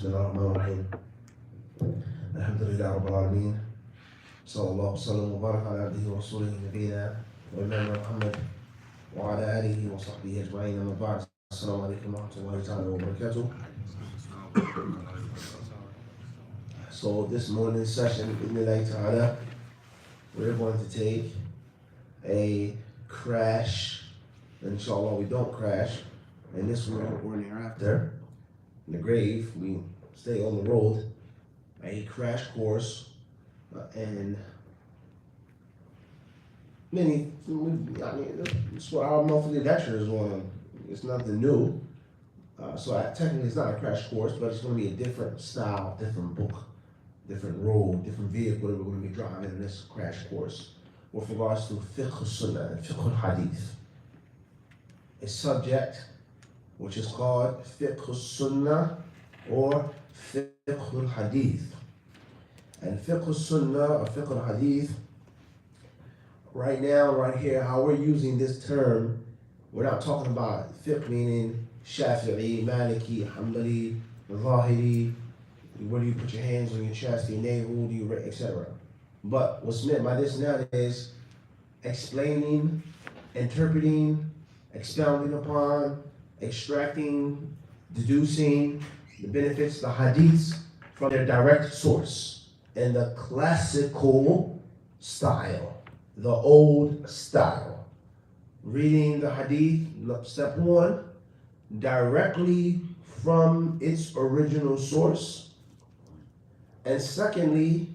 بسم الله الرحمن الرحيم الحمد لله رب العالمين صلى الله وسلم وبارك على عبده ورسوله نبينا وإمامنا محمد وعلى آله وصحبه أجمعين أما بعد السلام عليكم ورحمة الله تعالى وبركاته. So this morning's session, Bismillah ta'ala, we're going to take a crash. Inshallah we don't crash in this world or in the hereafter. In the grave, we stay on the road, a crash course, and it's what our monthly lecture is on. It's nothing new. Technically it's not a crash course, but it's going to be a different style, different book, different road, different vehicle that we're going to be driving in this crash course with regards to fiqh sunnah and fiqh hadith. A subject which is called fiqh sunnah or fiqh hadith. And fiqh sunnah or fiqh hadith, right now, right here, how we're using this term, we're not talking about fiqh meaning Shafi'i, Maliki, Hanbali, Zahiri, where do you put your hands on your chest, your navel, do you, etc. But what's meant by this now is explaining, interpreting, expounding upon, extracting, deducing the benefits, the hadiths from their direct source in the classical style, the old style. Reading the hadith, step one, directly from its original source. And secondly,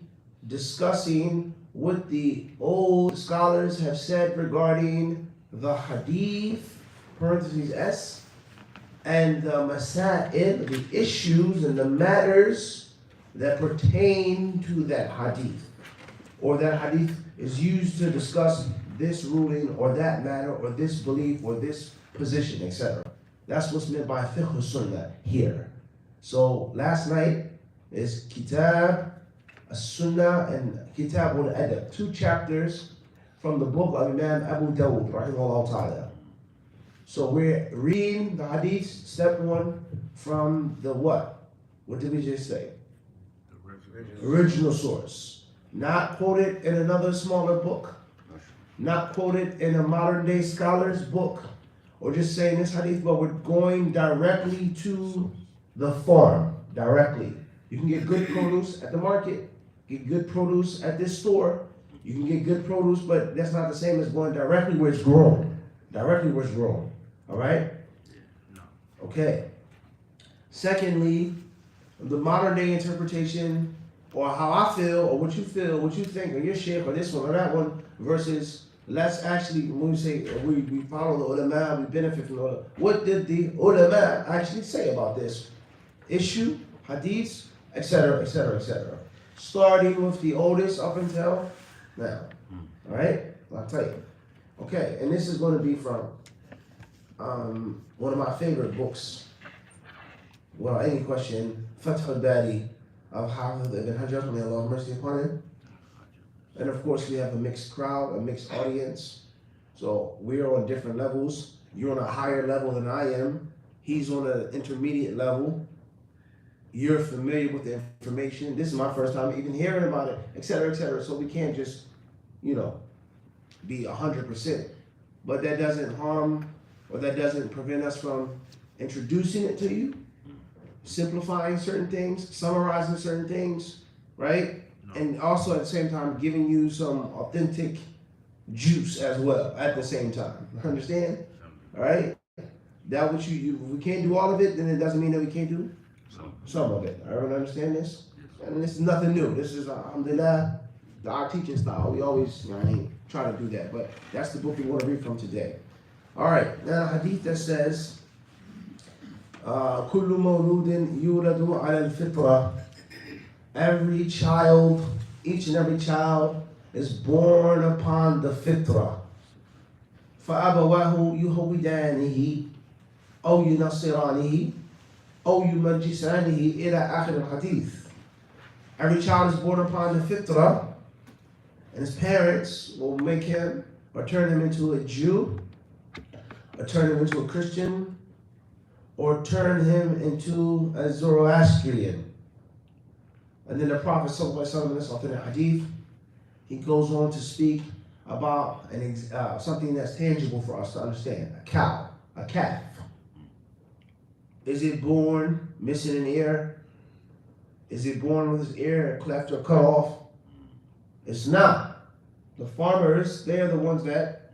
discussing what the old scholars have said regarding the hadith, parentheses S, and the masail, the issues and the matters that pertain to that hadith. Or that hadith is used to discuss this ruling or that matter or this belief or this position, etc. That's what's meant by fiqh sunnah here. So last night is Kitab as-Sunnah and Kitab al-Adab, 2 chapters from the book of Imam Abu Dawud, rahimahullah ta'ala. So we're reading the hadith, step 1, from the what? What did we just say? The original source. Not quoted in another smaller book. Not quoted in a modern day scholar's book. Or just saying this hadith, but we're going directly to the farm, directly. You can get good produce at the market, get good produce at this store. You can get good produce, but that's not the same as going directly where it's grown. Directly where it's grown. All right? Okay. Secondly, the modern day interpretation, or how I feel, or what you feel, what you think, or your shaykh, or this one, or that one, versus let's actually, when we say we follow the ulama, we benefit from the ulama. What did the ulama actually say about this issue, hadiths, etc., etc., etc. Starting with the oldest up until now. All right? I'll tell you. Okay, and this is going to be from one of my favorite books. Well, any question, Fath al-Bari of Hadith ibn Hajar, may Allah have mercy upon him. And of course, we have a mixed crowd, a mixed audience. So we're on different levels. You're on a higher level than I am. He's on an intermediate level. You're familiar with the information. This is my first time even hearing about it, etc., etc. So we can't just, be 100%. But that doesn't harm, or that doesn't prevent us from introducing it to you, simplifying certain things, summarizing certain things, right? And also at the same time giving you some authentic juice as well at the same time. Understand? All right? That what we can't do all of it, then it doesn't mean that we can't do some of it. Everyone understand this? And this is nothing new. This is alhamdulillah, our teaching style. We always try to do that. But that's the book we want to read from today. All right. Now hadith that says, كل مولود يولد على الفطرة. Every child, each and every child is born upon the fitrah. فأبواه يهودانه أو ينصرانه أو يمجسانه إلى آخر الحديث. Every child is born upon the fitrah, and his parents will make him or turn him into a Jew, or turn him into a Christian, or turn him into a Zoroastrian. And then the Prophet ﷺ in this authentic hadith, he goes on to speak about something that's tangible for us to understand. A cow, a calf. Is it born missing an ear? Is it born with his ear cleft or cut off? It's not. The farmers, they are the ones that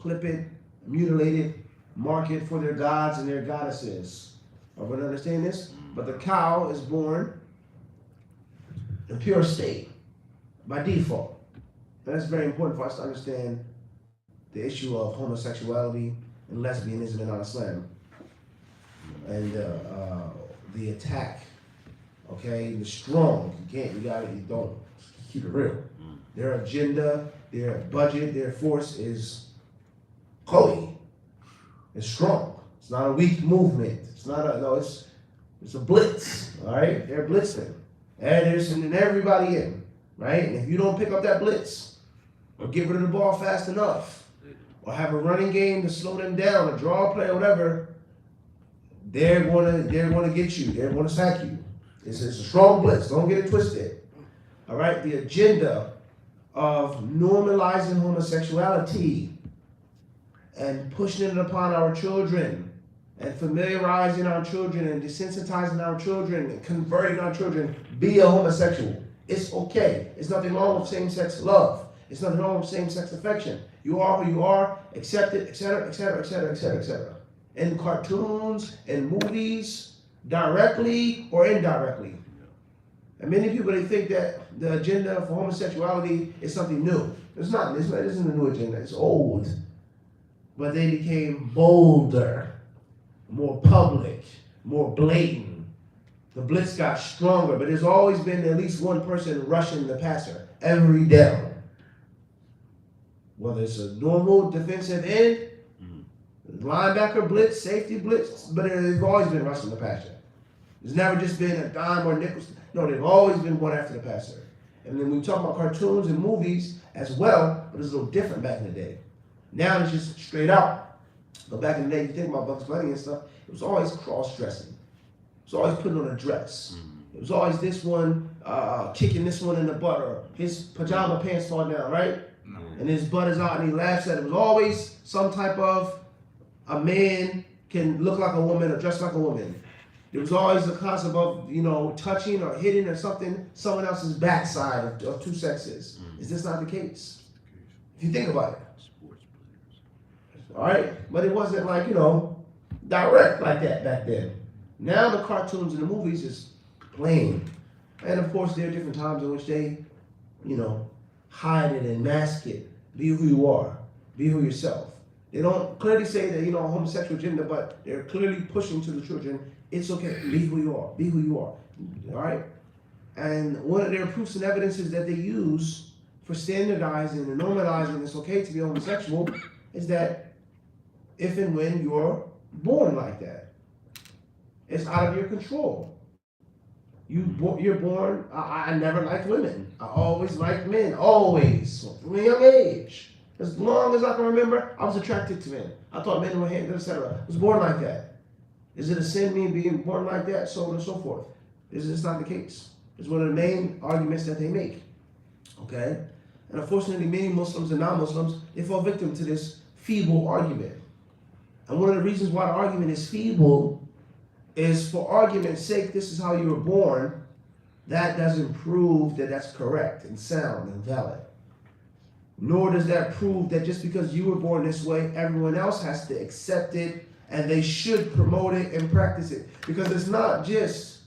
clip it, mutilate it, mark it for their gods and their goddesses. Everyone understand this? But the cow is born in pure state by default. And that's very important for us to understand the issue of homosexuality and lesbianism in Islam. And the attack, okay, the strong, you don't keep it real. Their agenda, their budget, their force is Chloe. It's strong. It's not a weak movement. It's a blitz, all right? They're blitzing. And they're sending everybody in, right? And if you don't pick up that blitz, or get rid of the ball fast enough, or have a running game to slow them down, a draw play or whatever, they're gonna get you. They're gonna sack you. It's a strong blitz. Don't get it twisted. All right. The agenda of normalizing homosexuality and pushing it upon our children and familiarizing our children and desensitizing our children and converting our children, be a homosexual. It's okay. It's nothing wrong with same-sex love. It's nothing wrong with same-sex affection. You are who you are, accept it, etc., etc., etc., etc., etc. In cartoons and movies, directly or indirectly. And many people, they think that the agenda for homosexuality is something new. It's not. This isn't a new agenda. It's old. But they became bolder, more public, more blatant. The blitz got stronger, but there's always been at least one person rushing the passer every down. Whether it's a normal defensive end, linebacker blitz, safety blitz, but they've always been rushing the passer. There's never just been a dime or nickel. No, they've always been one after the passer. And then we talk about cartoons and movies as well, but it's a little different back in the day. Now it's just straight out. But back in the day, you think about Bugs Bunny and stuff, it was always cross-dressing. It was always putting on a dress. It was always this one kicking this one in the butt, or his pajama pants fall down, right? And his butt is out and he laughs at it. It was always some type of a man can look like a woman or dress like a woman. There was always the concept of, touching or hitting or something, someone else's backside of two sexes. Is this not the case? If you think about it. All right? But it wasn't like, direct like that back then. Now the cartoons and the movies is plain. And of course, there are different times in which they, hide it and mask it. Be who you are. Be who yourself. They don't clearly say that, homosexual agenda, but they're clearly pushing to the children, it's okay, be who you are. Be who you are. All right? And one of their proofs and evidences that they use for standardizing and normalizing it's okay to be homosexual is that if and when you're born like that, it's out of your control. You're born, I never liked women. I always liked men, always, from a young age. As long as I can remember, I was attracted to men. I thought men were handsome, etc. I was born like that. Is it a sin, me being born like that, so on and so forth? It's not the case. It's one of the main arguments that they make. Okay? And unfortunately, many Muslims and non-Muslims, they fall victim to this feeble argument. And one of the reasons why the argument is feeble is, for argument's sake, this is how you were born. That doesn't prove that that's correct and sound and valid. Nor does that prove that just because you were born this way, everyone else has to accept it and they should promote it and practice it. Because it's not just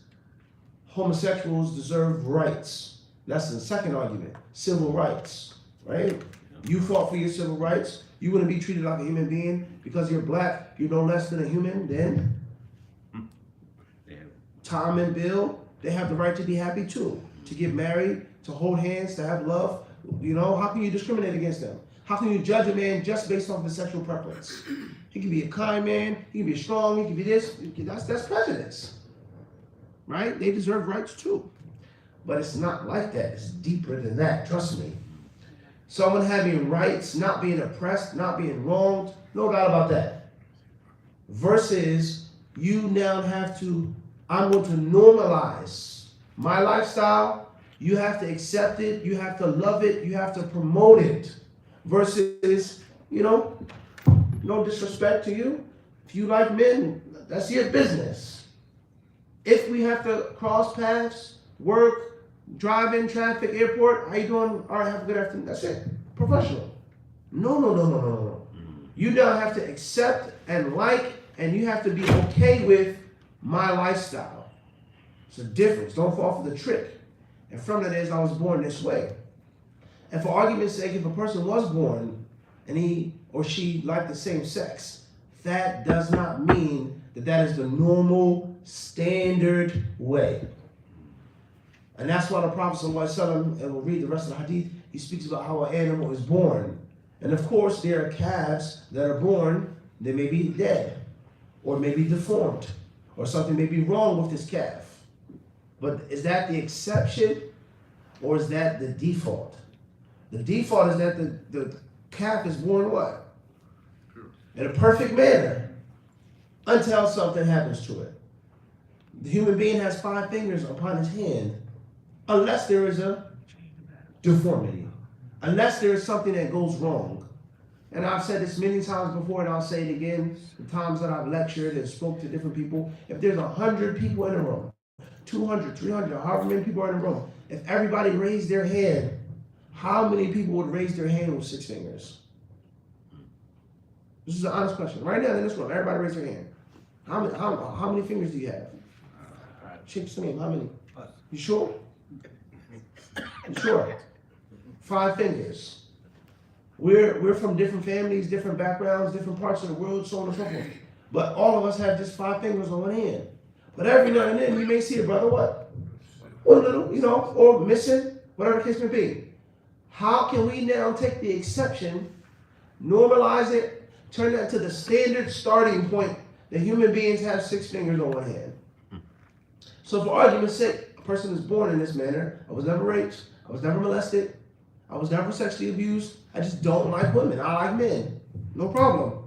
homosexuals deserve rights. That's the second argument. Civil rights, right? You fought for your civil rights. You wouldn't be treated like a human being because you're black. You're no less than a human. Then Tom and Bill, they have the right to be happy too. To get married, to hold hands, to have love. How can you discriminate against them? How can you judge a man just based off his sexual preference? He can be a kind man, he can be strong, he can be this. That's prejudice, right? They deserve rights too. But it's not like that. It's deeper than that, trust me. Someone having rights, not being oppressed, not being wronged, no doubt about that. Versus you now have to, I'm going to normalize my lifestyle. You have to accept it. You have to love it. You have to promote it. Versus, no disrespect to you. If you like men, that's your business. If we have to cross paths, work, drive in traffic, airport, how you doing? All right, have a good afternoon. That's it. Professional. No. You now have to accept and like, and you have to be okay with my lifestyle. It's a difference. Don't fall for the trick. And from that is, I was born this way. And for argument's sake, if a person was born and he or she liked the same sex, that does not mean that is the normal, standard way. And that's why the Prophet ﷺ, and we'll read the rest of the hadith, he speaks about how an animal is born. And of course, there are calves that are born, they may be dead, or may be deformed, or something may be wrong with this calf. But is that the exception, or is that the default? The default is that the calf is born what? In a perfect manner, until something happens to it. The human being has 5 fingers upon his hand, unless there is a deformity, unless there is something that goes wrong. And I've said this many times before, and I'll say it again, the times that I've lectured and spoke to different people. If there's 100 people in a room, 200, 300, however many people are in a room, if everybody raised their hand, how many people would raise their hand with 6 fingers? This is an honest question. Right now in this room, everybody raise their hand. How many fingers do you have? Shake some name. How many? You sure? You sure? 5 fingers. We're from different families, different backgrounds, different parts of the world, so on and so forth. But all of us have just 5 fingers on one hand. But every now and then you may see a brother what? One little, or missing, whatever the case may be. How can we now take the exception, normalize it, turn that to the standard starting point that human beings have 6 fingers on one hand? So for argument's sake, a person is born in this manner. I was never raped. I was never molested. I was never sexually abused. I just don't like women. I like men. No problem.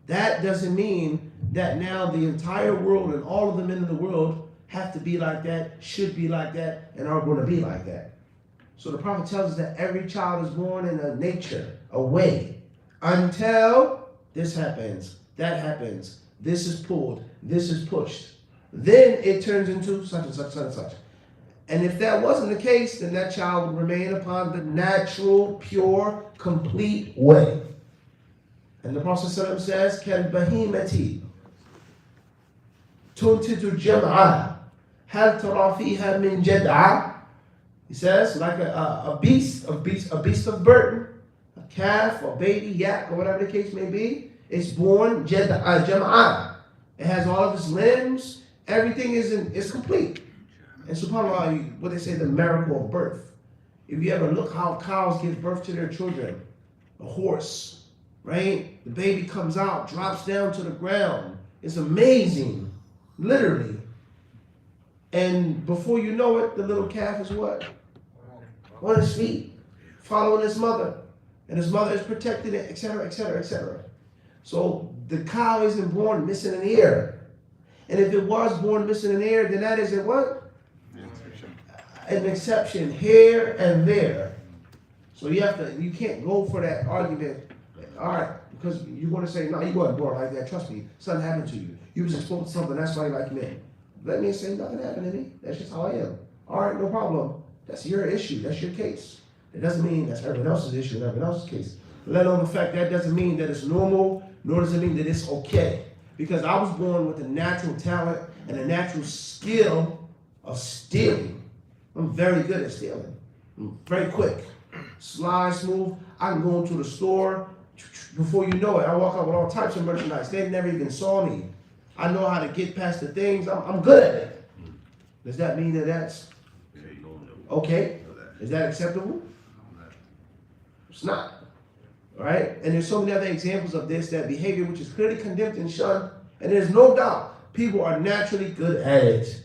That doesn't mean that now the entire world and all of the men in the world have to be like that, should be like that, and are going to be like that. So the Prophet tells us that every child is born in a nature, a way, until this happens, that happens, this is pulled, this is pushed. Then it turns into such and such and such. And if that wasn't the case, then that child would remain upon the natural, pure, complete way. And the Prophet says, كَالْبَهِيمَةِ تُنْتِجُ الْجَمْعَ هَلْ تَرَى فِيهَا مِنْ جَدْعَ. He says, like a beast of burden, a calf or baby, yak, or whatever the case may be, is born jam'ah. It has all of its limbs, everything is complete. And subhanAllah, what they say, the miracle of birth. If you ever look how cows give birth to their children, a horse, right? The baby comes out, drops down to the ground. It's amazing, literally. And before you know it, the little calf is what? On his feet, following his mother. And his mother is protecting it, etc., etc., etc. So the cow isn't born missing an ear. And if it was born missing an ear, then that is a what? An exception here and there. So you can't go for that argument. All right, because you're going to say, no, you wasn't born like that. Trust me, something happened to you. You was exposed to something, that's why you like men. Let me say nothing happened to me. That's just how I am. All right, no problem. That's your issue. That's your case. It doesn't mean that's everyone else's issue and everyone else's case. Let alone the fact that doesn't mean that it's normal, nor does it mean that it's okay. Because I was born with a natural talent and a natural skill of stealing. I'm very good at stealing. I'm very quick. Slide, smooth. I can go into the store. Before you know it, I walk out with all types of merchandise. They never even saw me. I know how to get past the things. I'm good at it. Does that mean that that's okay? Is that acceptable? It's not. All right? And there's so many other examples of this, that behavior which is clearly condemned and shunned. And there's no doubt people are naturally good at it.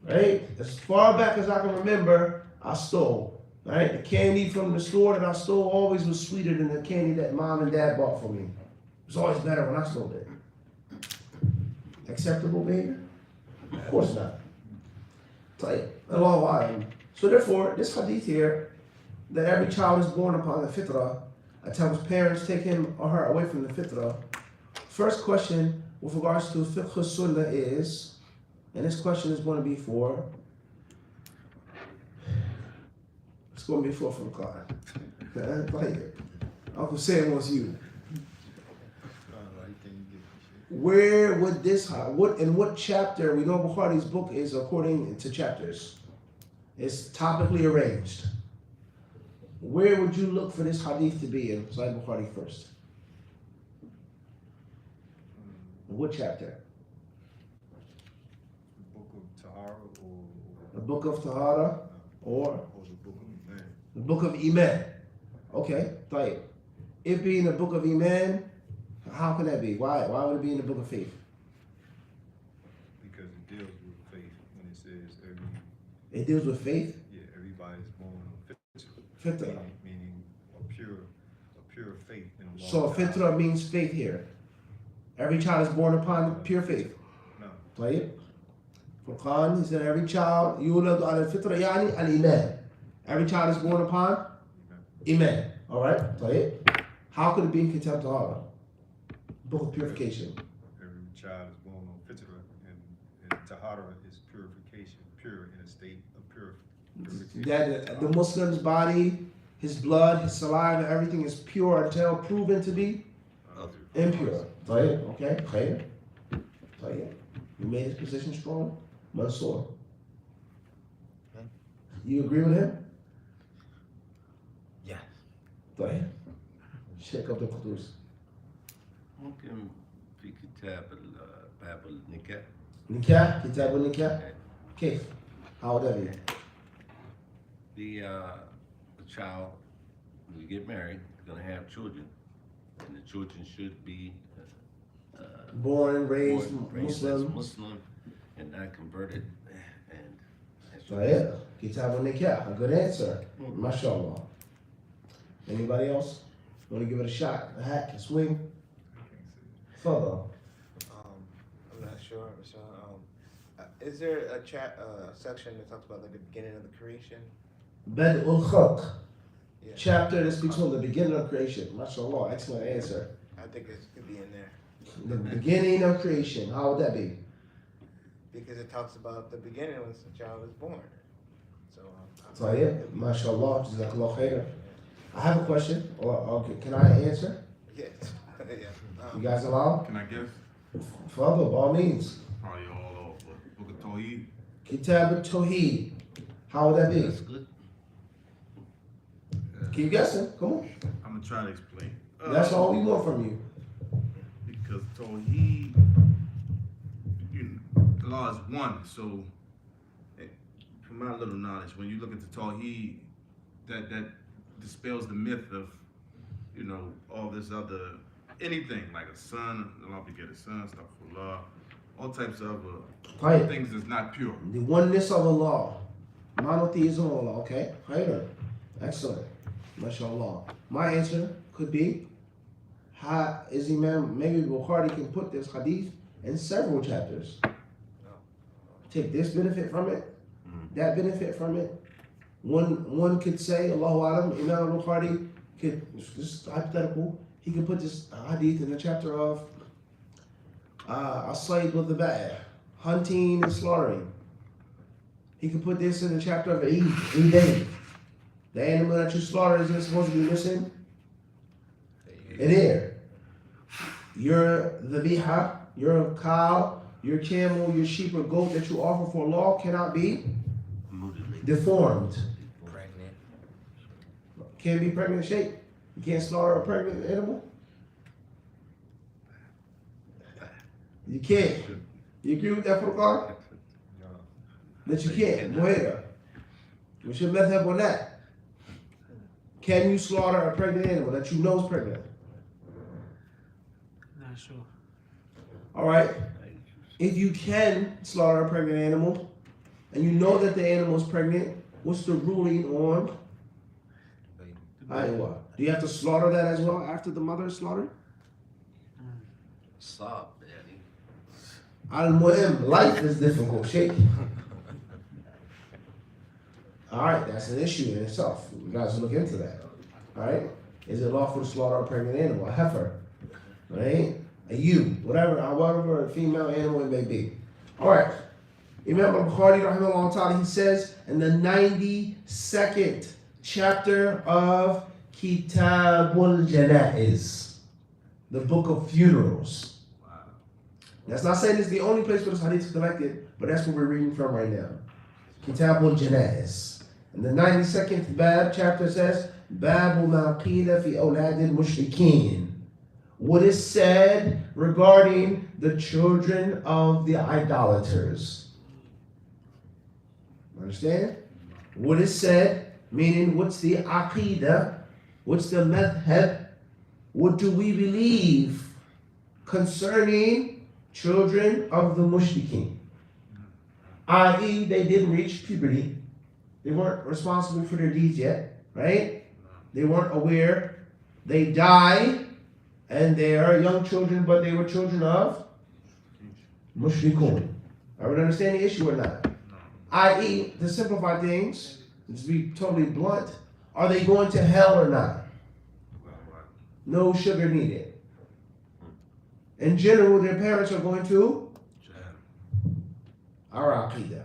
Right? As far back as I can remember, I stole. Right? The candy from the store that I stole always was sweeter than the candy that mom and dad bought for me. It was always better when I stole it. acceptable behavior? Of course not. Allahu A'lam. So therefore, this hadith here, that every child is born upon the fitrah, until his parents take him or her away from the fitrah. First question with regards to fiqh sunnah is, and this question is going to be for, it's going to be for Furqan. Uncle Sam wants you. Where would this, in what chapter, we know Bukhari's book is according to chapters. It's topically arranged. Where would you look for this hadith to be in Sahih Bukhari first? What chapter? The book of Tahara or the book of Iman. Okay, طيب. It being the book of Iman, how can that be? Why would it be in the book of faith? Because it deals with faith when it says It deals with faith? Yeah, everybody's born on Fitrah. Meaning a pure faith in Allah. So fitrah means faith here. Every child is born upon pure faith. No. طيب. Furqan, he said every child يولد على الفطرة يعني الإيمان. Every child is born upon Iman. Alright? طيب. How could it be in Kitab Tahara? Book of purification. Every child is born on fitrah, and tahara is purification, pure in a state of purification. That the Muslim's body, his blood, his saliva, everything is pure until proven to be impure. طيب. Okay. خير. طيب. You made his position strong. Mansour. You agree with him? Yes. طيب. Check up the Qudus. ممكن في كتاب باب النكاح. نكاح كتاب النكاح كيف؟ How would that be? The child, when you get married, you're going to have children, and the children should be born, raised, as Muslim. Muslim and not converted. And طيب. كتاب النكاح, a good answer. MashaAllah. Anybody else? Want to give it a shot, a hack, a swing? Further. I'm not sure. So, is there a section that talks about like the beginning of the creation? Bad'ul Khalq. Yeah. Chapter that speaks on the beginning of creation. MashaAllah, excellent answer. I think it could be in there. The beginning of creation, how would that be? Because it talks about the beginning when the child is born. So, طيب. MashaAllah, Jazakallah khairan. I have a question, or can I answer? yes. Yeah. You guys allow? Can I guess? Further, by all means. Probably all over. Book of Tawheed. Kitab al-Tawheed. How would that be? that's good. Keep guessing. Come on. I'm gonna try to explain. That's all we want from you. Because Tawheed, the law is one. So, from my little knowledge, when you look at the Tawheed, that dispels the myth of, all this other, anything like a son, Allah beget a son, astaghfirullah, all types of Right. things that's not pure. The oneness of Allah. Monotheism of Allah. Okay. Khairan. Excellent. MashaAllah. My answer could be, maybe Bukhari can put this hadith in several chapters. Take this benefit from it, that benefit from it. One could say, Allahu Alam, Imam Bukhari could, this is hypothetical, he could put this hadith in the chapter of As-Sayd wa Dhaba'ih, hunting and slaughtering. He could put this in the chapter of Eid. The animal that you slaughter isn't supposed to be missing an ear. Your dhabiha, your cow, your camel, your sheep or goat that you offer for law cannot be deformed. Pregnant. Can't be pregnant shape. You can't slaughter a pregnant animal. You can't. You agree with that, Furqan? That you can't. Go ahead. What's your method on that? Can you slaughter a pregnant animal that you know is pregnant? Not sure. All right. If you can slaughter a pregnant animal, and you know that the animal is pregnant, what's the ruling on Iowa? Do you have to slaughter that as well after the mother is slaughtered? Stop, Daddy. Al-Muhim, life is difficult, Sheikh. Alright, that's an issue in itself. You guys look into that. Alright? Is it lawful to slaughter a pregnant animal, a heifer? Right? A ewe, whatever a female animal it may be. Alright. Imam al-Bukhari, rahimahullah ta'ala, he says in the 92nd chapter of Kitabul Janaiz, the book of funerals. That's not saying it's the only place where this hadith is collected, but that's what we're reading from right now. Kitabul Janaiz. And the 92nd bab chapter says, Babu ma qila fi awladil mushrikeen. What is said regarding the children of the idolaters. Understand? What is said, meaning what's the aqidah, what's the madhab, what do we believe concerning children of the mushrikeen? I.e., they didn't reach puberty. They weren't responsible for their deeds yet, right? They weren't aware. They die, and they are young children, but they were children of mushrikun. Are we understand the issue or not? I.e., to simplify things, to be totally blunt, are they going to hell or not? No sugar needed. In general, their parents are going to our aqidah.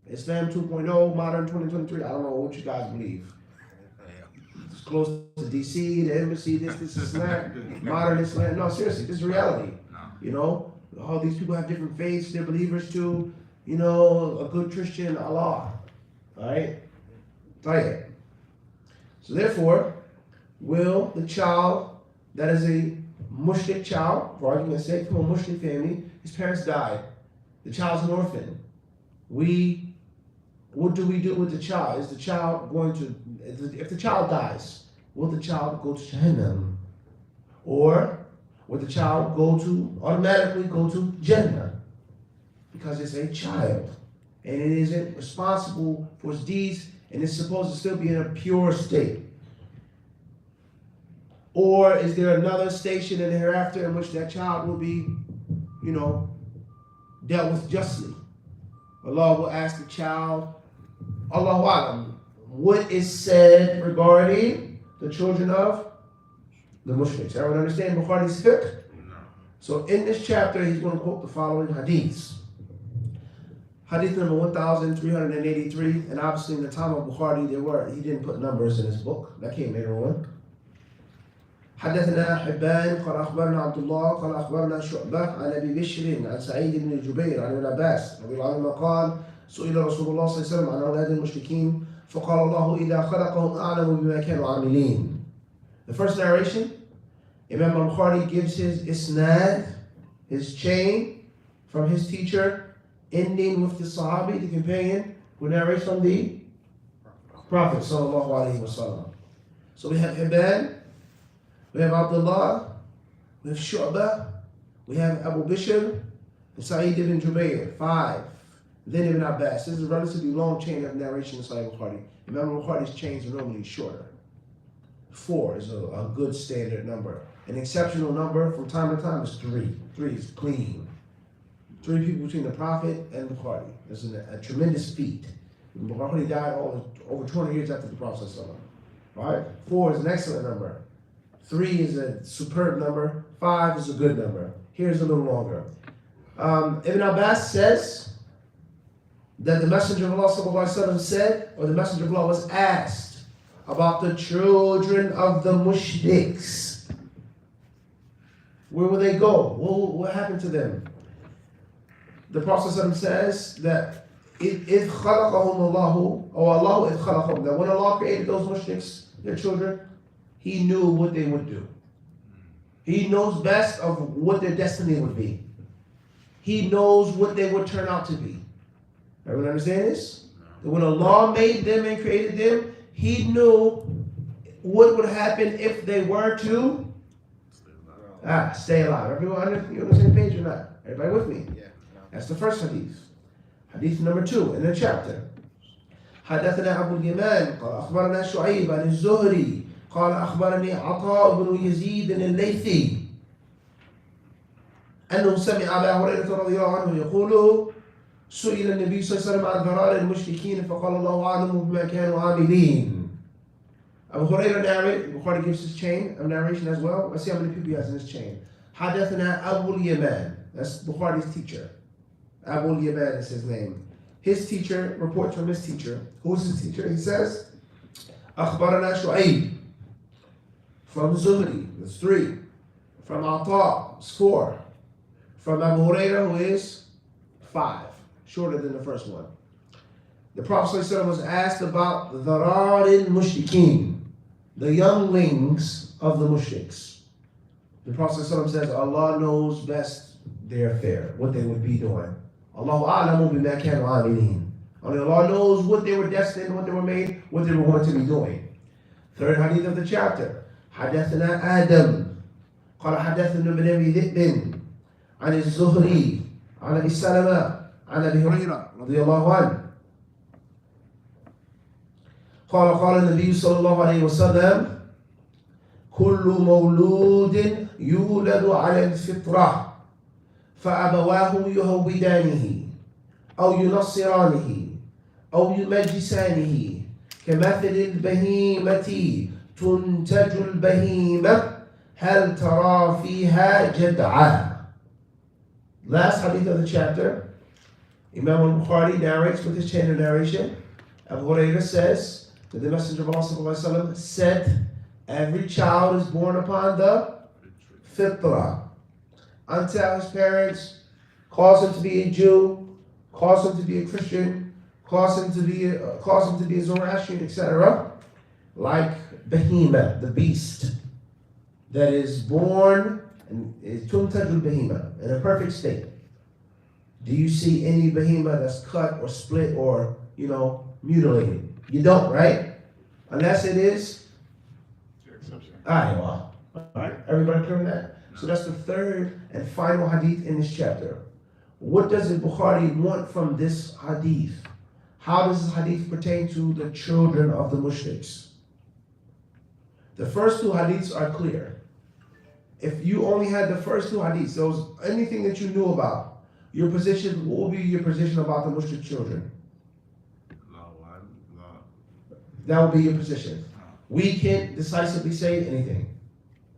Islam 2.0, modern 2023. I don't know what you guys believe. It's close to DC, the embassy, this, that. Modern Islam. No, seriously, this is reality. You know, all these people have different faiths, they're believers too. You know, a good Christian, Allah. Alright? Tayyib. So therefore, will the child that is a mushrik child, for argument's sake, from a mushrik family, his parents died. The child's an orphan. What do we do with the child? Is the child going to, if the child dies, will the child go to Jahannam? Or will the child automatically go to Jannah? Because it's a child. And it isn't responsible for its deeds, and it's supposed to still be in a pure state. Or is there another station in the hereafter in which that child will be, dealt with justly? Allah will ask the child, Allahu Alam, what is said regarding the children of the mushriks? Everyone understand Bukhari's fiqh? So in this chapter, he's going to quote the following hadiths. Hadith number 1383, and obviously in the time of Bukhari, he didn't put numbers in his book. That came later on. حدثنا حبان قال أخبرنا عبد الله قال أخبرنا شعبة عن أبي بشر عن سعيد بن جبير عن ابن عباس رضي الله عنهما قال سئل رسول الله صلى الله عليه وسلم عن أولاد المشركين فقال الله إذا خلقهم أعلم بما كانوا عاملين. The first narration, Imam al-Bukhari gives his isnad, his chain from his teacher, ending with the Sahabi, the companion, who narrates from the Prophet sallallahu alaihi wasallam. So we have Hibban, we have Abdullah, we have Shu'bah, we have Abu Bishr, and Sa'id ibn Jubayr, 5. Then Ibn Abbas. This is a relatively long chain of narration in Sahih Bukhari. Imam Bukhari's chains are normally shorter. 4 is a good standard number. An exceptional number from time to time is 3. 3 is clean. 3 people between the Prophet and Bukhari. This is a tremendous feat. Bukhari died over 200 years after the Prophet. Right? 4 is an excellent number. 3 is a superb number. 5 is a good number. Here's a little longer. Ibn Abbas says that the Messenger of Allah ﷺ said, or the Messenger of Allah was asked about the children of the mushriks. Where will they go? What happened to them? The Prophet ﷺ says that إِذْ خَلَقَهُمُ اللَّهُ or Allah إِذْ خَلَقَهُم, that when Allah created those mushriks, their children, He knew what they would do. He knows best of what their destiny would be. He knows what they would turn out to be. Everyone understand this? That when Allah made them and created them, He knew what would happen if they were to stay alive. Everyone, you on the same page or not? Everybody with me? Yeah. That's the first hadith. Hadith number 2 in the chapter. حدثنا أبو اليمان قال أخبرنا شعيب عن الزهري قال أخبرني عطاء بن يزيد الليثي أنه سمع أبا هريرة رضي الله عنه يقول سئل النبي صلى الله عليه وسلم عن ضرار المشركين فقال الله أعلم بما كانوا عاملين. Abu Hurairah narrated, Bukhari gives his chain of narration as well. Let's see how many people he has in his chain. Hadathana Abu Yaman, that's Bukhari's teacher. Abu Yaman is his name. His teacher reports from his teacher. Who's his teacher? He says, أخبرنا شعيب. From Zuhri, that's 3. From Ata, it's 4. From Abu Hurairah, who is 5. Shorter than the first one. The Prophet ﷺ was asked about the dharar mushrikeen, the younglings of the mushriks. The Prophet ﷺ says, Allah knows best their affair, what they would be doing. Allahu a'lamu bima kanu amilin. Only Allah knows what they were destined, what they were made, what they were going to be doing. Third hadith of the chapter. حدثنا آدم قال حدثنا ابن أبي ذئب عن الزهري عن أبي سلمة عن أبي هريرة رضي الله عنه قال النبي صلى الله عليه وسلم كل مولود يولد على الفطرة فأبواه يهودانه أو ينصرانه أو يمجسانه كمثل البهيمة تنتج البهيمة هل ترى فيها جدعة. Last hadith of the chapter, Imam al-Bukhari narrates with his chain of narration. Abu Hurairah says that the Messenger of Allah ﷺ said, every child is born upon the fitrah until his parents cause him to be a Jew, cause him to be a Christian, cause him to be a Zoroastrian, etc. Like Behemoth, the beast that is born and is tuntajul Behemoth in a perfect state. Do you see any Behemoth that's cut or split or mutilated? You don't, right? Unless it is. All right, everybody clear on that? So that's the third and final hadith in this chapter. What does the Bukhari want from this hadith? How does this hadith pertain to the children of the mushriks? The first 2 hadiths are clear. If you only had the first 2 hadiths, there was anything that you knew about, your position, what would be your position about the mushrik children? That would be your position. We can't decisively say anything.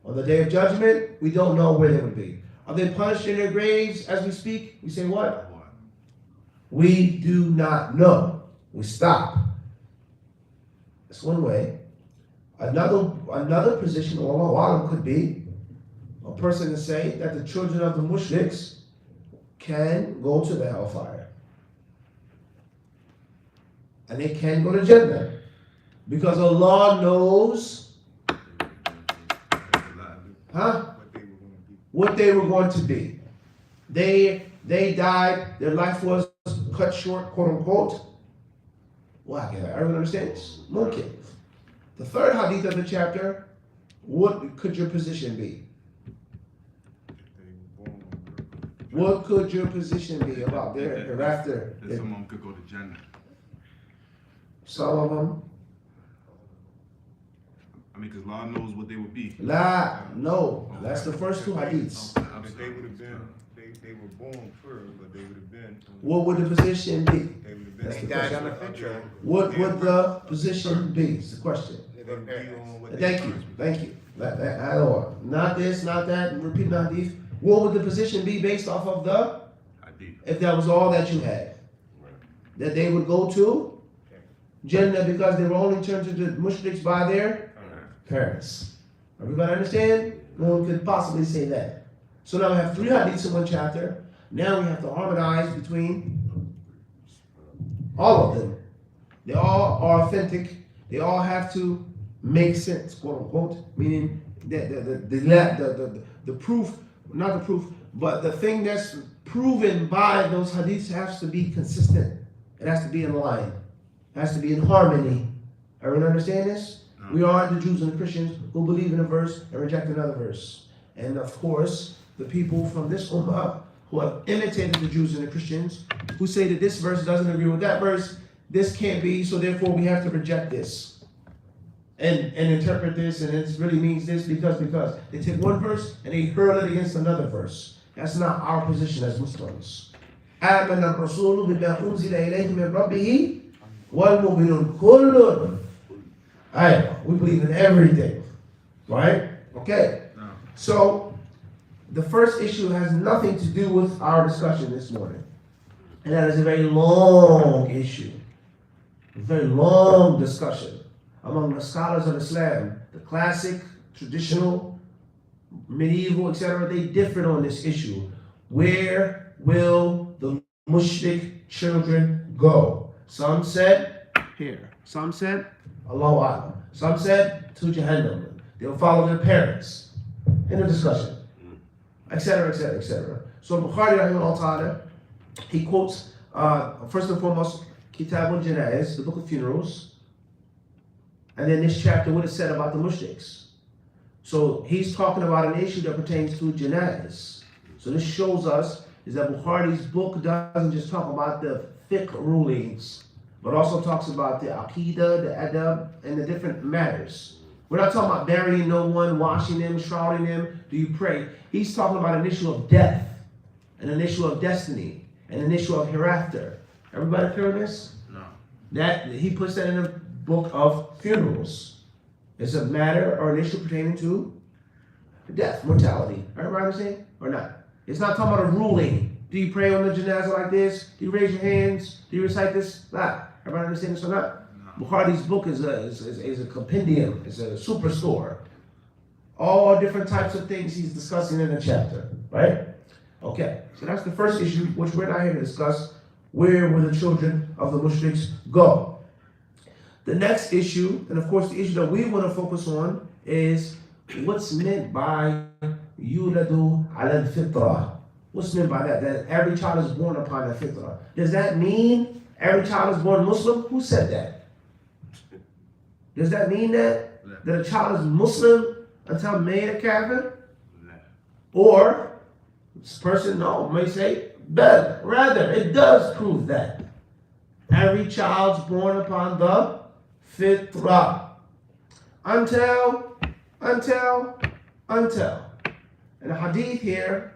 On the day of judgment, we don't know where they would be. Are they punished in their graves as we speak? We say what? We do not know. We stop. That's one way. Another position, Allahu A'lam, could be a person to say that the children of the mushriks can go to the hellfire. And they can go to Jannah. Because Allah knows what they were going to be. They died, their life was cut short, quote unquote. Well, everyone understand this? Okay. The third hadith of the chapter, what could your position be? What could your position be about their hereafter? That some of them could go to Jannah. Some of them. I mean, because Allah knows what they would be. No. That's the first 2 hadiths. If they would have been, they were born pure, but they would have been. What would the position be? They would have That's been. the died question. on the fitrah. What would the position be? Is the question. Thank you. Not this, not that, and repeat not these. What would the position be based off of the, if that was all that you had? That they would go to Jannah because they were only turned to the mushriks by their parents. Everybody understand? No one could possibly say that. So now we have 3 hadiths in one chapter. Now we have to harmonize between all of them. They all are authentic. They all have to make sense, quote unquote. Meaning the proof, not the proof, but the thing that's proven by those hadiths has to be consistent. It has to be in line. It has to be in harmony. Everyone understand this? We are the Jews and the Christians who believe in a verse and reject another verse. And of course, the people from this ummah who have imitated the Jews and the Christians who say that this verse doesn't agree with that verse, this can't be, so therefore we have to reject this. And interpret this, and it really means this because they take one verse and they hurl it against another verse. That's not our position as Muslims. آمن الرسول بما أنزل إليه من ربه والمؤمنون كل. We believe in everything, right? Okay. No. So the first issue has nothing to do with our discussion this morning, and that is a very long issue, a very long discussion among the scholars of Islam, the classic, traditional, medieval, etc. They differed on this issue. Where will the mushrik children go? Some said here. Some said Allahu A'lam. Some said to Jahannam. They'll follow their parents in the discussion, etc., etc., etc. So Bukhari rahimahullah ta'ala, he quotes first and foremost Kitab al-Janaiz, the book of funerals, and then this chapter what it said about the mushriks. So he's talking about an issue that pertains to Janaiz. So this shows us is that Bukhari's book doesn't just talk about the fiqh rulings, but also talks about the aqidah, the adab, and the different matters. We're not talking about burying no one, washing them, shrouding them. Do you pray? He's talking about an issue of death, and an issue of destiny, and an issue of hereafter. Everybody clear on this? No. That he puts that in the book of funerals. It's a matter or an issue pertaining to death, mortality. Everybody understand? Or not? It's not talking about a ruling. Do you pray on the janazah like this? Do you raise your hands? Do you recite this? Nah. Everybody understand this or not? No. Bukhari's book is a compendium. It's a superstore. All different types of things he's discussing in the chapter. Right? Okay. So that's the first issue, which we're not here to discuss. Where will the children of the mushriks go? The next issue, and of course the issue that we want to focus on, is what's meant by yuladu ala fitrah. What's meant by that? That every child is born upon a fitrah. Does that mean every child is born Muslim? Who said that? Does that mean that? That a child is Muslim until made a kafir? Or this person may say, but rather it does prove that every child's born upon the fitrah until. And the hadith here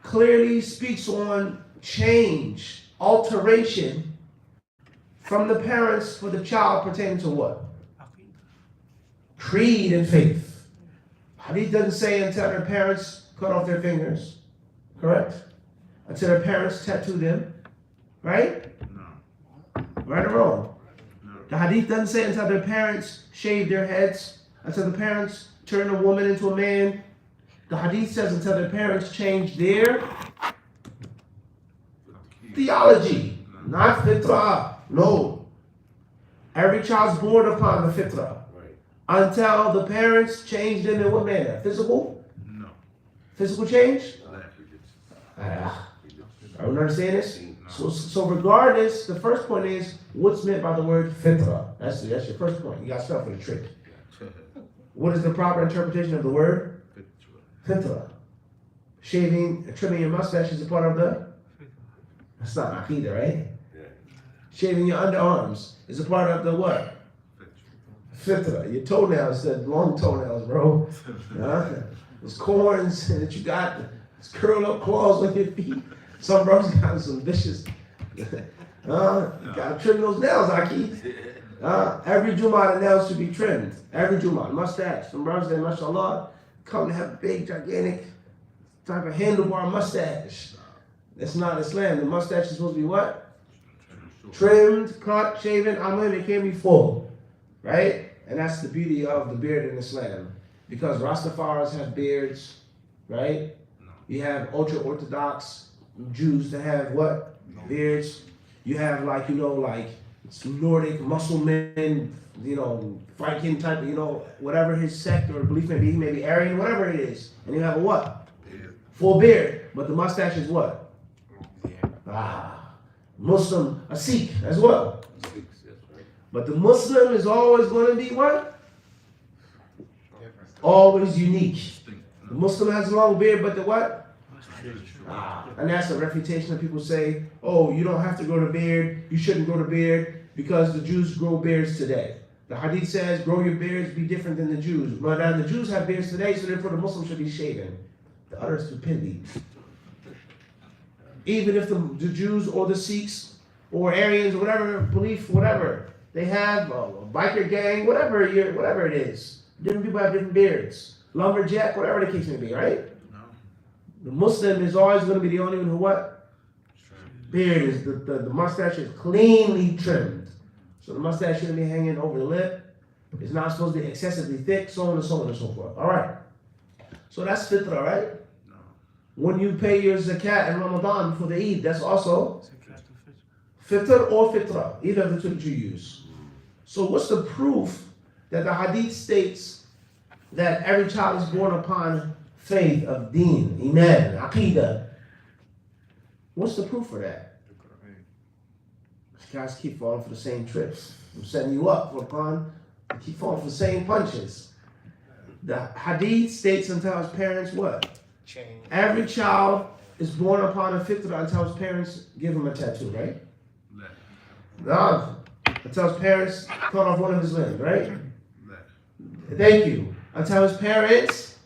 clearly speaks on change, alteration from the parents for the child pertaining to what? Creed and faith. Hadith doesn't say until their parents cut off their fingers, correct? Until their parents tattoo them, right? No. Right or wrong? No. The hadith doesn't say until their parents shave their heads, until the parents turn a woman into a man. The hadith says until their parents change their theology, not fitrah. No. Every child's born upon the fitrah. Right. Until the parents change them in what manner? Physical? No. Physical change? No. Are we understand this? So regardless, the first point is what's meant by the word fitrah. That's your first point. You got stuff for the trick. What is the proper interpretation of the word? Fitrah. Shaving, trimming your mustache is a part of the. That's not aqidah, right? Yeah. Shaving your underarms is a part of the what? Fitrah. Your toenails, the long toenails, bro. Those corns that you got, those curl up claws on your feet. Some brothers got some vicious. You gotta trim those nails, Aki. Every Jumu'ah, the nails should be trimmed. Every Jumu'ah, mustache. Some brothers, they, mashallah, come to have a big, gigantic type of handlebar mustache. That's not Islam. The mustache is supposed to be what? Trimmed, cut, shaven. It can't be full, right? And that's the beauty of the beard in Islam, because Rastafaris have beards, right? You have ultra-Orthodox Jews that have what? Beards. You have some Nordic muscle men, Viking type, whatever his sect or belief may be. He may be Aryan, whatever it is. And you have a what? Full beard. But the mustache is what? Muslim, a Sikh as well. But the Muslim is always going to be what? Always unique. The Muslim has a long beard, but the what? And that's a refutation that people say, oh, you don't have to grow the beard, you shouldn't grow the beard because the Jews grow beards today. The hadith says, grow your beards, be different than the Jews. But the Jews have beards today, so therefore the Muslims should be shaven. the utter stupidity. Even if the Jews or the Sikhs or Aryans or whatever belief, whatever they have, a biker gang, whatever it is. Different people have different beards. Lumberjack, whatever the case may be, right? No. The Muslim is always going to be the only one who what? Beard is the mustache is cleanly trimmed. So the mustache shouldn't be hanging over the lip. It's not supposed to be excessively thick, so on and so on and so forth. All right. So that's fitrah, right? No. When you pay your zakat in Ramadan for the Eid, that's also fitr or fitrah, either of the two that you use. So what's the proof that the hadith states that every child is born upon faith of deen, iman, aqidah? What's the proof for that? These guys keep falling for the same trips. I'm setting you up for the Quran. You keep falling for the same punches. The hadith states and tells parents what? Change. Every child is born upon a fitrah until his parents give him a tattoo, right? No. It tells parents cut off one of his limbs, right? Thank you. Until his parents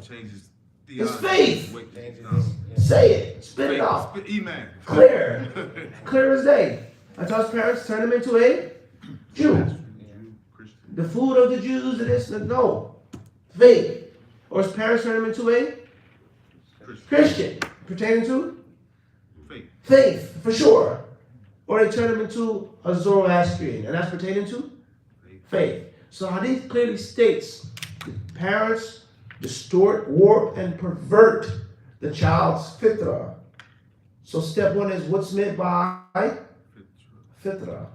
Changes It's faith. No. say it, spit it out. Iman. Clear. Clear as day. Until his parents turn him into a Jew. The food of the Jews, it is no. Faith. Or his parents turn him into a Christian. Pertaining to? Faith, for sure. Or they turn him into a Zoroastrian. And that's pertaining to? Faith. So Hadith clearly states that parents distort, warp, and pervert the child's fitrah. So step one is what's meant by fitrah.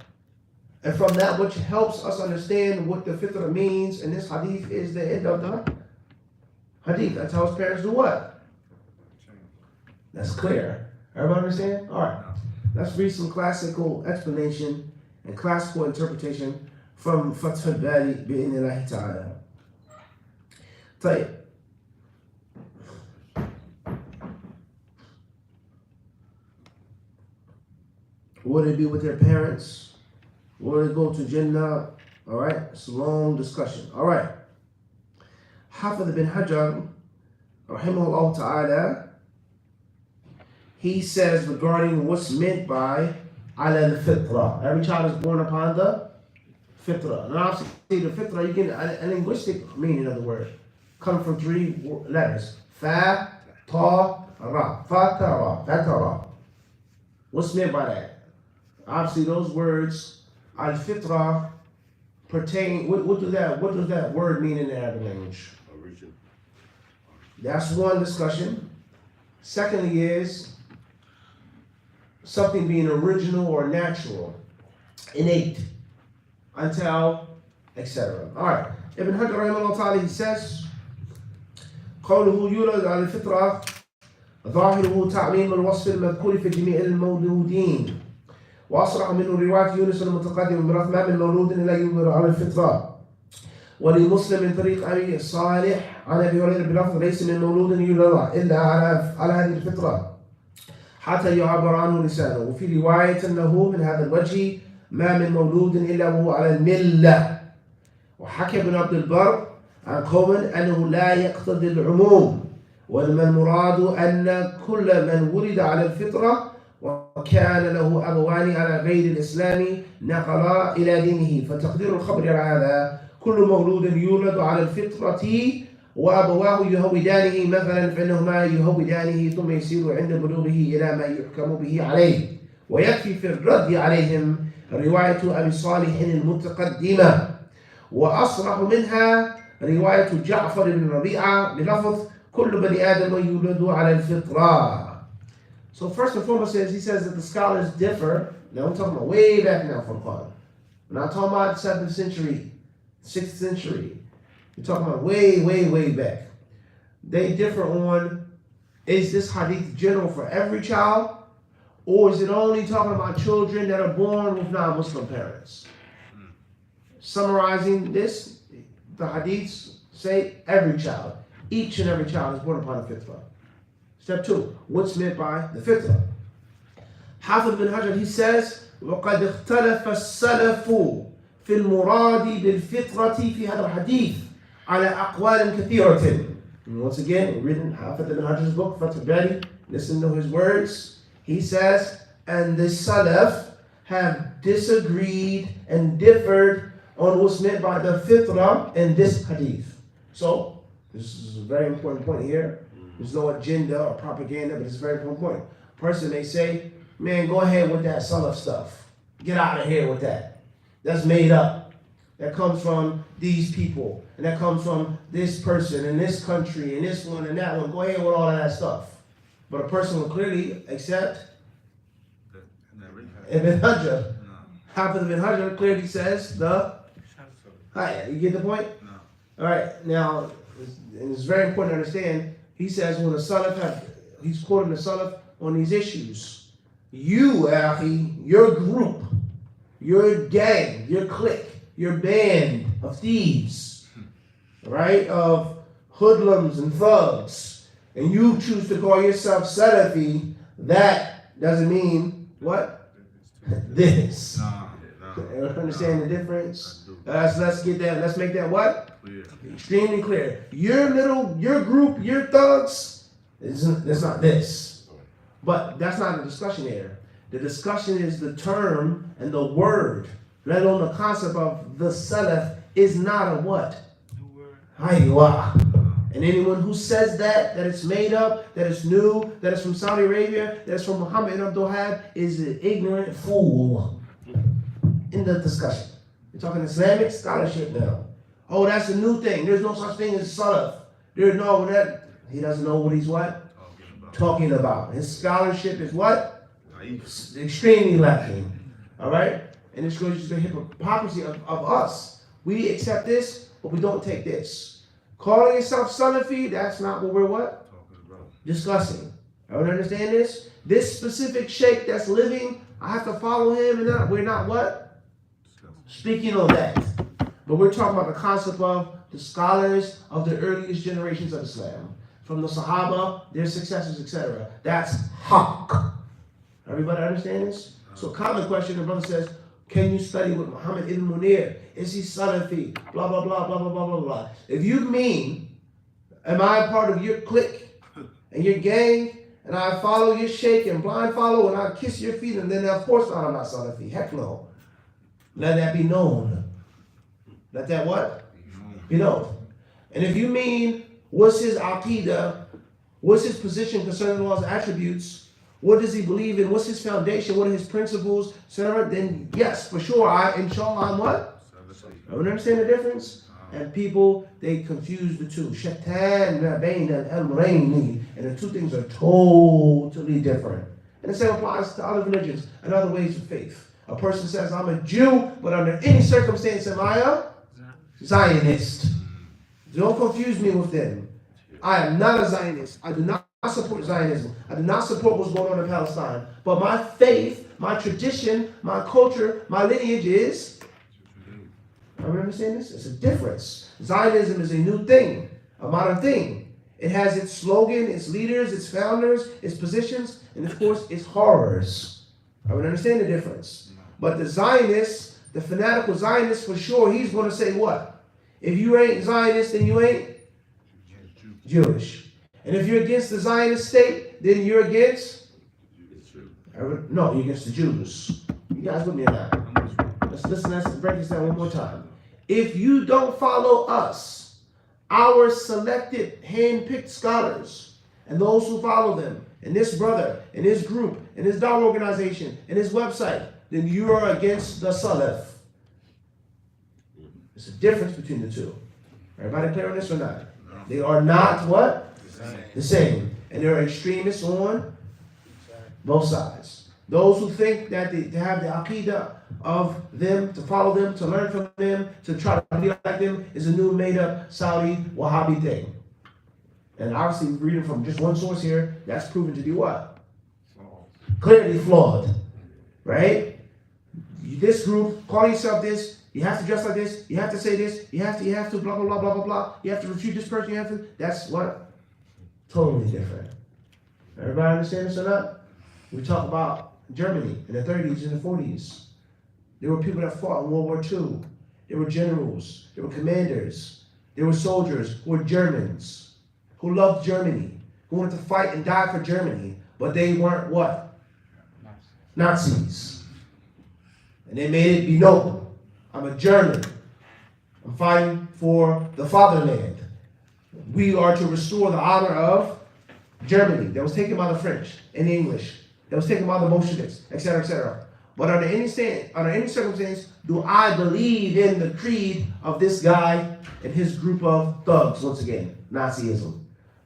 And from that, which helps us understand what the fitrah means, and this hadith is the end of the hadith. That tells parents do what? That's clear. Everybody understand? All right. Let's read some classical explanation and classical interpretation from Fath al-Bari bi'idhnillahi ta'ala. طيب. Would it be with their parents? Would it go to Jannah? All right, it's a long discussion. All right. Hafidh ibn Hajar, rahimahullah ta'ala, he says regarding what's meant by ala al-fitrah. Every child is born upon the fitrah. Now, obviously, the fitrah, you get a linguistic meaning of the word. Come from three letters. Fa, ta, ra. Fatara. Fatara. What's meant by that? Obviously, those words, al-fitrah, pertain. What does that word mean in the Arabic language? Original. That's one discussion. Secondly is something being original or natural, innate, until, etc. All right. Ibn Hajar rahimahullah ta'ala, he says, قوله يولد على الفطرة ظاهره تعميم الوصف المذكور في جميع المولودين وأصرح منه رواية يونس المتقدم برث ما من مولود إلا يولد على الفطرة ولمسلم من طريق أبي صالح عن أبي هريرة بلفظ ليس من مولود يولد إلا على هذه الفطرة حتى يعبر عنه لسانه وفي رواية أنه من هذا الوجه ما من مولود إلا وهو على الملة وحكى ابن عبد البر عن قوم أنه لا يقتضي العموم وإنما المراد أن كل من ولد على الفطرة وكان له أبوان على غير الإسلام نقلا إلى دينه فتقدير الخبر على هذا كل مولود يولد على الفطرة وأبواه يهودانه مثلا فإنهما يهودانه ثم يسير عند بلوغه إلى ما يحكم به عليه ويكفي في الرد عليهم رواية أبي صالح المتقدمة وأصرح منها رواية جعفر بن ربيعة بلفظ كل بني آدم يولد على الفطرة. So first and foremost he says that the scholars differ. Now I'm talking about way back now from Quran. We're not talking about the 7th century, 6th century. We're talking about way back. They differ on, is this hadith general for every child? Or is it only talking about children that are born with non-Muslim parents? Summarizing this, the hadiths say every child, each and every child is born upon a fitrah. Step 2, what's meant by the fitrah? Hafidh ibn Hajar, he says, وَقَدْ اخْتَلَفَ السَّلَفُ فِي الْمُرَادِ بِالْفِطْرَةِ فِي هذا الحديث على أقوال كثيرة. And once again, written Hafid ibn Hajar's book, Fath Bari, listen to his words. He says, and the Salaf have disagreed and differed on what's meant by the fitrah in this hadith. So, this is a very important point here. There's no agenda or propaganda, but it's a very important point. A person may say, man, go ahead with that Salaf stuff. Get out of here with that. That's made up. That comes from these people, and that comes from this person, and this country, and this one, and that one. Go ahead with all of that stuff. But a person will clearly accept Ibn Hajar. Hafiz ibn Hajar clearly says Hi, you get the point? No. All right, now, and it's very important to understand, he says when the Salaf he's quoting the Salaf on these issues. You, Akhi, your group, your gang, your clique, your band of thieves, right, of hoodlums and thugs, and you choose to call yourself Salafi, that doesn't mean what? This. Understand the difference? Let's get that. Let's make that what? Clear. Extremely clear. Your group, your thugs, it's not this. But that's not the discussion here. The discussion is the term and the word, let alone the concept of the Salaf, is not a what? Aywa. And anyone who says that it's made up, that it's new, that it's from Saudi Arabia, that it's from Muhammad ibn Abdul Wahhab, is an ignorant fool in the discussion. We're talking Islamic scholarship now. Oh, that's a new thing. There's no such thing as Salaf. There's no that. He doesn't know what he's what? Talking about. His scholarship is what? Extremely lacking. All right? And it's going to the hypocrisy of us. We accept this, but we don't take this. Calling yourself Salafi, that's not what we're what? Discussing. Everyone understand this? This specific sheikh that's living, I have to follow him, and we're not what? Speaking on that. But we're talking about the concept of the scholars of the earliest generations of Islam. From the Sahaba, their successors, etc. That's haqq. Everybody understand this? So common question, the brother says, can you study with Muhammad ibn Munir? Is he Salafi? Blah, blah, blah, blah, blah, blah, blah, blah. If you mean, am I a part of your clique and your gang, and I follow your sheikh and blind follow, and I kiss your feet, and then of course not, I'm not Salafi. Heck no. Let that be known. Let that what? Be known. And if you mean, what's his aqidah? What's his position concerning Allah's attributes? What does he believe in? What's his foundation? What are his principles? Etc. Then yes, for sure, inshallah, I'm what? I would understand the difference. And people, they confuse the two. Shaitan bayna al-amrayni. And the two things are totally different. And the same applies to other religions and other ways of faith. A person says, I'm a Jew, but under any circumstance am I a Zionist. Don't confuse me with them. I am not a Zionist. I do not support Zionism. I do not support what's going on in Palestine. But my faith, my tradition, my culture, my lineage is... I remember saying this? It's a difference. Zionism is a new thing, a modern thing. It has its slogan, its leaders, its founders, its positions, and of course, its horrors. I would understand the difference. But the Zionist, the fanatical Zionist, for sure, he's going to say what? If you ain't Zionist, then you ain't Jewish. And if you're against the Zionist state, then you're against? No, you're against the Jews. You guys with me or not? Let's listen, let's break this down one more time. If you don't follow us, our selected, hand-picked scholars, and those who follow them, and this brother, and his group, and his Dawah organization, and his website, then you are against the Salaf. There's a difference between the two. Everybody clear on this or not? They are not what? The same. And there are extremists on both sides. Those who think that they have the aqidah of them, to follow them, to learn from them, to try to be like them, is a new made-up Saudi Wahhabi thing. And obviously, reading from just one source here, that's proven to be what? Clearly flawed. Right? This group, calling yourself this, you have to dress like this, you have to say this, you have to, blah, blah, blah, blah, blah, blah. You have to refute this person, you have to, that's what? Totally different. Everybody understand this or not? We talk about Germany in the 30s and the 40s. There were people that fought in World War II. There were generals, there were commanders, there were soldiers who were Germans, who loved Germany, who wanted to fight and die for Germany, but they weren't what? Nazis. And they made it be noble. I'm a German. I'm fighting for the fatherland. We are to restore the honor of Germany that was taken by the French and the English, that was taken by the Bolsheviks, etc., etc. But under any circumstance, do I believe in the creed of this guy and his group of thugs, once again, Nazism.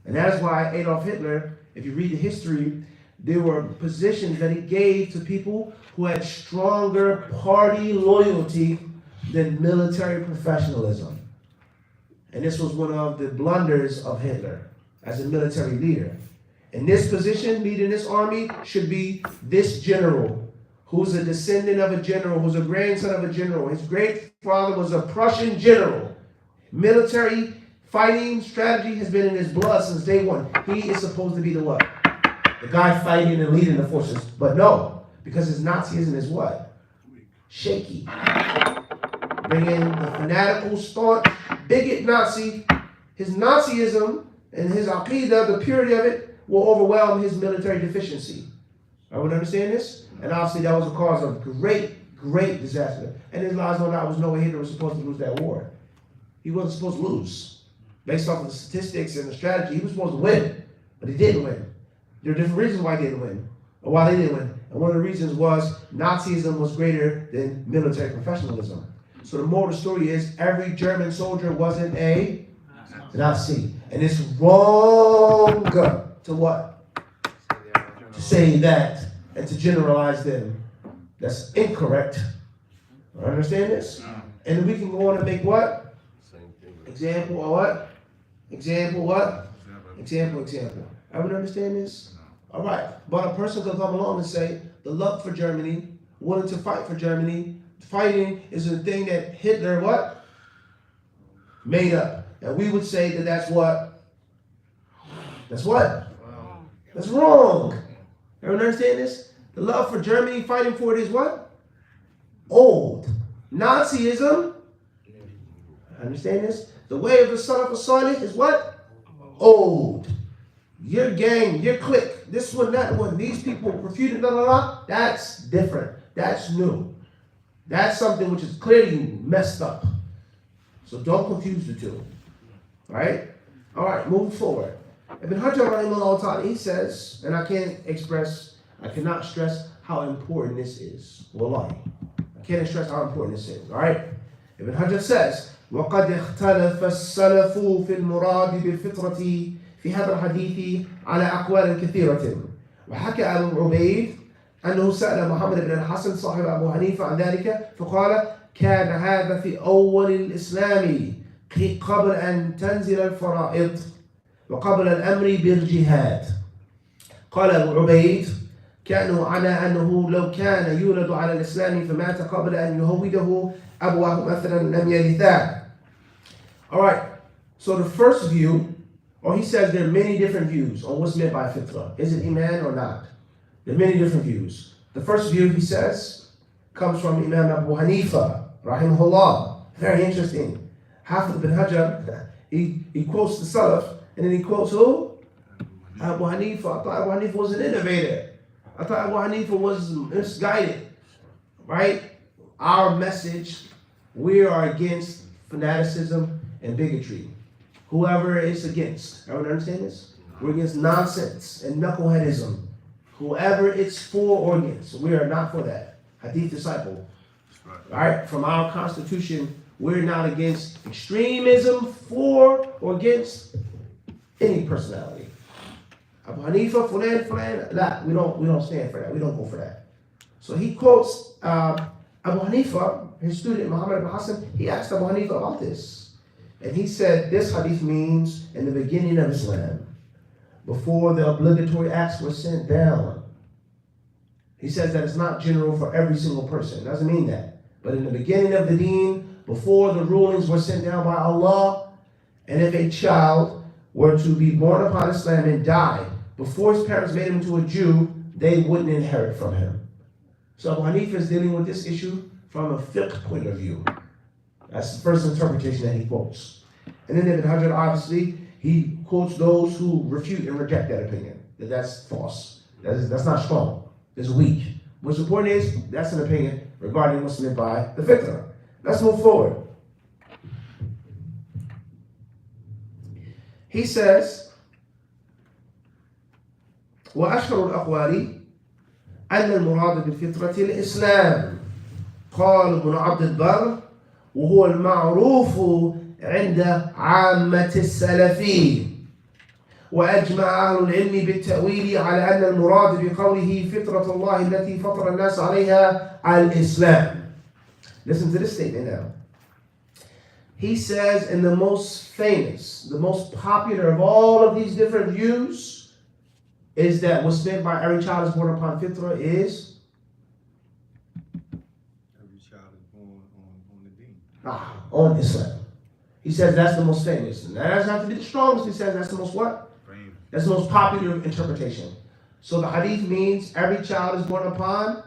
And that is why Adolf Hitler, if you read the history, there were positions that he gave to people who had stronger party loyalty than military professionalism. And this was one of the blunders of Hitler as a military leader. And this position, leading this army, should be this general, who's a descendant of a general, who's a grandson of a general. His great father was a Prussian general. Military fighting strategy has been in his blood since day one. He is supposed to be the what? The guy fighting and leading the forces. But no, because his Nazism is what? Shaky. Bringing the fanatical, staunch, bigot Nazi, his Nazism and his Aqidah, the purity of it, will overwhelm his military deficiency. Everyone understand this? And obviously that was a cause of great disaster. And his lies no doubt was no way Hitler was supposed to lose that war. He wasn't supposed to lose. Based off of the statistics and the strategy, he was supposed to win, but he didn't win. There are different reasons why he didn't win, or why they didn't win. And one of the reasons was Nazism was greater than military professionalism. So the moral of the story is every German soldier wasn't a Nazi. And it's wrong to what? To say that and to generalize them. That's incorrect. Understand this? And we can go on and make what? Example or what? Example what? Example. Everyone understand this? All right. But a person could come along and say, the love for Germany, willing to fight for Germany, fighting is a thing that Hitler what? Made up. And we would say that that's what? That's what? That's wrong. Everyone understand this? The love for Germany, fighting for it is what? Old. Nazism, understand this? The way of the Salaf Salih is what? Old. Your gang, your clique, this one, that one, these people refuted, that's different. That's new. That's something which is clearly messed up. So don't confuse the two. Right? All right, moving forward. Ibn Hajar rahimahullah ta'ala, he says, and I cannot stress how important this is. Wallahi. I can't stress how important this is. All right? Ibn Hajar says, وقد اختلف السلف في المراد بالفطرة في هذا الحديث على أقوال كثيرة. وحكى أبو عبيد أنه سأل محمد بن الحسن صاحب أبو حنيفة عن ذلك فقال كان هذا في أول الإسلام قبل أن تنزل الفرائض وقبل الأمر بالجهاد. قال أبو عبيد كأنه على أنه لو كان يولد على الإسلام فمات قبل أن يهوده أبواه مثلا لم يرثاه. All right, so the first view, or he says there are many different views on what's meant by fitrah. Is it iman or not? There are many different views. The first view, he says, comes from Imam Abu Hanifa, rahimahullah. Very interesting. Hafid ibn Hajar, he quotes the Salaf, and then he quotes who? Abu Hanifa. I thought Abu Hanifa was an innovator. I thought Abu Hanifa was misguided. Right? Our message, we are against fanaticism and bigotry. Whoever is against. Everyone understand this? We're against nonsense and knuckleheadism. Whoever it's for or against. We are not for that. HadithDisciple. Right? From our constitution, we're not against extremism for or against any personality. Abu Hanifa, fulan, la. We don't stand for that. We don't go for that. So he quotes Abu Hanifa, his student Muhammad ibn Hassan. He asked Abu Hanifa about this. And he said this hadith means in the beginning of Islam, before the obligatory acts were sent down. He says that it's not general for every single person. It doesn't mean that. But in the beginning of the deen, before the rulings were sent down by Allah, and if a child were to be born upon Islam and died, before his parents made him into a Jew, they wouldn't inherit from him. So Abu Hanifa is dealing with this issue from a fiqh point of view. That's the first interpretation that he quotes. And then Ibn Hajar, obviously, He quotes those who refute and reject that opinion. That's false. That's not strong. It's weak. What's important is that's an opinion regarding what's meant by the fitrah. Let's move forward. He says, وأشهر الأقوال أن المراد بالفطرة الإسلام قال ابن عبد البر وهو المعروف عند عامة السلفين وأجمع أهل العلم بالتأويل على أن المراد بقوله فطرة الله التي فطر الناس عليها الإسلام. Listen to this statement now. He says, in the most famous, the most popular of all of these different views is that what's meant by every child is born upon fitrah is Every child is born on the deen. on Islam. He says that's the most famous. And that doesn't have to be the strongest. He says that's the most what? That's the most popular interpretation. So the hadith means every child is born upon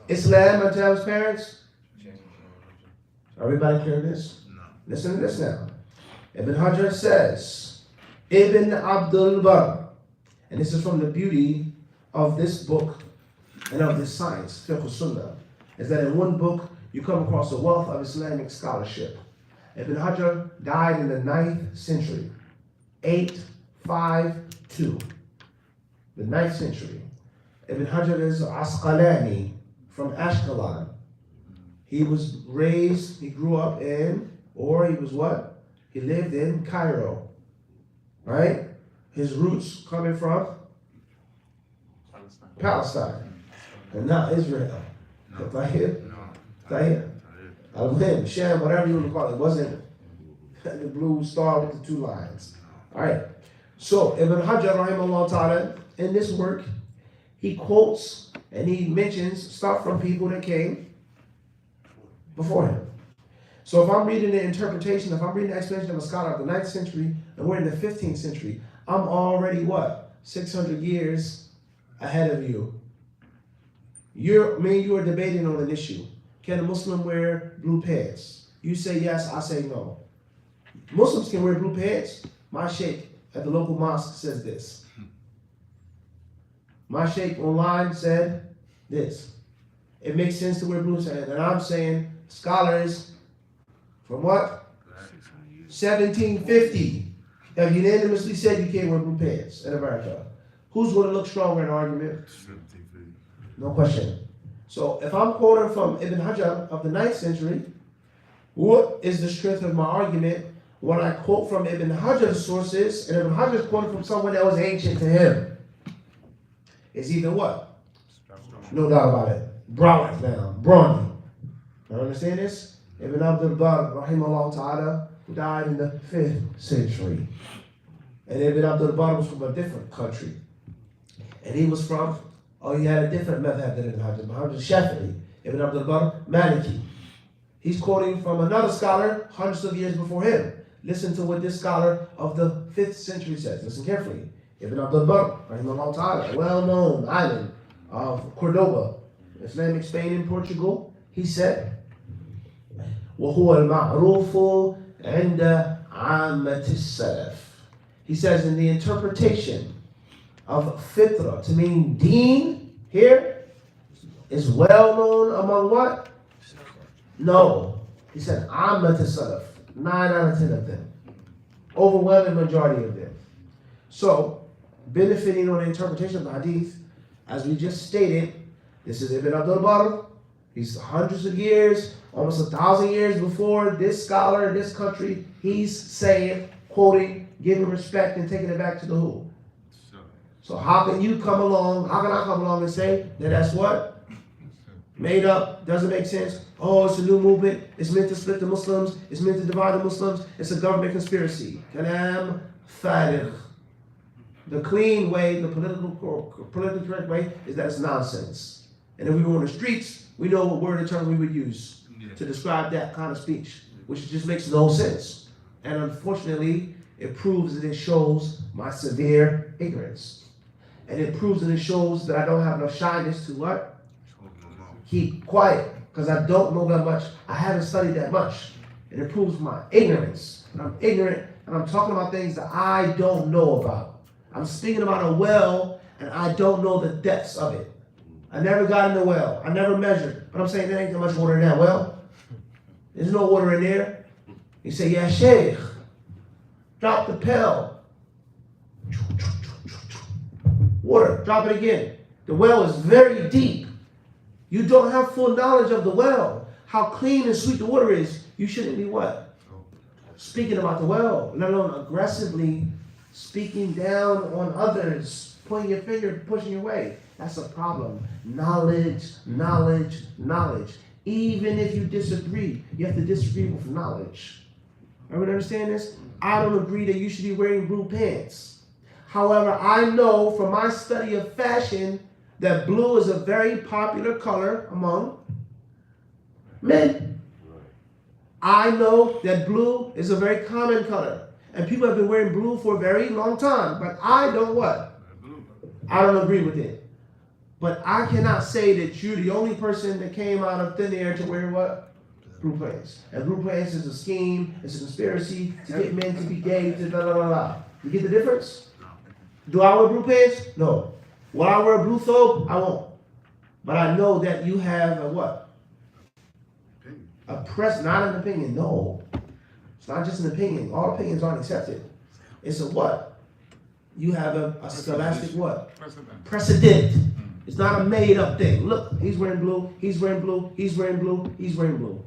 Islam and tell his parents. Everybody clear this? No. Listen to this now. Ibn Hajar says, Ibn Abdul Bar, and this is from the beauty of this book and of this science, fiqh sunnah, is that in one book you come across a wealth of Islamic scholarship. Ibn Hajar died in the 9th century, 852. The 9th century. Ibn Hajar is Asqalani from Ashkelon. He was raised, he grew up in, or he was what? He lived in Cairo, right? His roots coming from Palestine, and not Israel. Tahir? Tahir. Al-Muhim, Shem, whatever you want to call it. It wasn't the blue star with the 2 lines. All right. So Ibn Hajar, rahimahullah ta'ala, in this work, he quotes and he mentions stuff from people that came before him. So if I'm reading the interpretation, if I'm reading the explanation of a scholar of the 9th century, and we're in the 15th century, I'm already what? 600 years ahead of you. You are debating on an issue. Can a Muslim wear blue pants? You say yes, I say no. Muslims can wear blue pants. My sheikh at the local mosque says this. My sheikh online said this. It makes sense to wear blue pants. And I'm saying scholars from what? 1750 have unanimously said you can't wear blue pants in America. Who's going to look stronger in an argument? No question. So if I'm quoting from Ibn Hajar of the 9th century, what is the strength of my argument when I quote from Ibn Hajar's sources, and Ibn Hajar is quoting from someone that was ancient to him? It's either what? No doubt about it. Brawny now. Brawny. You understand this? Ibn Abdul Bar, rahimahullah ta'ala, who died in the 5th century. And Ibn Abdul Bar was from a different country. And he was from, he had a different madhab than Ibn Hajar. Ibn Hajar Shafi'i. Ibn Abdul Bar, Maliki. He's quoting from another scholar hundreds of years before him. Listen to what this scholar of the 5th century says. Listen carefully. Ibn Abdul Bar, rahimahullah ta'ala, well-known island of Cordoba, Islamic Spain and Portugal. He said, وَهُوَ الْمَعْرُوفُ عِنْدَ عَامَّةِ السَّلَفِ. He says in the interpretation of fitrah to mean deen here is well known among what? No. He said عَامَّةِ السَّلَفِ. 9 out of 10 of them. Overwhelming majority of them. So, benefiting on the interpretation of the hadith, as we just stated, this is Ibn Abdul Bar. He's hundreds of years, almost 1,000 years before this scholar in this country. He's saying, quoting, giving respect and taking it back to the who? So how can you come along, how can I come along and say that that's what? Made up, doesn't make sense. Oh, it's a new movement. It's meant to split the Muslims. It's meant to divide the Muslims. It's a government conspiracy. Kalam farid. The clean way, the politically correct way, is that it's nonsense. And if we were on the streets, we know what word and term we would use to describe that kind of speech, which just makes no sense. And unfortunately, it proves and it shows my severe ignorance. And it proves and it shows that I don't have enough shyness to what? Keep quiet, because I don't know that much. I haven't studied that much. And it proves my ignorance. And I'm ignorant and I'm talking about things that I don't know about. I'm speaking about a well, and I don't know the depths of it. I never got in the well. I never measured. But I'm saying there ain't that much water in that well. There's no water in there. You say, yeah, Sheikh, drop the pail. Water, drop it again. The well is very deep. You don't have full knowledge of the well. How clean and sweet the water is. You shouldn't be what? Speaking about the well, let alone aggressively speaking down on others, pointing your finger, pushing your way. That's a problem. Knowledge, knowledge, knowledge. Even if you disagree, you have to disagree with knowledge. Everyone understand this? I don't agree that you should be wearing blue pants. However, I know from my study of fashion that blue is a very popular color among men. I know that blue is a very common color. And people have been wearing blue for a very long time. But I don't what? I don't agree with it. But I cannot say that you're the only person that came out of thin air to wear what? Blue pants. And blue pants is a scheme, it's a conspiracy to get men to be gay, to blah, blah, blah, blah. You get the difference? Do I wear blue pants? No. Will I wear a blue thobe? I won't. But I know that you have a what? Not an opinion. No. It's not just an opinion. All opinions aren't accepted. It's a what? You have a scholastic what? Precedent. It's not a made up thing. Look, he's wearing blue, he's wearing blue, he's wearing blue, he's wearing blue.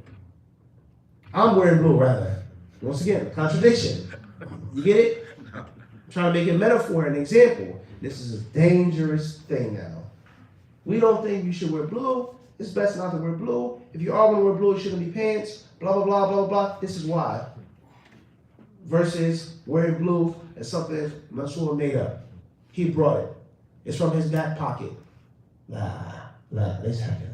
I'm wearing blue rather. Once again, contradiction. You get it? I'm trying to make a metaphor, an example. This is a dangerous thing now. We don't think you should wear blue. It's best not to wear blue. If you are going to wear blue, it shouldn't be pants. Blah, blah, blah, blah, blah. This is why. Versus wearing blue is something Mansour made up. He brought it. It's from his back pocket. Let's have it.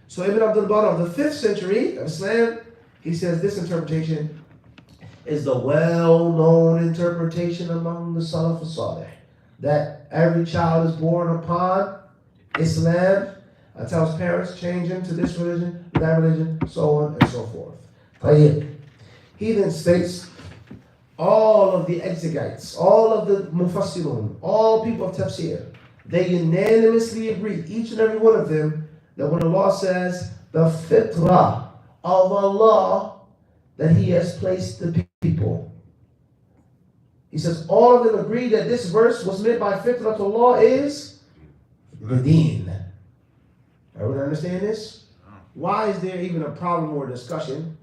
So Ibn Abdul Barr of the 5th century of Islam, he says this interpretation is the well-known interpretation among the Salaf al-Salih, that every child is born upon Islam until his parents change him to this religion, that religion, so on and so forth. He then states, all of the exegetes, all of the mufassirun, all people of tafsir, they unanimously agree, each and every one of them, that when Allah says the fitrah of Allah, that He has placed the people. He says all of them agree that this verse was meant by fitrah to Allah is the deen. Everyone understand this? Why is there even a problem or a discussion?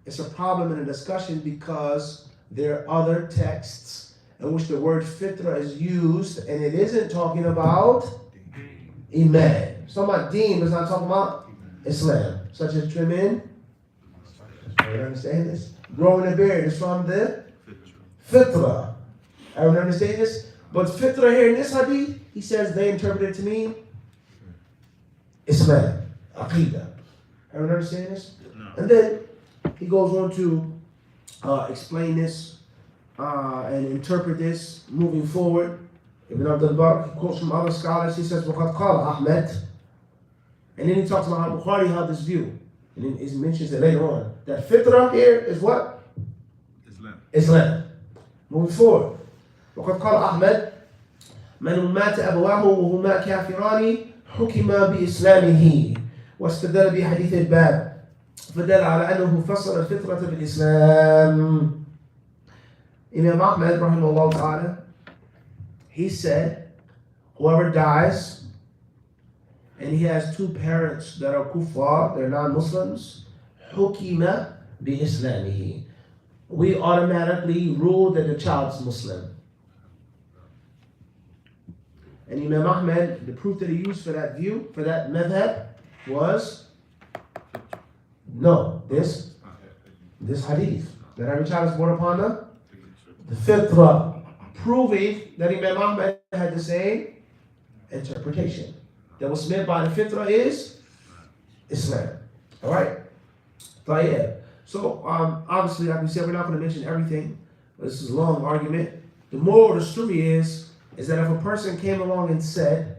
It's a problem in a discussion because there are other texts in which the word fitrah is used, and it isn't talking about Iman. It's talking about deen, but it's not talking about Islam. Such as trimming. Everyone understand this? Growing a beard is from the fitrah. Everyone understand this? But fitrah here in this hadith, he says they interpret it to mean Islam, Aqidah. Everyone understand this? No. And then he goes on to explain this and interpret this moving forward. Ibn Abdul Barr quotes from other scholars. He says, وَقَدْ قَالَ Ahmed. And then he talks about how Bukhari held this view. And then he mentions it later on. That fitrah here is what? Islam. Moving forward. وَقَدْ قَالَ أحمد مَنْ مَاتَ أَبَوَاهُ وَهُمَا كَافِرَانِ حُكِمَ بِإِسْلَامِهِ واستدل بحديث الباب فدل على أنه فسر الفطرة بالإسلام. Imam Ahmad rahimahullah ta'ala, he said, whoever dies and he has two parents that are kuffar, they're non-Muslims, حُكِمَ بِإِسْلَامِهِ, we automatically rule that the child's Muslim. And Imam Ahmad, the proof that he used for that view, for that madhab, was this hadith, that every child is born upon the fitrah, proving that Imam Ahmad had the same interpretation. That what's meant by the fitrah is Islam. Alright? So obviously, like we said, we're not going to mention everything. This is a long argument. The moral of the story is that if a person came along and said,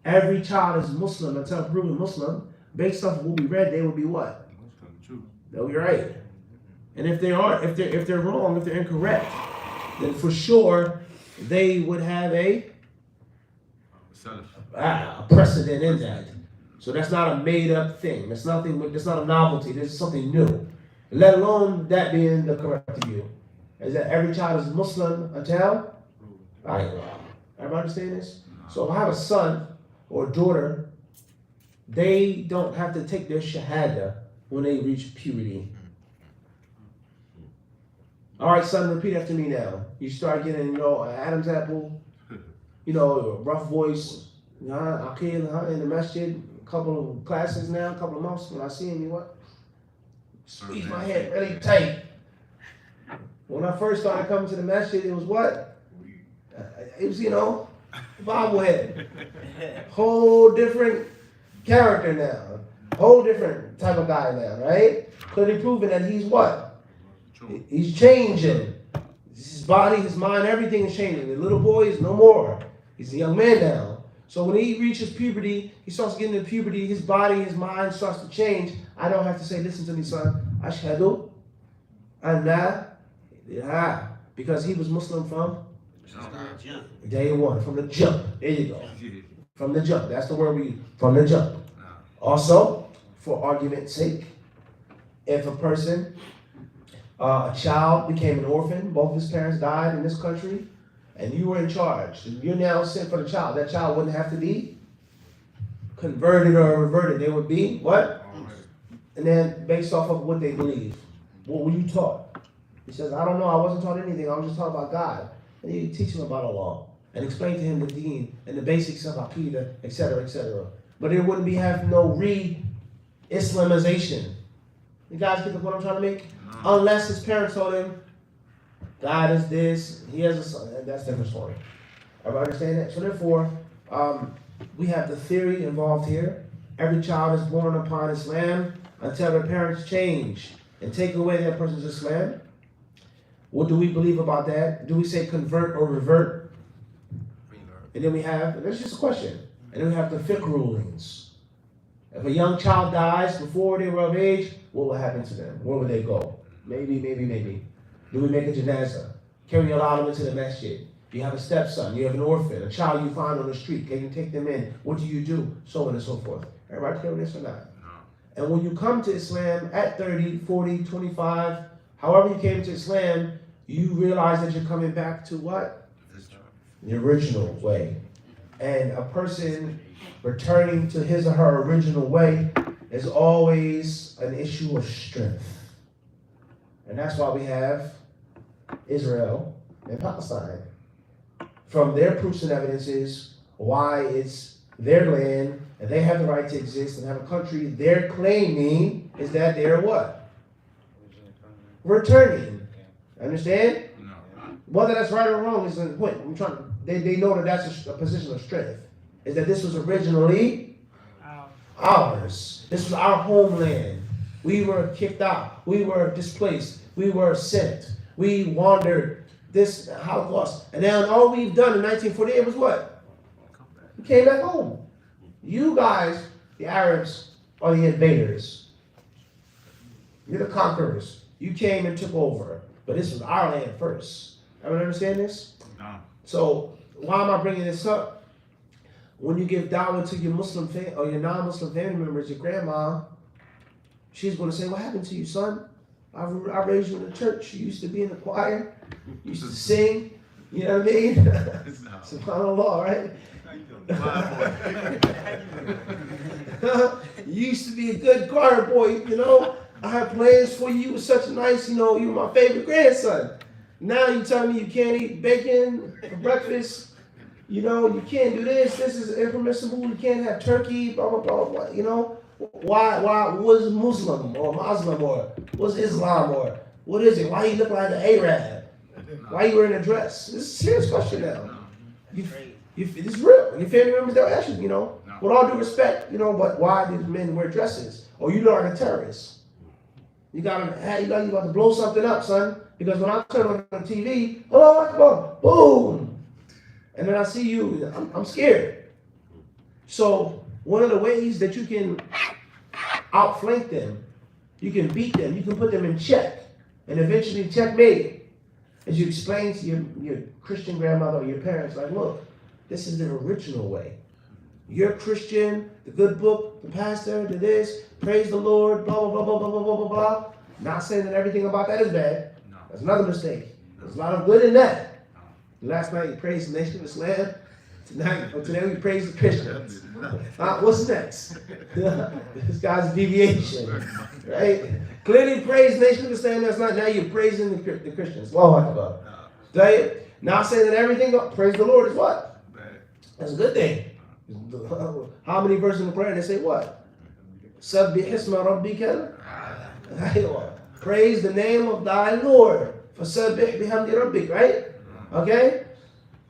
every child is Muslim until proven Muslim, based off of what we read, they would be what? They'll be right. And if they aren't, if they're wrong, if they're incorrect, then for sure they would have a precedent in that. So that's not a made up thing. That's nothing. That's not a novelty. This is something new. Let alone that being the correct view, is that every child is Muslim until. Right. Everybody understand this? So if I have a son or a daughter, they don't have to take their shahada when they reach puberty. All right, son, repeat after me now. You start getting, an Adam's apple, a rough voice, Aqeel, in the masjid, a couple of classes now, a couple of months. When I see him, squeeze my head really tight. When I first started coming to the masjid, it was what? It was, bobblehead. Whole different character now. Whole different type of guy now, right? Clearly proving that he's what? He's changing. His body, his mind, everything is changing. The little boy is no more. He's a young man now. So when he reaches puberty, he starts getting into puberty, his body, his mind starts to change. I don't have to say, listen to me, son. Ashhadu anna ilaha. Because he was Muslim from day one, from the jump. There you go. From the jump. That's the word from the jump. Also, for argument's sake, if a person, a child became an orphan, both his parents died in this country, and you were in charge, and you're now sent for the child, that child wouldn't have to be converted or reverted. They would be what? And then based off of what they believe. What were you taught? He says, I don't know, I wasn't taught anything, I was just taught about God. And you teach him about Allah and explain to him the deen and the basics of Aqidah, etc., etc. But it wouldn't be having no re-Islamization. You guys get the point I'm trying to make? Unless his parents told him, God is this, he has a son, and that's a different story. Everybody understand that? So therefore, we have the theory involved here. Every child is born upon Islam until their parents change and take away that person's Islam. What do we believe about that? Do we say convert or revert? And then we have, that's just a question. And then we have the fiqh rulings. If a young child dies before they were of age, what will happen to them? Where will they go? Maybe. Do we make a janazah? Can we allow them into the masjid? You have a stepson, you have an orphan, a child you find on the street. Can you take them in? What do you do? So on and so forth. Everybody clear with this or not? No. And when you come to Islam at 30, 40, 25, however you came to Islam, you realize that you're coming back to what? The original way. And a person returning to his or her original way is always an issue of strength. And that's why we have Israel and Palestine. From their proofs and evidences, why it's their land and they have the right to exist and have a country, they're claiming is that they're what? Returning. Understand? No. Whether that's right or wrong is the point. They know that that's a position of strength. Is that this was originally ours. This was our homeland. We were kicked out. We were displaced. We were sent. We wandered. This Holocaust. And now all we've done in 1948 was what? We came back home. You guys, the Arabs, are the invaders. You're the conquerors. You came and took over. But this was our land first. Everyone understand this? No. So why am I bringing this up? When you give dawah to your Muslim or your non-Muslim family members, your grandma, she's going to say, what happened to you, son? I raised you in the church. You used to be in the choir. You used to sing. You know what I mean? SubhanAllah, right? You used to be a good choir boy, I had plans for you. You were such a nice, you were my favorite grandson. Now you tell me you can't eat bacon for breakfast. You can't do this. This is impermissible. You can't have turkey, blah, blah, blah, blah, Why was Muslim or Muslim or was Islam or what is it? Why you look like an Arab? Why you wearing a dress? This is a serious question now. It's real. Your family members, they'll ask you, with all due respect, but why do men wear dresses? Or you look like a terrorist. You about to blow something up, son. Because when I turn on the TV, Allahu Akbar, boom. And then I see you, I'm scared. So one of the ways that you can outflank them, you can beat them, you can put them in check, And eventually, checkmate, as you explain to your Christian grandmother or your parents, like, look, this is the original way. You're Christian, the good book, the pastor, the this, praise the Lord, blah, blah, blah, blah, blah, blah, blah, blah. Not saying that everything about that is bad. No. That's another mistake. There's a lot of good in that. Last night you praised the Nation of Islam. Today we praise the Christians. What's next? This guy's deviation, right? Clearly praise the Nation of Islam. That's not, now you're praising the Christians. Allahu Akbar. Right? Not saying that everything, praise the Lord is what? That's a good thing. How many verses in the Quran they say what? Sabbih isma rabbika. Praise the name of thy Lord. Fasabbih bihamdi rabbik, right? Okay?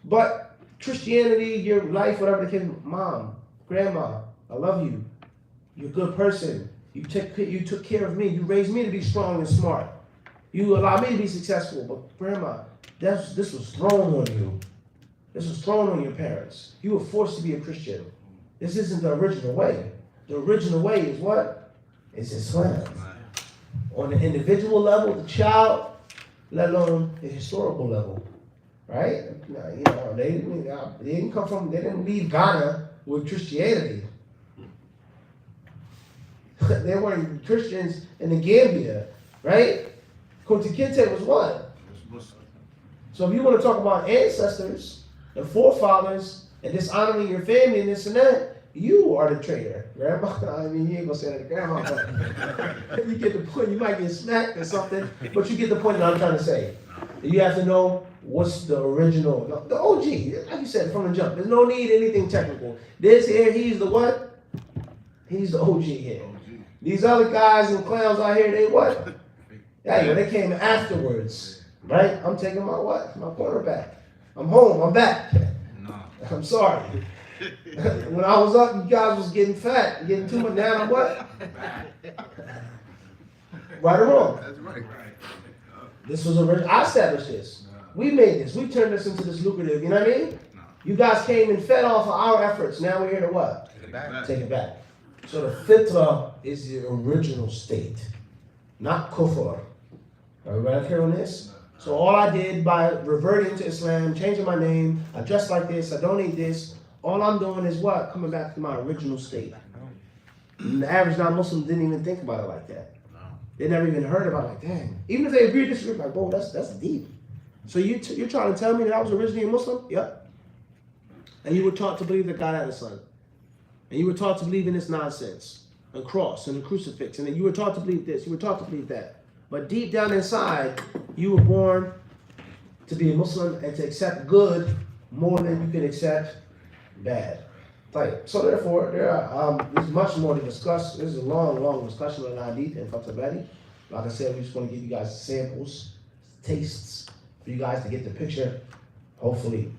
But Christianity, your life, whatever the case, mom, grandma, I love you. You're a good person. You took care of me. You raised me to be strong and smart. You allowed me to be successful. But grandma, this was thrown on you. This was thrown on your parents. You were forced to be a Christian. This isn't the original way. The original way is what? It's Islam. On the individual level, the child, let alone the historical level. Right? You know, they didn't come from, they didn't leave Ghana with Christianity. They weren't Christians in the Gambia, right? Kunta Kinte was what? So if you want to talk about ancestors and forefathers and dishonoring your family and this and that, you are the traitor, grandma. I mean, you ain't gonna say that to grandma, but you get the point. You might get smacked or something, but you get the point that I'm trying to say. You have to know what's the original, the OG, like you said from the jump. There's no need anything technical. This here, he's the what? He's the OG here. These other guys and clowns out here, they what? Yeah, they came afterwards, right? I'm taking my what? My quarterback. I'm home. I'm back. No. I'm sorry. When I was up, you guys was getting fat, getting too much. Now I'm what? Right or wrong? That's right. This was original. I established this. We made this. We turned this into this lucrative. You know what I mean? You guys came and fed off of our efforts. Now we're here to what? Take it back. So the fitrah is the original state, not kufr. Everybody clear on this? So all I did by reverting to Islam, changing my name, I dress like this, I don't eat this, all I'm doing is what? Coming back to my original state. And the average non-Muslim didn't even think about it like that. They never even heard about it like, dang. Even if they agree to disagree, like, whoa, that's deep. So you're trying to tell me that I was originally a Muslim? Yep. And you were taught to believe that God had a son. And you were taught to believe in this nonsense, a cross and a crucifix. And then you were taught to believe this, you were taught to believe that. But deep down inside, you were born to be a Muslim and to accept good more than you can accept bad. Right. So therefore, there's much more to discuss. This is a long discussion on Hadith and fiqh. Like I said, we just want to give you guys samples, tastes, for you guys to get the picture. Hopefully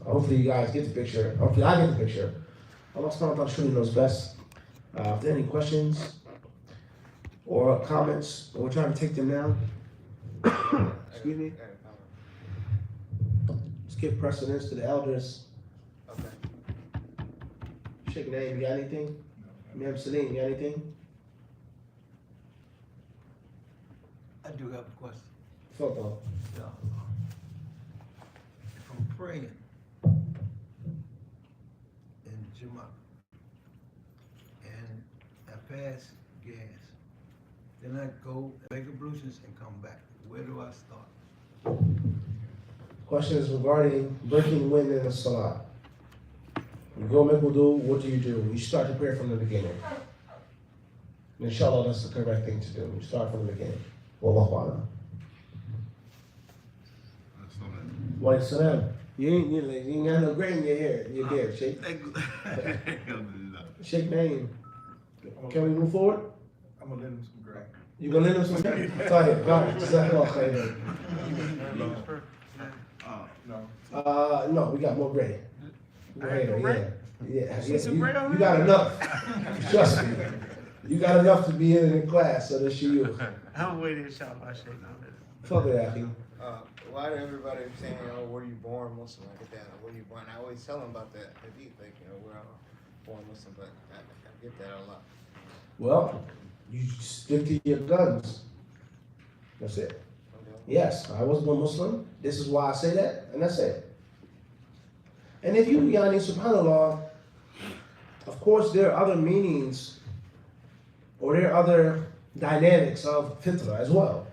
you guys get the picture. Hopefully I get the picture. Allah subhanahu wa ta'ala knows best. If there are any questions or comments, we're trying to take them now. Excuse me. Let's give precedence to the elders. Okay. Sheikh Naim, you got anything? Ma'am Salim, you got anything? I do have a question. Football. If I'm praying in Juma and I pass gas, then I go make ablutions and come back. Where do I start? Question is regarding breaking wind in the salah. You go make wudu, what do? You start the prayer from the beginning. Inshallah, that's the correct thing to do. You start from the beginning. Wallahu a'lam. Wa alaikum salam. You ain't got no gray in your hair, your beard, Sheikh. Sheikh Naim. Can we move forward? I'm gonna lend him some gray. You gonna lend him some gray? Go ahead, go ahead. Jazakallah khairan. No, we got more gray. Yeah. You got enough. Trust me. You got enough to be in the class, so that's you. I'm waiting, inshallah. Fuck it, Akhi. Why do everybody saying, oh, were you born Muslim? I get that. Were you born? I always tell them about that hadith, like, we're all born Muslim, but I get that a lot. Well, you stick to your guns. That's it. Yes, I was born Muslim. This is why I say that, and that's it. And if you, yani, subhanAllah, of course there are other meanings or there are other dynamics of fitrah as well.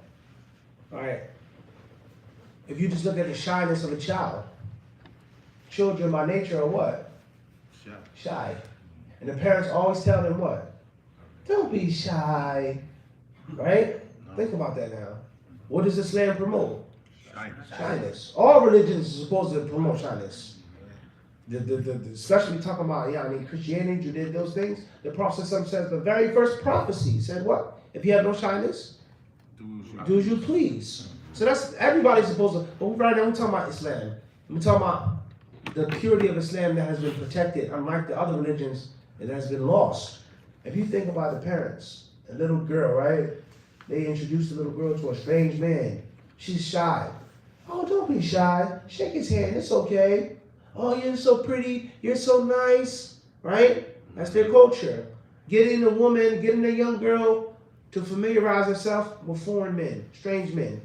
Alright. If you just look at the shyness of a child, children by nature are what? Shy. And the parents always tell them what? Don't be shy. Right? Think about that now. What does Islam promote? Shyness. All religions are supposed to promote shyness. Especially talking about Christianity, Judaism, those things. The Prophet says the very first prophecy said what? If you have no shyness, do as you please. So that's everybody's supposed to. But right now we're talking about Islam. We're talking about the purity of Islam that has been protected, unlike the other religions that has been lost. If you think about the parents, a little girl, right? They introduced the little girl to a strange man. She's shy. Oh, don't be shy. Shake his hand. It's okay. Oh, you're so pretty. You're so nice. Right? That's their culture. Getting a young girl to familiarize herself with foreign men, strange men.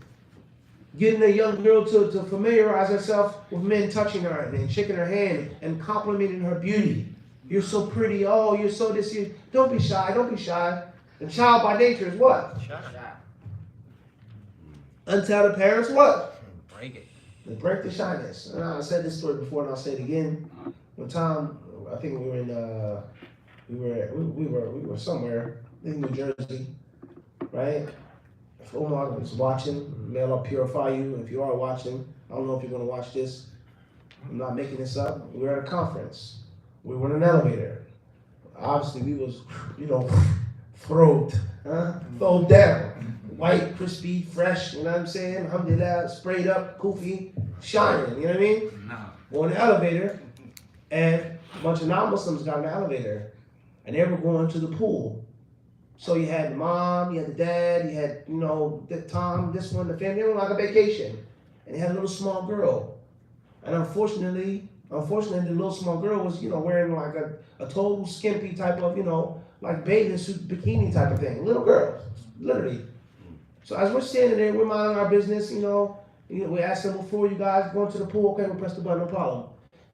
Getting a young girl to familiarize herself with men touching her and shaking her hand and complimenting her beauty. You're so pretty. Oh, you're so this. Don't be shy. Don't be shy. The child by nature is what? Shy. Until the parents what? Break it. They break the shyness. And I said this story before, and I'll say it again. One time, I think we were in we were somewhere in New Jersey, right? If Omar was watching, may Allah purify you. If you are watching, I don't know if you're going to watch this. I'm not making this up. We were at a conference. We were in an elevator. Obviously, we was, thrown down. White, crispy, fresh, you know what I'm saying? Alhamdulillah, sprayed up, kufi, shining, you know what I mean? We're in the elevator, and a bunch of non-Muslims got in the elevator, and they were going to the pool. So you had the mom, you had the dad, you had, the Tom, this one, the family, they were like a vacation. And they had a little small girl. And unfortunately, the little small girl was, wearing like a total skimpy type of, like bathing suit, bikini type of thing. Little girl, literally. So as we're standing there, we're minding our business, we ask them before you guys going to the pool, okay, we'll press the button, no problem.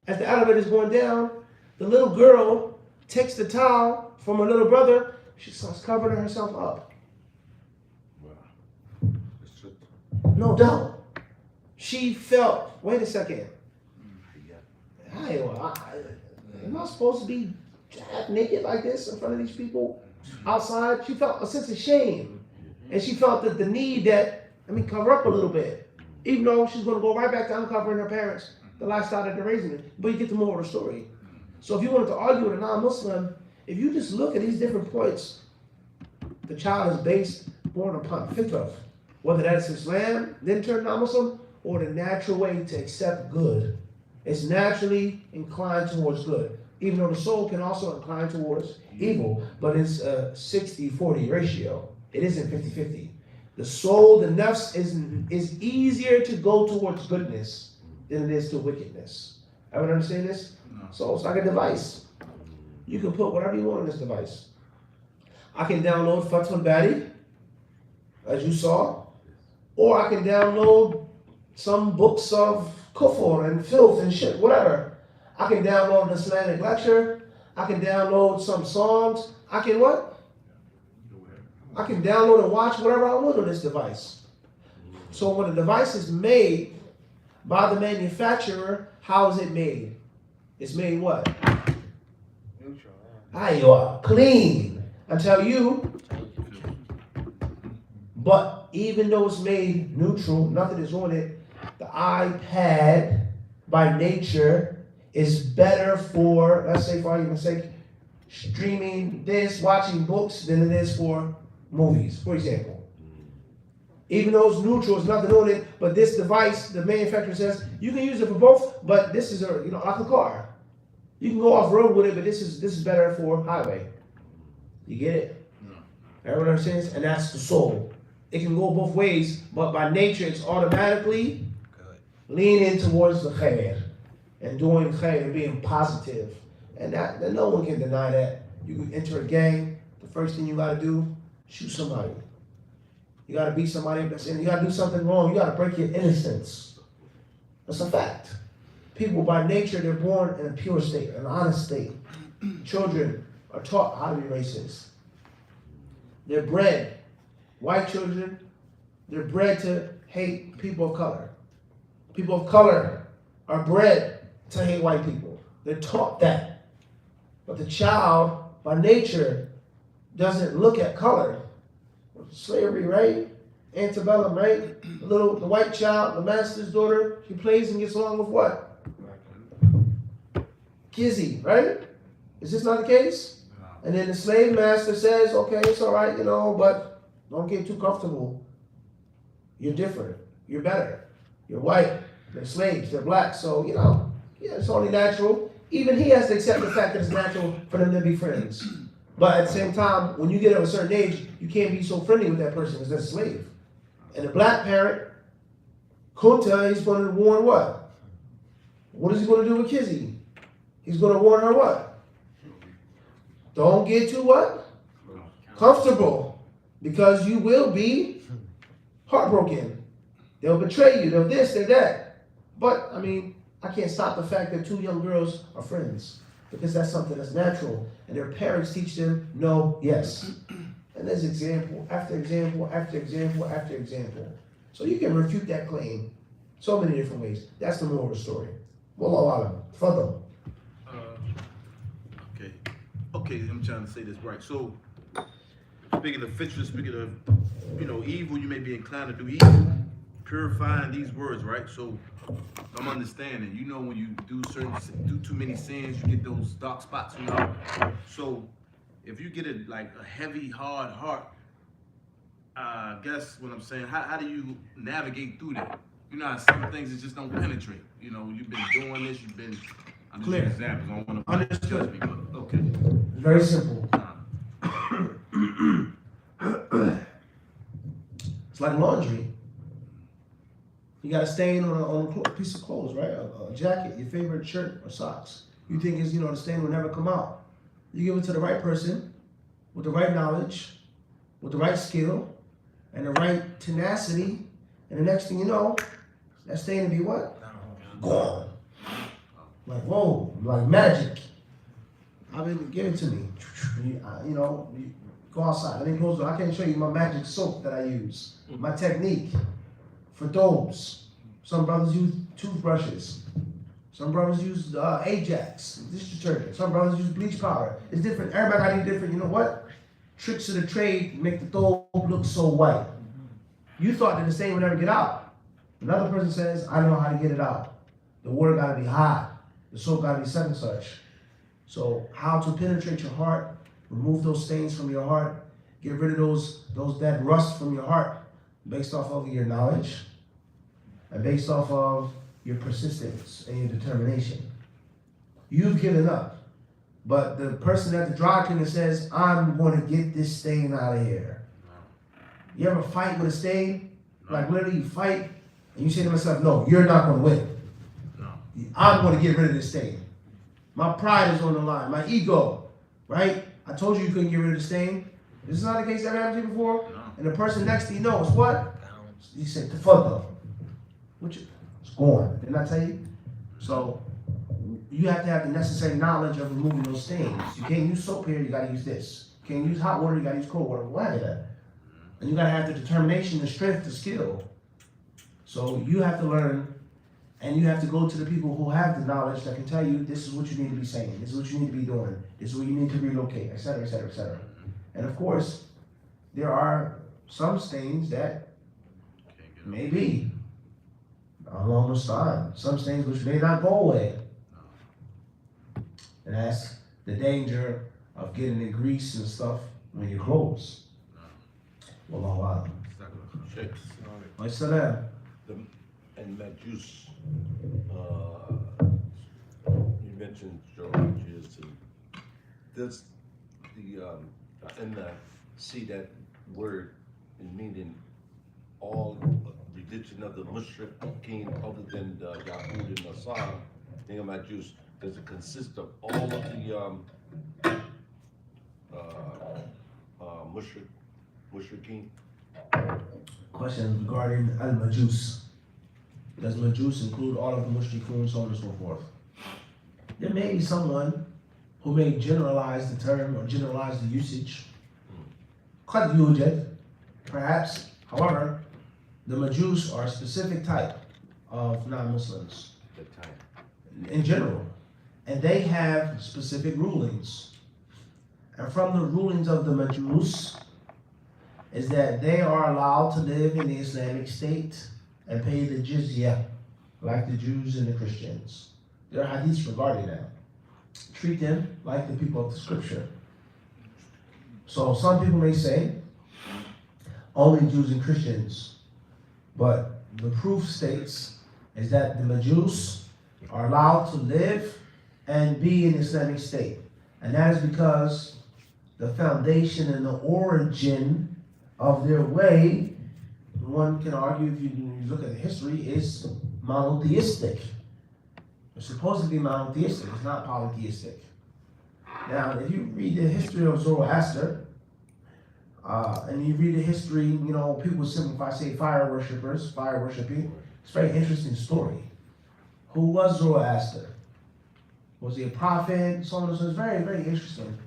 As the elevator's going down, the little girl takes the towel from her little brother, she starts covering herself up. No doubt. She felt, wait a second. Am I supposed to be half naked like this in front of these people outside? She felt a sense of shame. And she felt that the need cover up a little bit. Even though she's going to go right back to uncovering her parents, the lifestyle that they're raising in. But you get the moral of the story. So if you wanted to argue with a non-Muslim, if you just look at these different points, the child is born upon fitrah. Whether that's Islam, then turn non-Muslim, or the natural way to accept good. It's naturally inclined towards good. Even though the soul can also incline towards evil, but it's a 60-40 ratio. It isn't 50-50. The soul, the nafs, is easier to go towards goodness than it is to wickedness. Everyone understand this? No. So it's like a device. You can put whatever you want on this device. I can download Fathul Bari, as you saw, or I can download some books of kufr and filth and shit, whatever. I can download an Islamic lecture. I can download some songs. I can what? I can download and watch whatever I want on this device. So when a device is made by the manufacturer, how is it made? It's made what? Neutral. You are clean. I tell you. But even though it's made neutral, nothing is on it, the iPad by nature is better for, let's say for argument's sake, streaming this, watching books than it is for movies, for example. Even though it's neutral, it's nothing on it, but this device, the manufacturer says, you can use it for both, but this is like a car. You can go off road with it, but this is better for highway. You get it? No. Everyone understands? And that's the soul. It can go both ways, but by nature, it's automatically leaning towards the khair and doing khair and being positive. And that no one can deny that. You can enter a gang, the first thing you gotta do, shoot somebody. You gotta beat somebody up that's in. You gotta do something wrong. You gotta break your innocence. That's a fact. People by nature, they're born in a pure state, an honest state. Children are taught how to be racist. They're bred. White children, they're bred to hate people of color. People of color are bred to hate white people. They're taught that. But the child, by nature, doesn't look at color. Slavery, right? Antebellum, right? The white child, the master's daughter, she plays and gets along with what? Kizzy, right? Is this not the case? And then the slave master says, okay, it's all right, but don't get too comfortable. You're different. You're better. You're white. They're slaves. They're black. So, yeah, it's only natural. Even he has to accept the fact that it's natural for them to be friends. But at the same time, when you get of a certain age, you can't be so friendly with that person because that's a slave. And the black parent, Kunta, he's going to warn what? What is he going to do with Kizzy? He's going to warn her what? Don't get too what? Comfortable. Because you will be heartbroken. They'll betray you. They'll this, they'll that. But, I can't stop the fact that two young girls are friends. Because that's something that's natural. And their parents teach them no, yes. And there's example after example after example after example. So you can refute that claim so many different ways. That's the moral of the story. Wallahu alam. Fadal. Okay, I'm trying to say this right. So, speaking of fitrah, speaking of, evil, you may be inclined to do evil, purifying these words, right? So, I'm understanding. When you do too many sins, you get those dark spots in your heart. So, if you get a heavy, hard heart, guess what I'm saying? How do you navigate through that? How some things that just don't penetrate. You've been doing this. I'm just giving examples. I don't want to Understood. judge me, but okay. It's very simple. It's like laundry. You got a stain on a piece of clothes, right? A jacket, your favorite shirt or socks. You think the stain will never come out. You give it to the right person with the right knowledge, with the right skill, and the right tenacity, and the next thing you know, that stain will be what? Gone. Like, whoa, like magic. Give it to me. You go outside. Let me close the door. I can't show you my magic soap that I use. My technique for those. Some brothers use toothbrushes. Some brothers use Ajax, dish detergent. Some brothers use bleach powder. It's different. Everybody got to different. You know what? Tricks of the trade make the dough look so white. You thought that the stain would never get out. Another person says, I know how to get it out. The water got to be hot. The soap got to be such and such. So how to penetrate your heart, remove those stains from your heart, get rid of that rust from your heart based off of your knowledge and based off of your persistence and your determination. You've given up. But the person at the dry cleaner says, I'm going to get this stain out of here. You ever fight with a stain? Like literally you fight and you say to yourself, no, you're not going to win. I'm going to get rid of this stain. My pride is on the line. My ego, right? I told you couldn't get rid of the stain. This is not the case that happened to you before? No. And the person next to you knows what? He said, tafadhal. It's gone. Didn't I tell you? So you have to have the necessary knowledge of removing those stains. You can't use soap here, you got to use this. You can't use hot water, you got to use cold water. Why is that? And you got to have the determination, the strength, the skill. So you have to learn. And you have to go to the people who have the knowledge that can tell you this is what you need to be saying, this is what you need to be doing, this is where you need to relocate, etc., etc., etc. And of course, there are some stains that may be along the side, some stains which may not go away. And that's the danger of getting the grease and stuff on your clothes. Wallahu a'lam. Salam. And that juice, you mentioned George's, and does see that word in meaning all religion of the mushrikin other than the Yahud and Nasara, thing about juice, does it consist of all of the mushrikin? Questions regarding al-Majus. Does Majus include all of the mushrikun, so on and so forth? There may be someone who may generalize the term or generalize the usage. قد يوجد, perhaps. However, the Majus are a specific type of non-Muslims in general, and they have specific rulings. And from the rulings of the Majus is that they are allowed to live in the Islamic state and pay the jizya like the Jews and the Christians. There are hadiths regarding that. Treat them like the people of the scripture. So some people may say only Jews and Christians, but the proof states is that the Majus are allowed to live and be in the Islamic state. And that is because the foundation and the origin of their way, one can argue if you look at the history, is monotheistic. It's supposed to be monotheistic, it's not polytheistic. Now, if you read the history of Zoroaster, and you read the history, people simplify, say fire worshiping, it's a very interesting story. Who was Zoroaster? Was he a prophet? So on and so on. It's very, very interesting.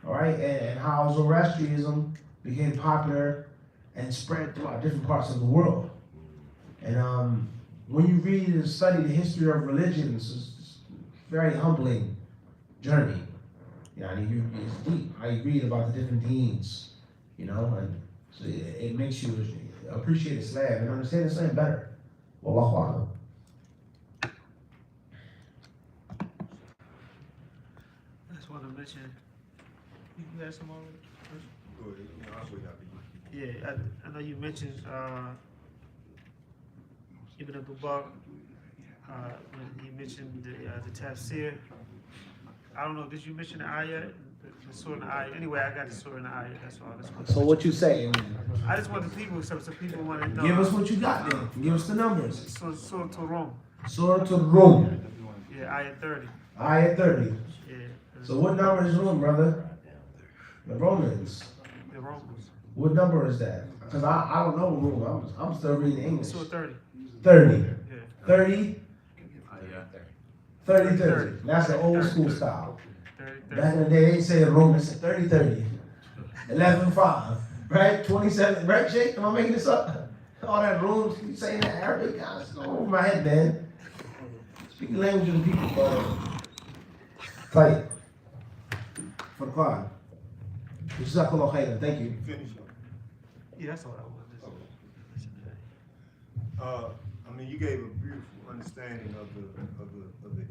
All right, and how Zoroastrianism became popular and spread throughout different parts of the world. And when you read and study the history of religions, it's a very humbling journey. It's deep. How you read about the different deeds, and so it makes you appreciate Islam and understand Islam better. Wallahu a'lam. I just want to mention, you had some already? Go ahead, I'll wait after you. Yeah, I know you mentioned Ibn Abu Bakr, when you mentioned the tafsir. I don't know, did you mention the ayah? The surah in the ayah? Anyway, I got the surah in the ayah, that's all. So what you saying? I just want the people, some people want to know. Give us what you got then. Give us the numbers. Surah to Rum. Surah to Rum. Yeah, ayah 30. Ayah 30. Yeah. So what number is Rum, brother? The Romans. The Romans. What number is that? Because I don't know Rum. I'm still reading English. Surah 30. 30. Yeah. 30. 30. That's the old school style. 30. Back in the day, they said Romans said 30. 11-5. Right? 27. Right, Jake? Am I making this up? All that rooms, you saying that Arabic? It's going over my head, man. Speak the language of the people, brother. Fight. For the Quran. Jazakallah khairan. Thank you. Finish up. Yeah, that's all I wanted to say. You gave a beautiful understanding of the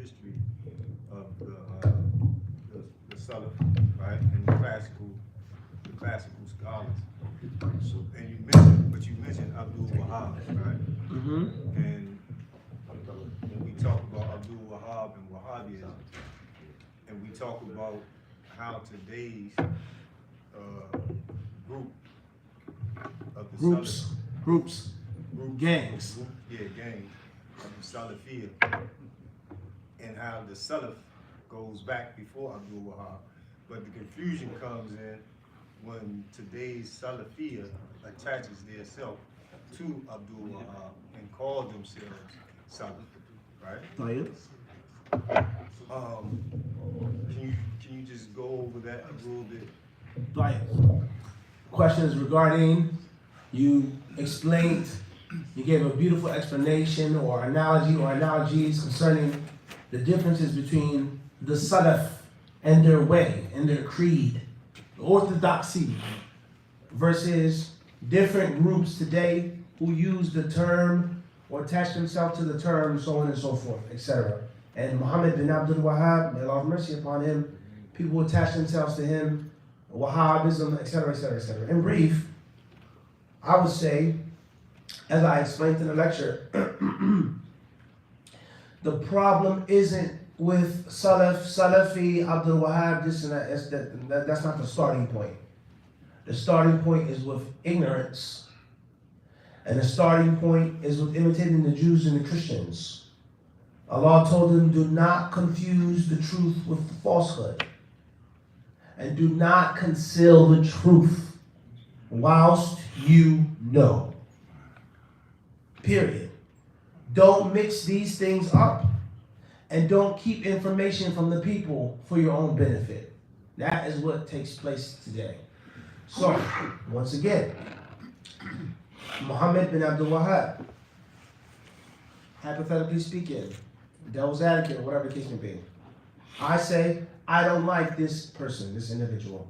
history of the Salaf, right, and the classical scholars. So, and you mentioned Abdul Wahab, right? Mm-hmm. And when we talk about Abdul Wahab and Wahhabism, and we talk about how today's group of the Groups. Gangs. Gangs of the Salafiyah, and how the Salaf goes back before Abdul Wahab. But the confusion comes in when today's Salafiyah attaches themselves to Abdul Wahab and call themselves Salaf, right? Can you just go over that a little bit? Questions regarding, you explained, you gave a beautiful explanation or analogies concerning the differences between the Salaf and their way and their creed, the orthodoxy, versus different groups today who use the term or attach themselves to the term, so on and so forth, etc. And Muhammad bin Abdul Wahhab, may Allah have mercy upon him, people attach themselves to him, Wahhabism, etc., etc., etc. In brief, I would say, as I explained in the lecture, the problem isn't with Salafi, Abdul Wahhab, this and that. That's not the starting point. The starting point is with ignorance. And the starting point is with imitating the Jews and the Christians. Allah told them, do not confuse the truth with the falsehood. And do not conceal the truth. whilst you know. Period. Don't mix these things up, and don't keep information from the people for your own benefit. That is what takes place today. So, once again, Muhammad bin Abdul Wahhab, hypothetically speaking, devil's advocate, or whatever the case may be, I say, I don't like this person, this individual.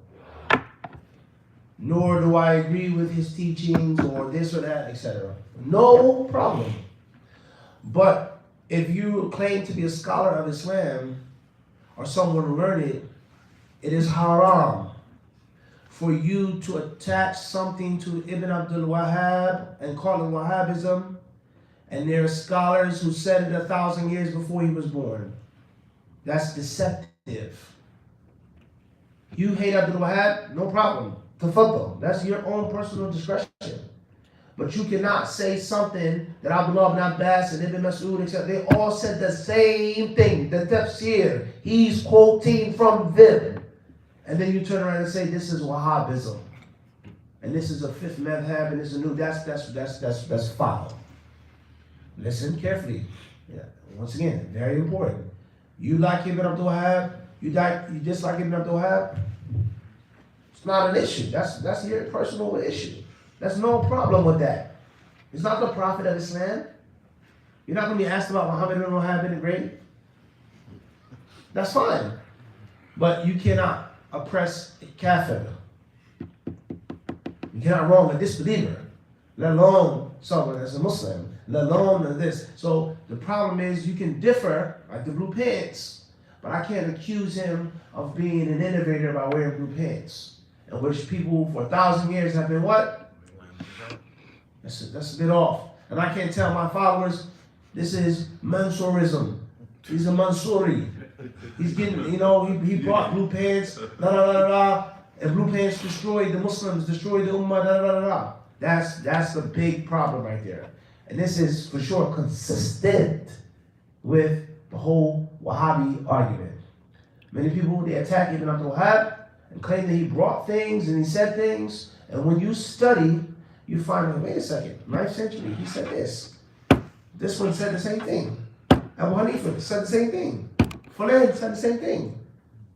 Nor do I agree with his teachings or this or that, etc. No problem. But if you claim to be a scholar of Islam or someone learned, it is haram for you to attach something to Ibn Abdul Wahhab and call it Wahhabism, and there are scholars who said it 1,000 years before he was born. That's deceptive. You hate Abdul Wahhab, no problem. Tafaddal. That's your own personal discretion. But you cannot say something that Abdullah ibn Abbas and Ibn Mas'ud, etc. They all said the same thing. The tafsir. He's quoting from them. And then you turn around and say this is Wahhabism. And this is a fifth madhab and this is a new. That's foul. Listen carefully. Yeah. Once again, very important. You like Ibn Abdul Wahhab, you dislike Ibn Abdul Wahhab, it's not an issue. That's your personal issue. There's no problem with that. It's not the Prophet of Islam. You're not going to be asked about Muhammad ibn Wahhab in the grave. That's fine. But you cannot oppress a kafir. You cannot wrong a disbeliever, let alone someone that's a Muslim, let alone this. So the problem is you can differ, like the blue pants, but I can't accuse him of being an innovator by wearing blue pants, in which people for 1,000 years have been what? That's a bit off. And I can't tell my followers, this is Mansurism. He's a Mansuri. He's getting, he brought blue pants, and blue pants destroyed the Muslims, destroyed the Ummah, That's the big problem right there. And this is for sure consistent with the whole Wahhabi argument. Many people, they attack Ibn Abdul Wahhab and claim that he brought things and he said things. And when you study, you find, wait a second, 9th century, he said this. This one said the same thing. Abu Hanifa said the same thing. Fulan said the same thing.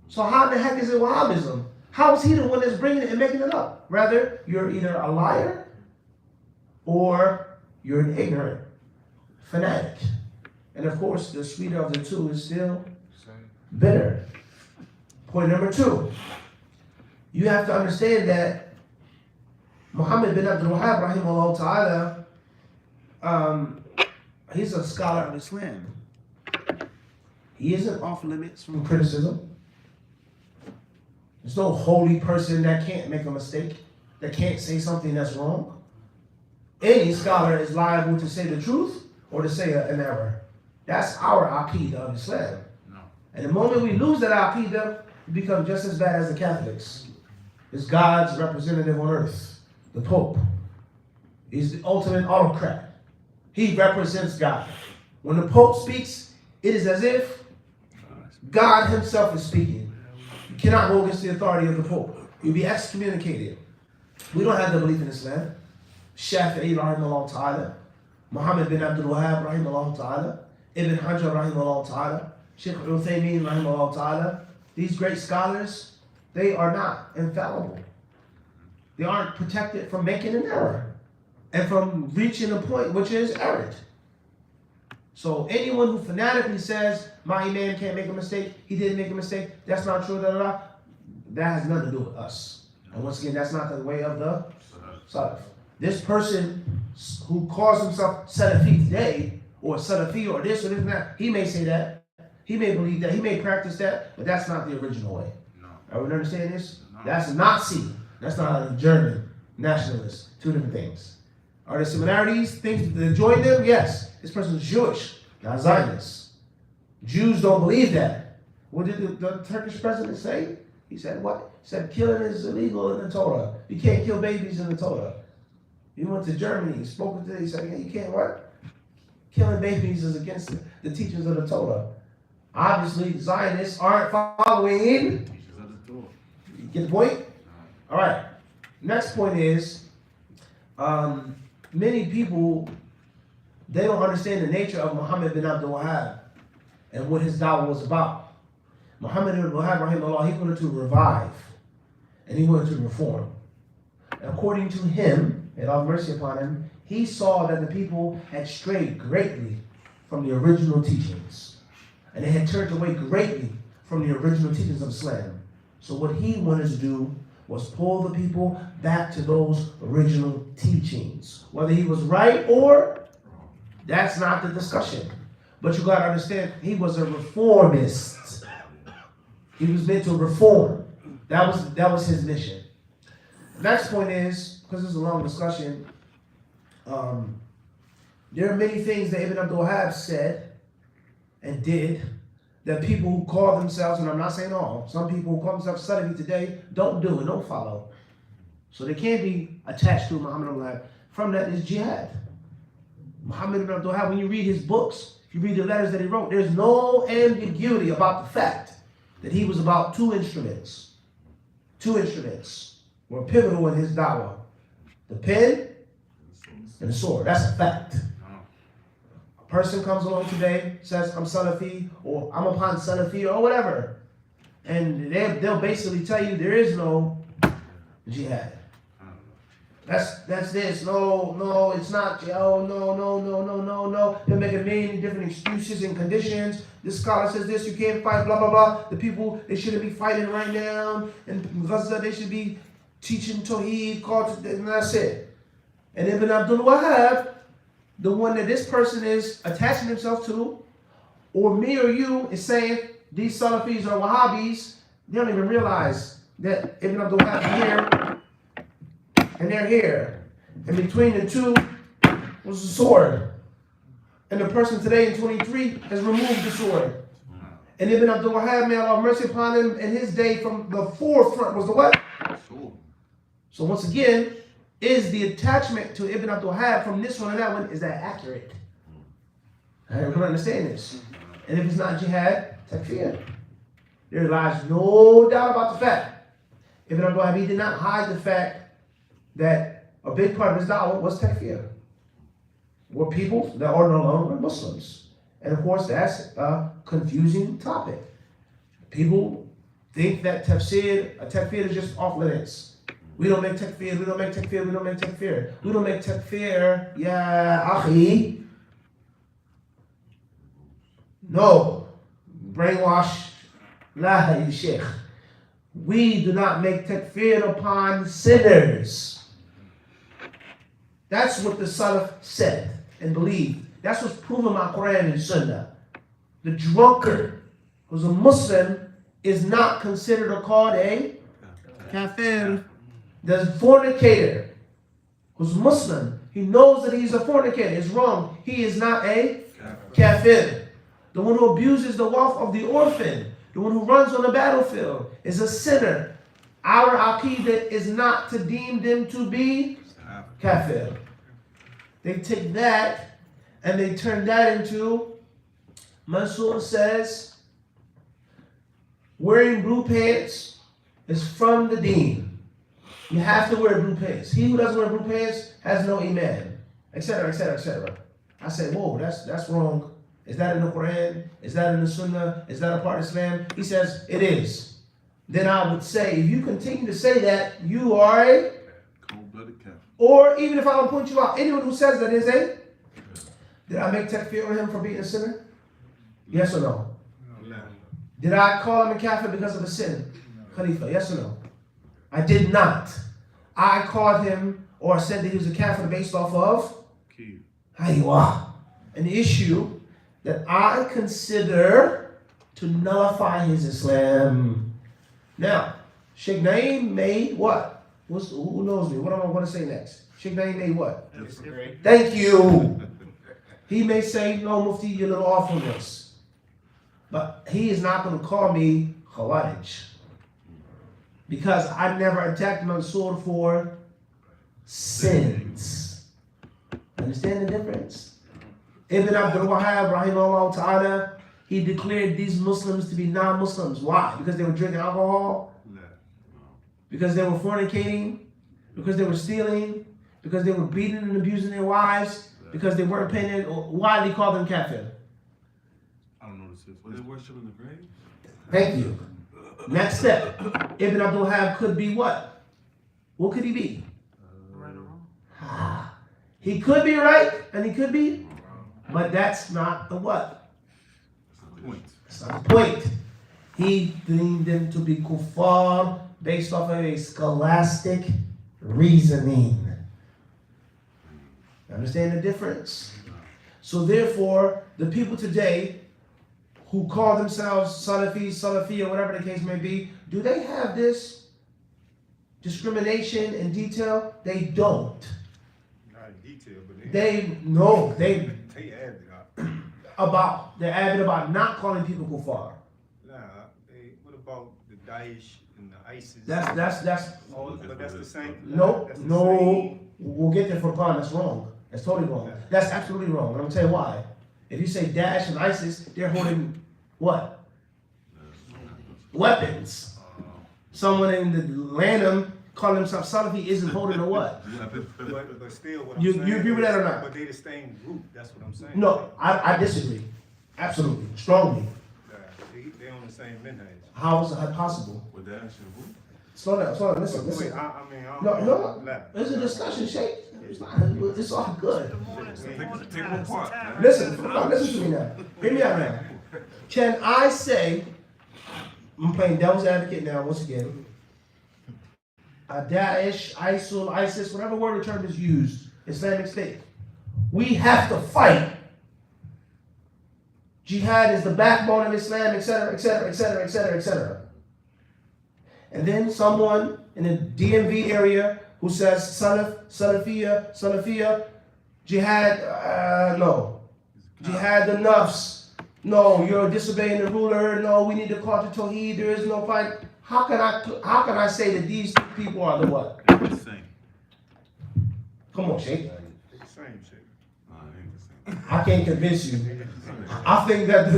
So how the heck is it Wahhabism? How is he the one that's bringing it and making it up? Rather, you're either a liar or you're an ignorant fanatic. And of course, the sweeter of the two is still bitter. Point number 2. You have to understand that Muhammad bin Abdul Wahhab, rahimahullah ta'ala, he's a scholar of Islam. He isn't off limits from criticism. There's no holy person that can't make a mistake, that can't say something that's wrong. Any scholar is liable to say the truth or to say an error. That's our aqeedah of Islam. No. And the moment we lose that aqeedah, we become just as bad as the Catholics. It's God's representative on earth, the Pope. He's the ultimate autocrat. He represents God. When the Pope speaks, it is as if God himself is speaking. You cannot go against the authority of the Pope. You'll be excommunicated. We don't have the belief in Islam. Shafi'i rahimahullah ta'ala, Muhammad bin Abdul Wahhab rahimahullah ta'ala, Ibn Hajar rahimahullah ta'ala, Sheikh Uthaymeen rahimahullah ta'ala, these great scholars, they are not infallible. They aren't protected from making an error and from reaching a point which is errant. So anyone who fanatically says, my imam can't make a mistake, he didn't make a mistake, that's not true, that has nothing to do with us. And once again, that's not the way of the Salaf. This person who calls himself Salafi today, or Salafi, or this or that, he may say that, he may believe that, he may practice that, but that's not the original way. No. Everyone understand this? No. That's Nazi. That's not a German nationalist. Two different things. Are there similarities, things that join them? Yes. This person is Jewish, not Zionist. Jews don't believe that. What did the Turkish president say? He said what? He said killing is illegal in the Torah. You can't kill babies in the Torah. He went to Germany, he spoke to them, he said, you can't what? Killing babies is against the teachings of the Torah. Obviously, Zionists aren't following. You get the point? All right. Next point is, many people, they don't understand the nature of Muhammad bin Abdul Wahhab and what his dawah was about. Muhammad bin Abdul Wahhab, rahimahullah, he wanted to revive and he wanted to reform. And according to him, and Allah have mercy upon him, he saw that the people had strayed greatly from the original teachings. And they had turned away greatly from the original teachings of Islam. So what he wanted to do was pull the people back to those original teachings. Whether he was right or that's not the discussion. But you gotta understand, he was a reformist. He was meant to reform. That was his mission. Next point is, because this is a long discussion, there are many things that Ibn Abdul Wahhab said and did that people who call themselves, and I'm not saying all, some people who call themselves Salafi today don't do and don't follow. So they can't be attached to Muhammad bin Abdul Wahhab. From that is jihad. Muhammad bin Abdul Wahhab, when you read his books, if you read the letters that he wrote, there's no ambiguity about the fact that he was about two instruments. Two instruments were pivotal in his dawah. The pen and the sword. That's a fact. A person comes along today, says, I'm Salafi, or I'm upon Salafi, or whatever. And they'll basically tell you there is no jihad. That's this. No, it's not. Oh, no. They'll make a million different excuses and conditions. This scholar says this, you can't fight, blah, blah, blah. The people, they shouldn't be fighting right now. And Gaza, they should be teaching Tawheed, and that's it. And Ibn Abdul Wahhab, the one that this person is attaching himself to, or me or you, is saying these Salafis are Wahhabis, they don't even realize that Ibn Abdul Wahhab is here, and they're here. And between the two was the sword. And the person today in 23 has removed the sword. And Ibn Abdul Wahhab, may Allah have mercy upon him, in his day from the forefront was the what? So once again, is the attachment to Ibn Abdul Wahhab from this one and that one, is that accurate? I don't understand this. And if it's not jihad, takfir. There lies no doubt about the fact. Ibn Abdul Wahhab, he did not hide the fact that a big part of his da'wah was takfir. Were people that are no longer Muslims. And of course, that's a confusing topic. People think that takfir is just off limits. We don't make takfir, we don't make takfir, we don't make takfir. We don't make takfir, ya akhi. No. Brainwash, la ya sheikh. We do not make takfir upon sinners. That's what the Salaf said and believed. That's what's proven by Quran and Sunnah. The drunkard who's a Muslim is not considered or called a kafir. The fornicator who's Muslim, he knows that he's a fornicator. It's wrong. He is not a kafir. The one who abuses the wealth of the orphan, the one who runs on the battlefield, is a sinner. Our aqidah is not to deem them to be kafir. They take that and they turn that into, Mansur says, wearing blue pants is from the deen. You have to wear blue pants. He who doesn't wear blue pants has no iman, etc., etc., etc. I say, whoa, that's wrong. Is that in the Quran? Is that in the Sunnah? Is that a part of Islam? He says, it is. Then I would say, if you continue to say that, you are a cold-blooded kafir. Or even if I don't point you out, anyone who says that is a, did I make takfir on him for being a sinner? Yes or no? No. Did I call him a kafir because of a sin? Khalifa, yes or no? I did not. I called him or said that he was a kafir based off of Aywa, an issue that I consider to nullify his Islam. Now, Sheikh Naeem made what? Who knows me? What am I going to say next? Sheikh Naeem made what? Disagree. Thank you. He may say, no, Mufti, you're a little off on this. But he is not going to call me Khawarij. Because I never attacked Mansur for sins. Understand the difference? Ibn Abdul Wahhab, rahimahullah ta'ala, he declared these Muslims to be non-Muslims. Why? Because they were drinking alcohol? Because they were fornicating? because they were stealing, because they were beating and abusing their wives, because they weren't paying their, why did he call them kafir? I don't know what this is. Were they worshiping the grave? Thank you. Next step. Ibn Abdul Wahhab could be what? What could he be? Right or wrong? He could be right and he could be, but that's not the what? Point. That's not the point. He deemed them to be kuffar based off of a scholastic reasoning. Understand the difference? So therefore, the people today who call themselves Salafi, or whatever the case may be, do they have this discrimination in detail? They don't. Not in detail, but They they're avid about not calling people kuffar. what about the Daesh and the ISIS? That's But that's the same. no, that's the no. same- We'll get there for Khan. That's wrong. That's totally wrong. That's absolutely wrong. And I'm gonna tell you why. If you say Daesh and ISIS, they're holding what? Weapons. Someone in the Lanham calling himself Salafi isn't holding a what? But still, what I'm You saying agree with that or not? But they the same group. That's what I'm saying. No, I disagree. Absolutely, strongly. They on the same minhaj. How is that possible? With Daesh and who? Slow down, listen. Wait, I don't No, know. It's a discussion, Sheikh. It's all good. Take them apart, man. Listen to me now. Hear me out now. Can I say, I'm playing devil's advocate now once again, Daesh, ISIL, ISIS, whatever word or term is used, Islamic State, we have to fight. Jihad is the backbone of Islam, etc., etc., etc., etc., etc. And then someone in the DMV area who says Salafiyah, Jihad, no. Jihad the nafs. No, you're disobeying the ruler. No, we need to call to Tawheed. There is no fight. How can I say that these people are the what? It's the same. Come on, Sheikh. It's the same shit. Nah, it ain't the same. I can't convince you. I think that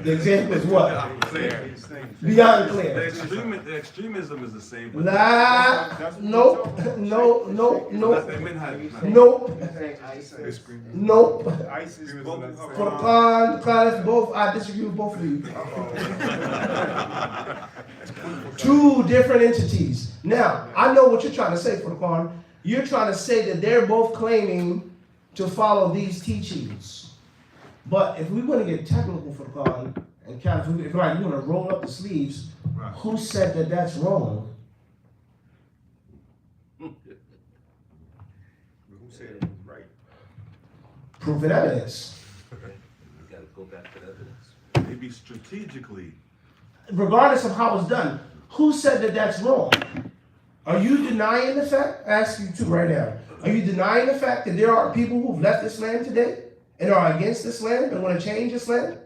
the example is what? It's the same shit. Beyond clear. The extremism is the same. But Nope. ISIS, Boko For Haram. Khan, Khalif, both, I disagree with both of you. Two different entities. Now, I know what you're trying to say, for Khan. You're trying to say that they're both claiming to follow these teachings. But if we want to get technical for Khan, and kind of, if like you want to roll up the sleeves, Right. who said that that's wrong? Who said it was right? Proof and evidence. You gotta go back to the evidence. maybe strategically. Regardless of how it's done, who said that that's wrong? Are you denying the fact? I ask you two right now. Are you denying the fact that there are people who've left Islam today and are against Islam and want to change Islam?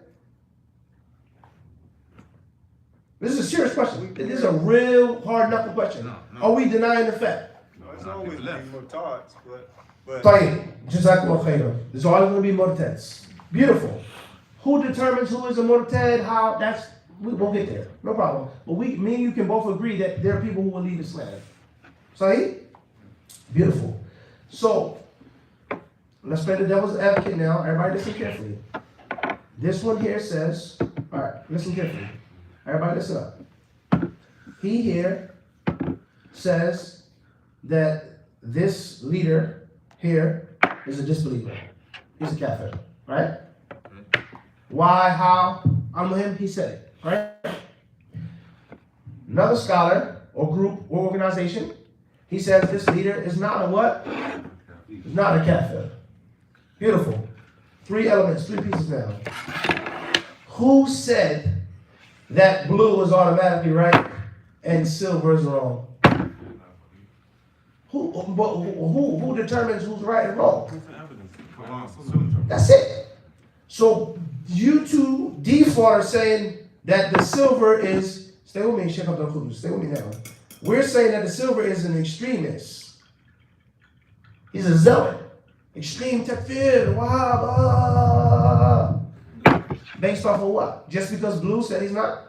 This is a serious question. This is a real hard knuckle question. No. Are we denying the fact? No, it's always been motards, but طيب, Jazakallah khairan. There's always going to be murtads. Beautiful. Who determines who is a murtad? How? We'll get there. No problem. But me and you can both agree that there are people who will leave Islam. Sahih? Beautiful. So, let's play the devil's advocate now. Everybody listen carefully. This one here says, all right, listen carefully. Everybody listen up. He here says that this leader here is a disbeliever. He's a kafir, right? Why, how? I'm with him, he said it, right? Another scholar or group or organization, he says this leader is not a what? Is not a kafir. Beautiful. 3 elements, 3 pieces now. Who said that blue is automatically right and silver is wrong? Who determines who's right and wrong? That's it. So you two default are saying that the silver is, stay with me, Sheikh Abdul Qudus, stay with me now. We're saying that the silver is an extremist. He's a zealot. Extreme takfir, wahhab. Based off of what? Just because blue said he's not?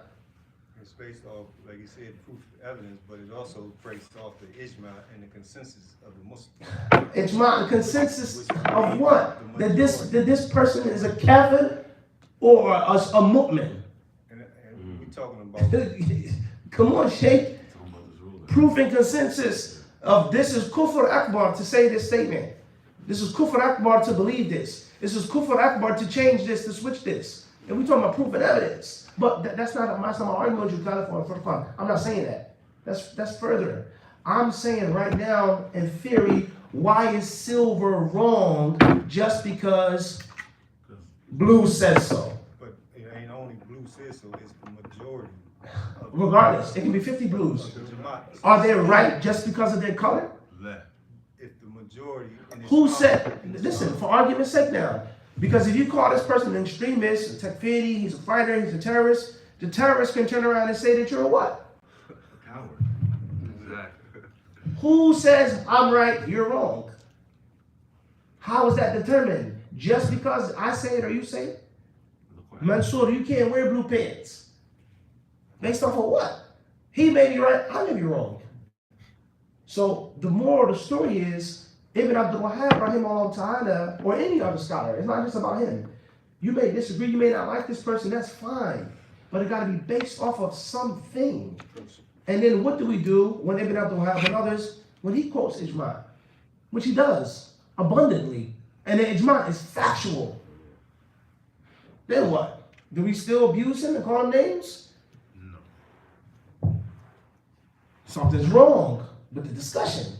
it's based off, like you said, proof evidence, but it also breaks off the ijma and the consensus of the Muslims. Ijma, the consensus of what? That this person is a kafir or a mu'min. And we talking about Come on, Sheikh. Talking about this ruler. Proof and consensus of this is kufr akbar to say this statement. This is kufr akbar to believe this. This is kufr akbar to change this, to switch this. And we talking about proof and evidence. But that's not my argument with you, California. I'm not saying that. That's further. I'm saying right now, in theory, why is silver wrong just because blue says so? but it ain't only blue says so, it's the majority of Regardless, it can be 50 blues. the Jamaat. Are they right just because of their color? That. If the majority in Who Islam- said, listen, for argument's sake now, because if you call this person an extremist, a takfiri, he's a fighter, he's a terrorist, the terrorist can turn around and say that you're a what? A coward. Exactly. Who says I'm right, you're wrong? How is that determined? Just because I say it or you say it? Mansoor, you can't wear blue pants. Based off of what? He may be right, I may be wrong. So the moral of the story is, Ibn Abdul Wahhab, rahimahullah ta'ala, or any other scholar, it's not just about him. You may disagree, you may not like this person, that's fine. But it got to be based off of something. And then what do we do when Ibn Abdul Wahhab and others, when he quotes ijma, which he does abundantly, and the ijma is factual. Then what? Do we still abuse him and call him names? No. Something's wrong with the discussion.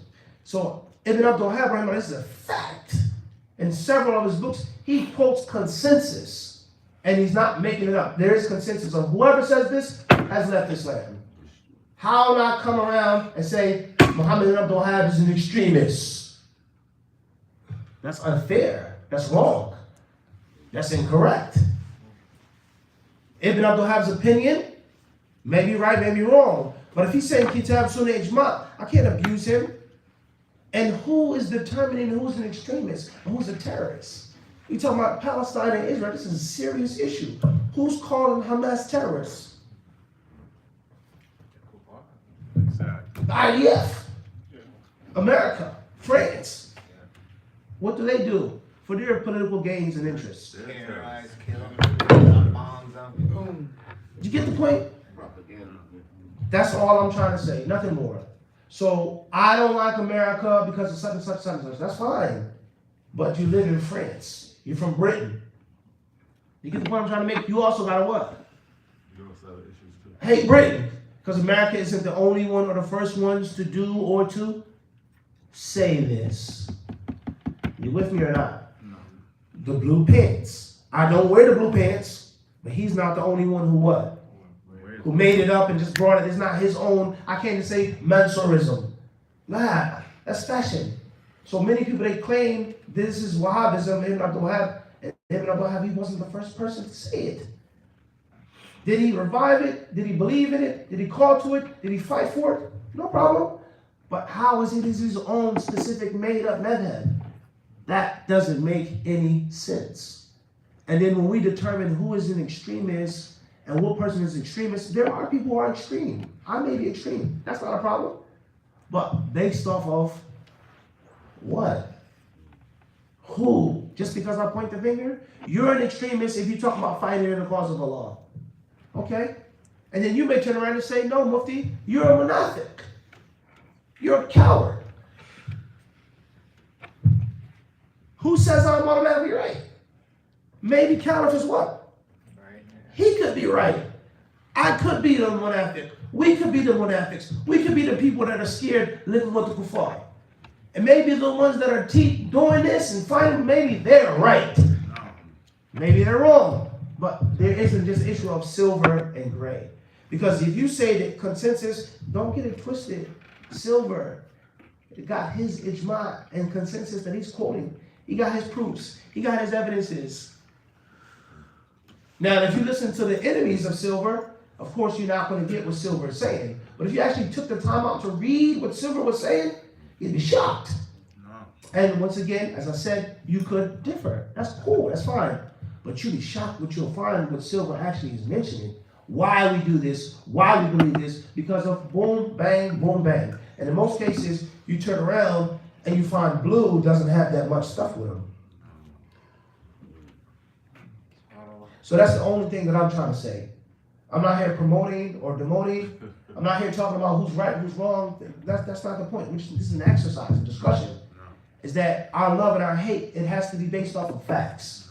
So Ibn Abdul Wahhab, this is a fact. In several of his books, he quotes consensus, and he's not making it up. There is consensus of whoever says this has left Islam. How not come around and say Muhammad ibn Abdul Wahhab is an extremist? That's unfair. That's wrong. That's incorrect. Ibn Abdul Wahhab's opinion may be right, may be wrong. But if he's saying Kitab, Sunnah, Ijma, I can't abuse him. And who is determining who's an extremist and who's a terrorist? We talking about Palestine and Israel. This is a serious issue. Who's calling Hamas terrorists? Exactly. The IDF, America, France. What do for their political gains and interests? Terrorize, kill them, drop bombs on them. Boom. Did you get the point? Propaganda. That's all I'm trying to say, nothing more. So I don't like America because of such and such, such and such. That's fine. But you live in France. You're from Britain. You get the point I'm trying to make? You also got to what? You also have issues too. Hate Britain. Because America isn't the only one or the first ones to do or to say this. You with me or not? No. The blue pants. I don't wear the blue pants, but he's not the only one who what? Who made it up and just brought it. It's not his own. I can't even say Mansourism. Nah, that's fashion. So many people, they claim this is Wahhabism, Ibn Abdul Wahhab. And Ibn Abdul Wahhab, he wasn't the first person to say it. Did he revive it? Did he believe in it? Did he call to it? Did he fight for it? No problem. But how is it his own specific made-up madhab? That doesn't make any sense. And then when we determine who is an extremist and what person is extremist, there are people who are extreme. I may be extreme. That's not a problem. But based off of what? Who? Just because I point the finger? You're an extremist if you talk about fighting in the cause of Allah. Okay? And then you may turn around and say, no, Mufti, you're a munafiq. You're a coward. Who says I'm automatically right? Maybe Caliph is what? Right. He could be right. I could be the munafiq. We could be the munafiqs. We could be the people that are scared living with the kuffar. And maybe the ones that are doing this and fighting, maybe they're right. Maybe they're wrong. But there isn't just an issue of silver and gray. Because if you say that consensus, don't get it twisted. Silver, it got his ijma and consensus that he's quoting. He got his proofs. He got his evidences. Now, if you listen to the enemies of silver, of course you're not going to get what silver is saying. But if you actually took the time out to read what silver was saying, you'd be shocked. No. And once again, as I said, you could differ. That's cool. That's fine. But you'll be shocked what you'll find what silver actually is mentioning why we do this, why we believe this, because of boom, bang, boom, bang. And in most cases, you turn around and you find blue doesn't have that much stuff with them. So that's the only thing that I'm trying to say. I'm not here promoting or demoting. I'm not here talking about who's right, who's wrong. That's not the point. This is an exercise, a discussion. Is that our love and our hate, it has to be based off of facts.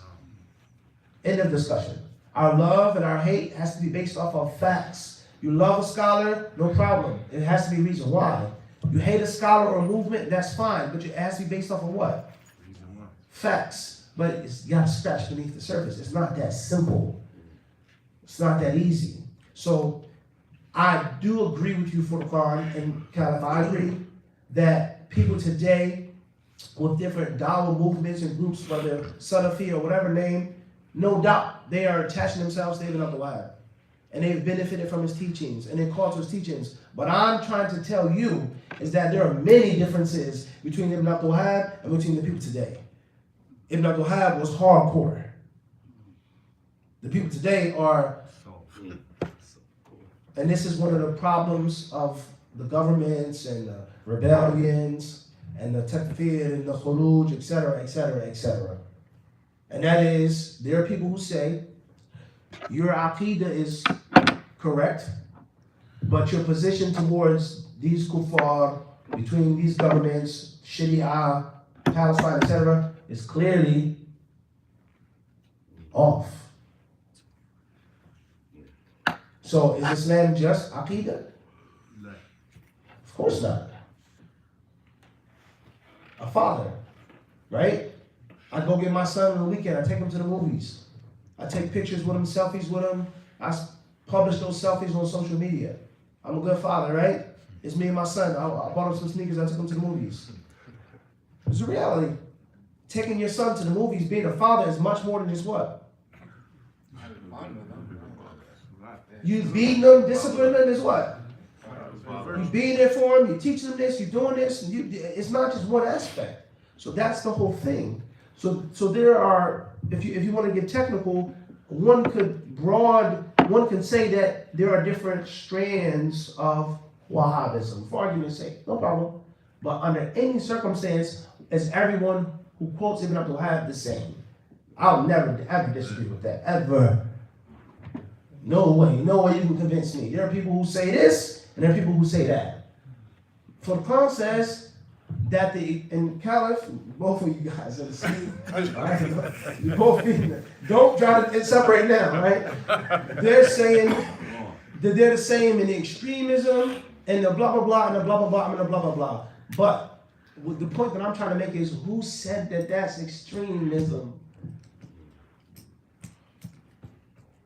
End of discussion. Our love and our hate has to be based off of facts. You love a scholar, no problem. It has to be a reason why. You hate a scholar or a movement, that's fine, but it has to be based off of what? Facts. But you gotta scratch beneath the surface. It's not that simple. It's not that easy. So I do agree with you, Furqan and Caliph. I agree that people today with different Dawah movements and groups, whether Salafi or whatever name, no doubt they are attaching themselves to Ibn Abdul Wahab. And they've benefited from his teachings and they call to his teachings. But I'm trying to tell you is that there are many differences between Ibn Abdul Wahab and between the people today. Ibn Abdul Wahab was hardcore. The people today are, and this is one of the problems of the governments and the rebellions and the takfir and the khuruj, etc., etc., etc. And that is, there are people who say, your aqidah is correct, but your position towards these kuffar, between these governments, Sharia, Palestine, etc., is clearly off. So is Islam just aqidah? Of course not. A father, right? I go get my son on the weekend, I take him to the movies. I take pictures with him, selfies with him. I publish those selfies on social media. I'm a good father, right? It's me and my son. I bought him some sneakers, I took him to the movies. It's a reality. Taking your son to the movies, being a father is much more than just what? You beating them, disciplining them is what? You being there for them, you teaching them this, you doing this. It's not just one aspect. So that's the whole thing. So there are, if you want to get technical, one can say that there are different strands of Wahhabism, for argument's sake, no problem. But under any circumstance, is everyone who quotes Ibn Abdul Wahab the same? I'll never ever disagree with that, ever. No way you can convince me. There are people who say this, and there are people who say that. Furqan says that and Caliph, both of you guys are the same. Right? You both don't try to separate now, right? They're saying that they're the same in the extremism and the blah blah blah and the blah blah blah and the blah blah blah. But the point that I'm trying to make is, who said that that's extremism?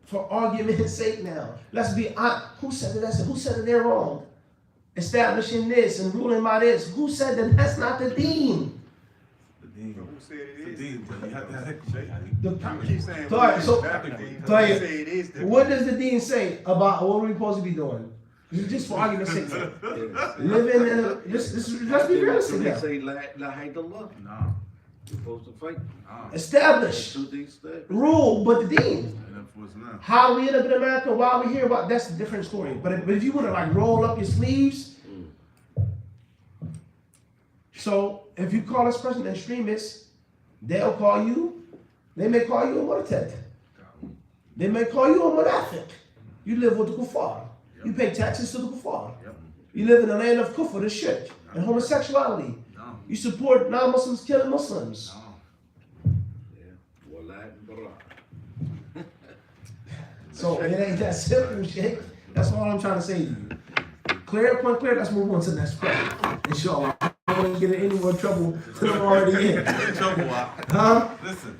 For argument's sake now, let's be honest. Who said that who said that they're wrong? Establishing this and ruling by this. Who said that that's not the deen? The deen. Who said it is? The deen, but you have to have You keep saying what does the deen say about what we're supposed to be doing? Just for argument's sake. Living in a, let's be realistic They now. say la hate Allah. No. You're supposed to fight. Establish, That's what they say. rule, but the deen. And of course not. How we end up in America, why we here, about that's a different story. But if you want to like roll up your sleeves, so if you call this person an extremist, they may call you a murtad. They may call you a munafiq. You live with the kuffar. Yep. You pay taxes to the kuffar. Yep. You live in a land of kufr, the shirk, and homosexuality. No. You support non-Muslims killing Muslims. No. Yeah. So it ain't that simple, shit. That's all I'm trying to say to you. Clear, point clear. Let's move on to the next question. Inshallah. I don't want to get in any more trouble than I'm already in. Trouble, huh? Listen.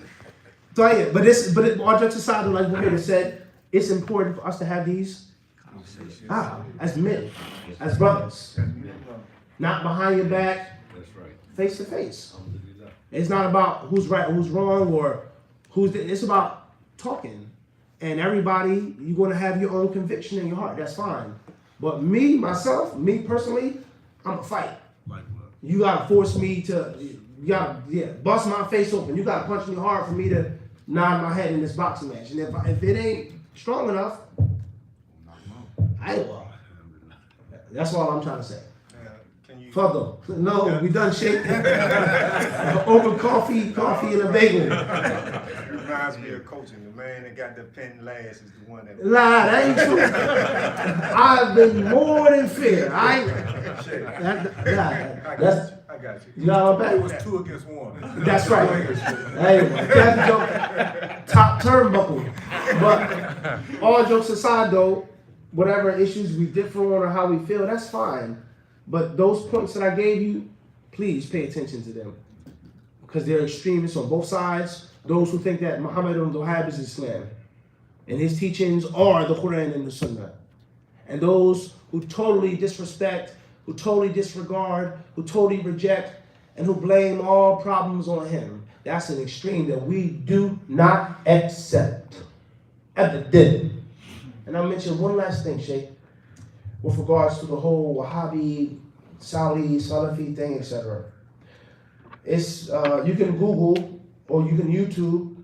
So yeah, but all jokes aside, like Muhammad said, it's important for us to have these as men, as brothers, not behind your back, That's right. face to face. It's not about who's right or who's wrong or it's about talking. And everybody, you're going to have your own conviction in your heart. That's fine. But me personally, I'm a fight. Like what? You got to force me to, bust my face open. You got to punch me hard for me to nod my head in this boxing match. And if it ain't strong enough, Aywa. That's all I'm trying to say. Can you? Further. No, we done shake. Over coffee and a bagel. It reminds me of coaching. The man that got the pen last is the one that. Lie, that ain't true. I've been more than fair. That's, I got you. you got my It back? was 2 against 1. That's right. Hey, Kathy joke, top turnbuckle. But all jokes aside though, whatever issues we differ on or how we feel, that's fine. But those points that I gave you, please pay attention to them. Because they're extremists on both sides. Those who think that Muhammad al-Wahhab is Islam. And his teachings are the Quran and the Sunnah. And those who totally disrespect, who totally disregard, who totally reject, and who blame all problems on him. That's an extreme that we do not accept. Evident. And I'll mention one last thing, Sheikh, with regards to the whole Wahhabi, Saudi, Salafi thing, etc. It's you can Google or you can YouTube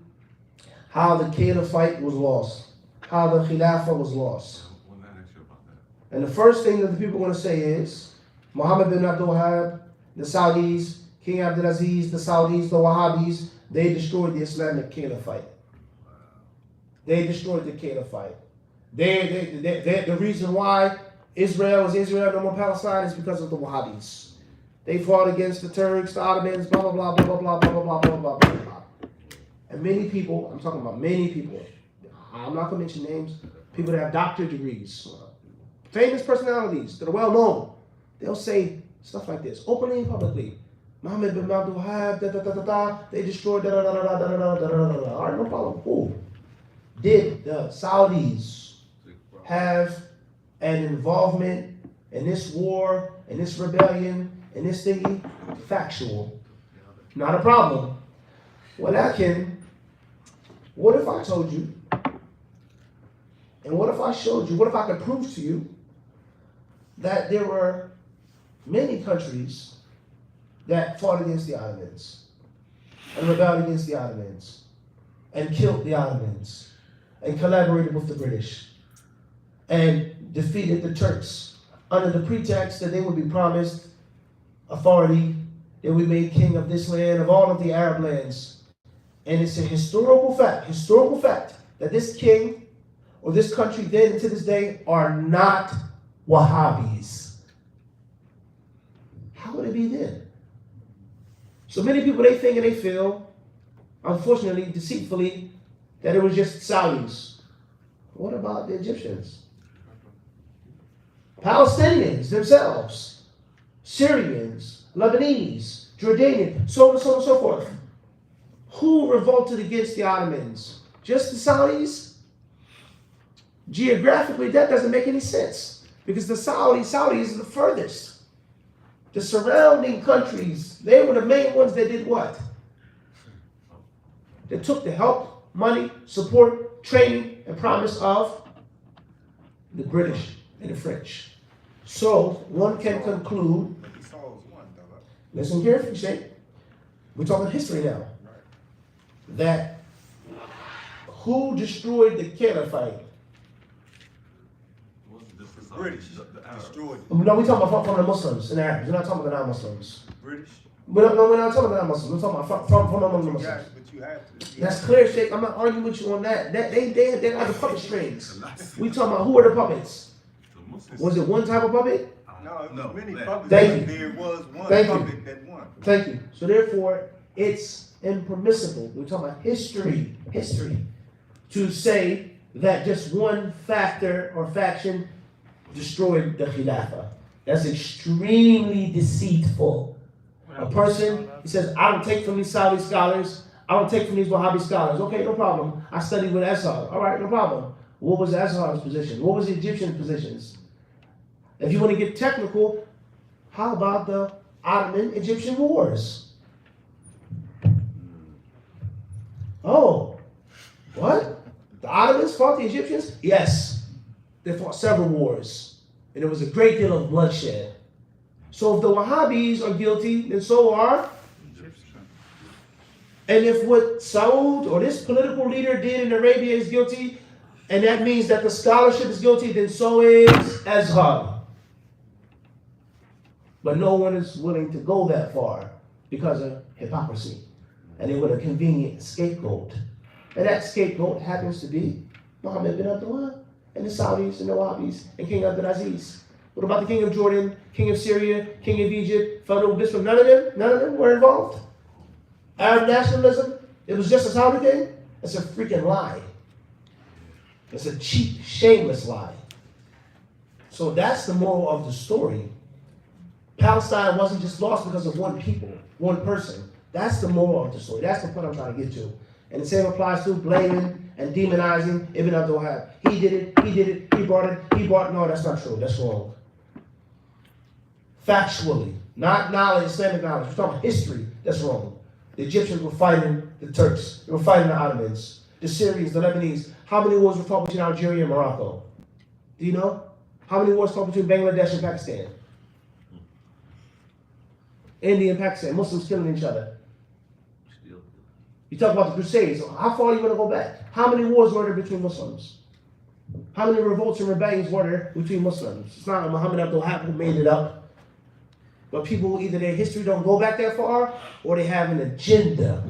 how the Caliphate was lost, how the Khilafah was lost. When I asked you about that. And the first thing that the people are going to say is Muhammad bin Abdul Wahhab, the Saudis, King Abdulaziz, the Saudis, the Wahhabis, they destroyed the Islamic Caliphate. They destroyed the Caliphate. The reason why Israel is Israel, no more Palestine, is because of the Wahhabis. They fought against the Turks, the Ottomans, blah, blah, blah, blah, blah, blah, blah, blah, blah, blah, blah, blah. And many people, I'm talking about many people, I'm not going to mention names, people that have doctorate degrees, famous personalities that are well known, they'll say stuff like this, openly and publicly. Muhammad bin Abdul Wahhab, da da da da da, they destroyed da da da da da da da da da da. All right, no problem. Who? Did the Saudis have an involvement in this war, in this rebellion, in this thingy? Factual. Not a problem. What if I told you, and what if I showed you, what if I could prove to you that there were many countries that fought against the Ottomans and rebelled against the Ottomans and killed the Ottomans and collaborated with the British and defeated the Turks under the pretext that they would be promised authority, they would be made king of this land, of all of the Arab lands. And it's a historical fact that this king or this country then and to this day are not Wahhabis. How would it be then? So many people, they think and they feel, unfortunately, deceitfully, that it was just Saudis. What about the Egyptians? Palestinians themselves, Syrians, Lebanese, Jordanian, so on and so on and so forth. Who revolted against the Ottomans? Just the Saudis? Geographically, that doesn't make any sense because the Saudis is the furthest. The surrounding countries, they were the main ones that did what? They took the help, money, support, training, and promise of the British and the French. So one can conclude, listen carefully, Sheikh. We're talking history now. That who destroyed the Caliphate? The British destroyed it. No, we're talking about from the Muslims and Arabs. We're not talking about the non-Muslims. British? We're not talking about the non-Muslims. We're talking about from among the Muslims. But you have to. That's clear, Sheikh. I'm not arguing with you on that. They got the puppet strings. We talking about who are the puppets? Was it one type of puppet? No, it was many puppets. Thank you. There was one Thank you. puppet that won. Thank you. So therefore, it's impermissible. We're talking about history, to say that just one factor or faction destroyed the Khilafah. That's extremely deceitful. A person, he says, I don't take from these Saudi scholars, I don't take from these Wahhabi scholars. Okay, no problem. I studied with Azhar. All right, no problem. What was Azhar's position? What was the Egyptian positions? If you want to get technical, how about the Ottoman-Egyptian wars? Oh, what? The Ottomans fought the Egyptians? Yes. They fought several wars. And there was a great deal of bloodshed. So if the Wahhabis are guilty, then so are. And if what Saud or this political leader did in Arabia is guilty, And that means that the scholarship is guilty, then so is Azhar. But no one is willing to go that far because of hypocrisy. And they want a convenient scapegoat. And that scapegoat happens to be Muhammad bin Abdullah and the Saudis and the Wahhabis and King Abdulaziz. What about the king of Jordan, king of Syria, king of Egypt, Pharaoh Bismarck? None of them were involved. Arab nationalism, it was just a Saudi thing. It's a freaking lie. It's a cheap, shameless lie. So that's the moral of the story. Palestine wasn't just lost because of one people, one person. That's the moral of the story. That's the point I'm trying to get to. And the same applies to blaming and demonizing Ibn Abdul Wahab. He did it, he brought it, no, that's not true, that's wrong. Factually, not knowledge, Islamic knowledge, we're talking about history, that's wrong. The Egyptians were fighting the Turks, they were fighting the Ottomans, the Syrians, the Lebanese. How many wars were fought between Algeria and Morocco? Do you know? How many wars fought between Bangladesh and Pakistan? India and Pakistan, Muslims killing each other. Still. You talk about the Crusades. How far are you going to go back? How many wars were there between Muslims? How many revolts and rebellions were there between Muslims? It's not Muhammad Abdul Wahab who made it up. But people, either their history don't go back that far, or they have an agenda.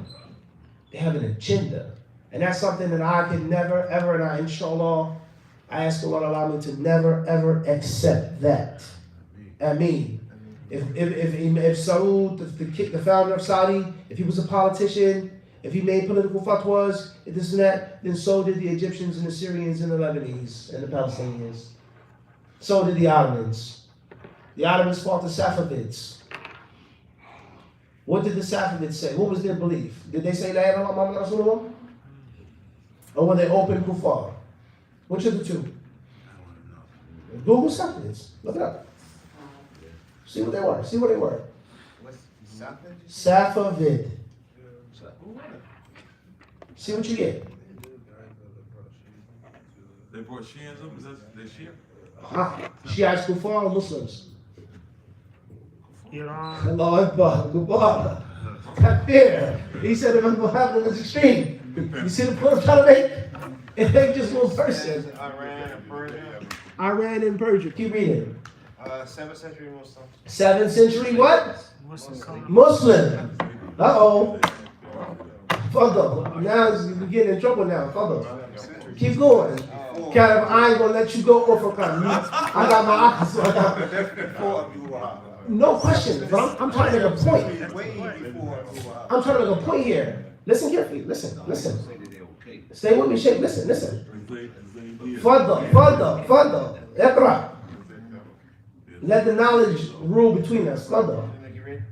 They have an agenda. And that's something that I can never, ever, and I, inshallah, I ask Allah to allow me to never, ever accept that. I mean, if Saud, the founder of Saudi, if he was a politician, if he made political fatwas, if this and that, then so did the Egyptians and the Syrians and the Lebanese and the Palestinians. So did the Ottomans. The Ottomans fought the Safavids. What did the Safavids say? What was their belief? Did they say La ilaha illallah Muhammad Rasulullah? Or were they open kuffar? Which of the two? Google Safavids. Look it up. See what they were. See what they were. What's Safavid? Safavid. See what you get. They brought Shiism, is that they Shia? Shiites kuffar or Muslims? Iran. Allah Akbar. Kuffar. Takbir. He said if I'm happening is extreme. You see the point I'm trying to make? It ain't just one person. Iran and Persia. Iran and Persia. Keep reading. 7th century Muslim. 7th century what? Muslim. Muslim. Uh-oh. Fadl. Now you're getting in trouble now. Fadl. Keep going. Kind of, I ain't gonna let you go over kind. I got my eyes. Before Abdul Wahab. No question, but I'm trying to make a point. Way before Abdul Wahab. I'm trying to make a point here. Listen carefully. Listen. Say that they're okay. Stay with me, Sheikh. Listen. Fadl. Iqra. Let the knowledge rule between us. Fadl.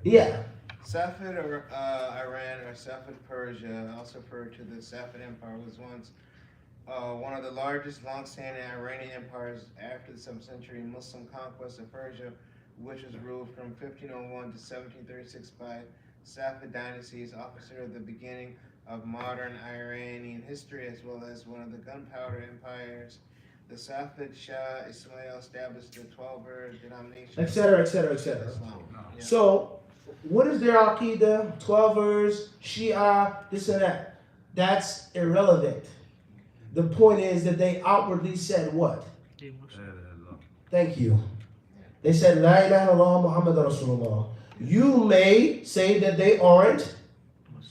Yeah. Safed or Iran or Safed Persia, also referred to the Safed Empire, was once one of the largest long-standing Iranian empires after the 7th century Muslim conquest of Persia, which was ruled from 1501 to 1736 by Safed dynasties, officer at the beginning of modern Iranian history, as well as one of the gunpowder empires. The Safed Shah Ismail established the 12-er denomination, Etc. Islam. Yeah. So, what is their Aqidah? 12ers, Shia, this and that. That's irrelevant. The point is that they outwardly said what? Thank you. They said, La ilaha illallah Muhammad Rasulullah. You may say that they aren't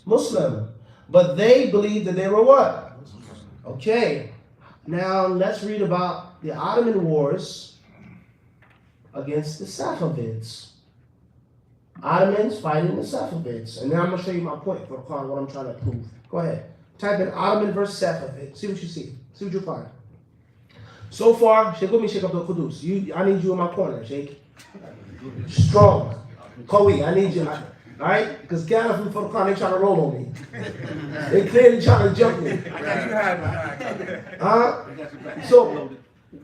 Muslim, but they believe that they were what? Okay. Now let's read about the Ottoman wars against the Safavids. Ottomans fighting the Safavids. And then I'm going to show you my point for what I'm trying to prove. Go ahead. Type in Ottoman versus Safavid. See what you see. See what you find. So far, Sheikh, let me shake up the Qudus. I need you in my corner, Sheikh. Strong. Kawi, I need you. Alright? Because Ghana from Furqan, they trying to roll on me. They clearly trying to jump me.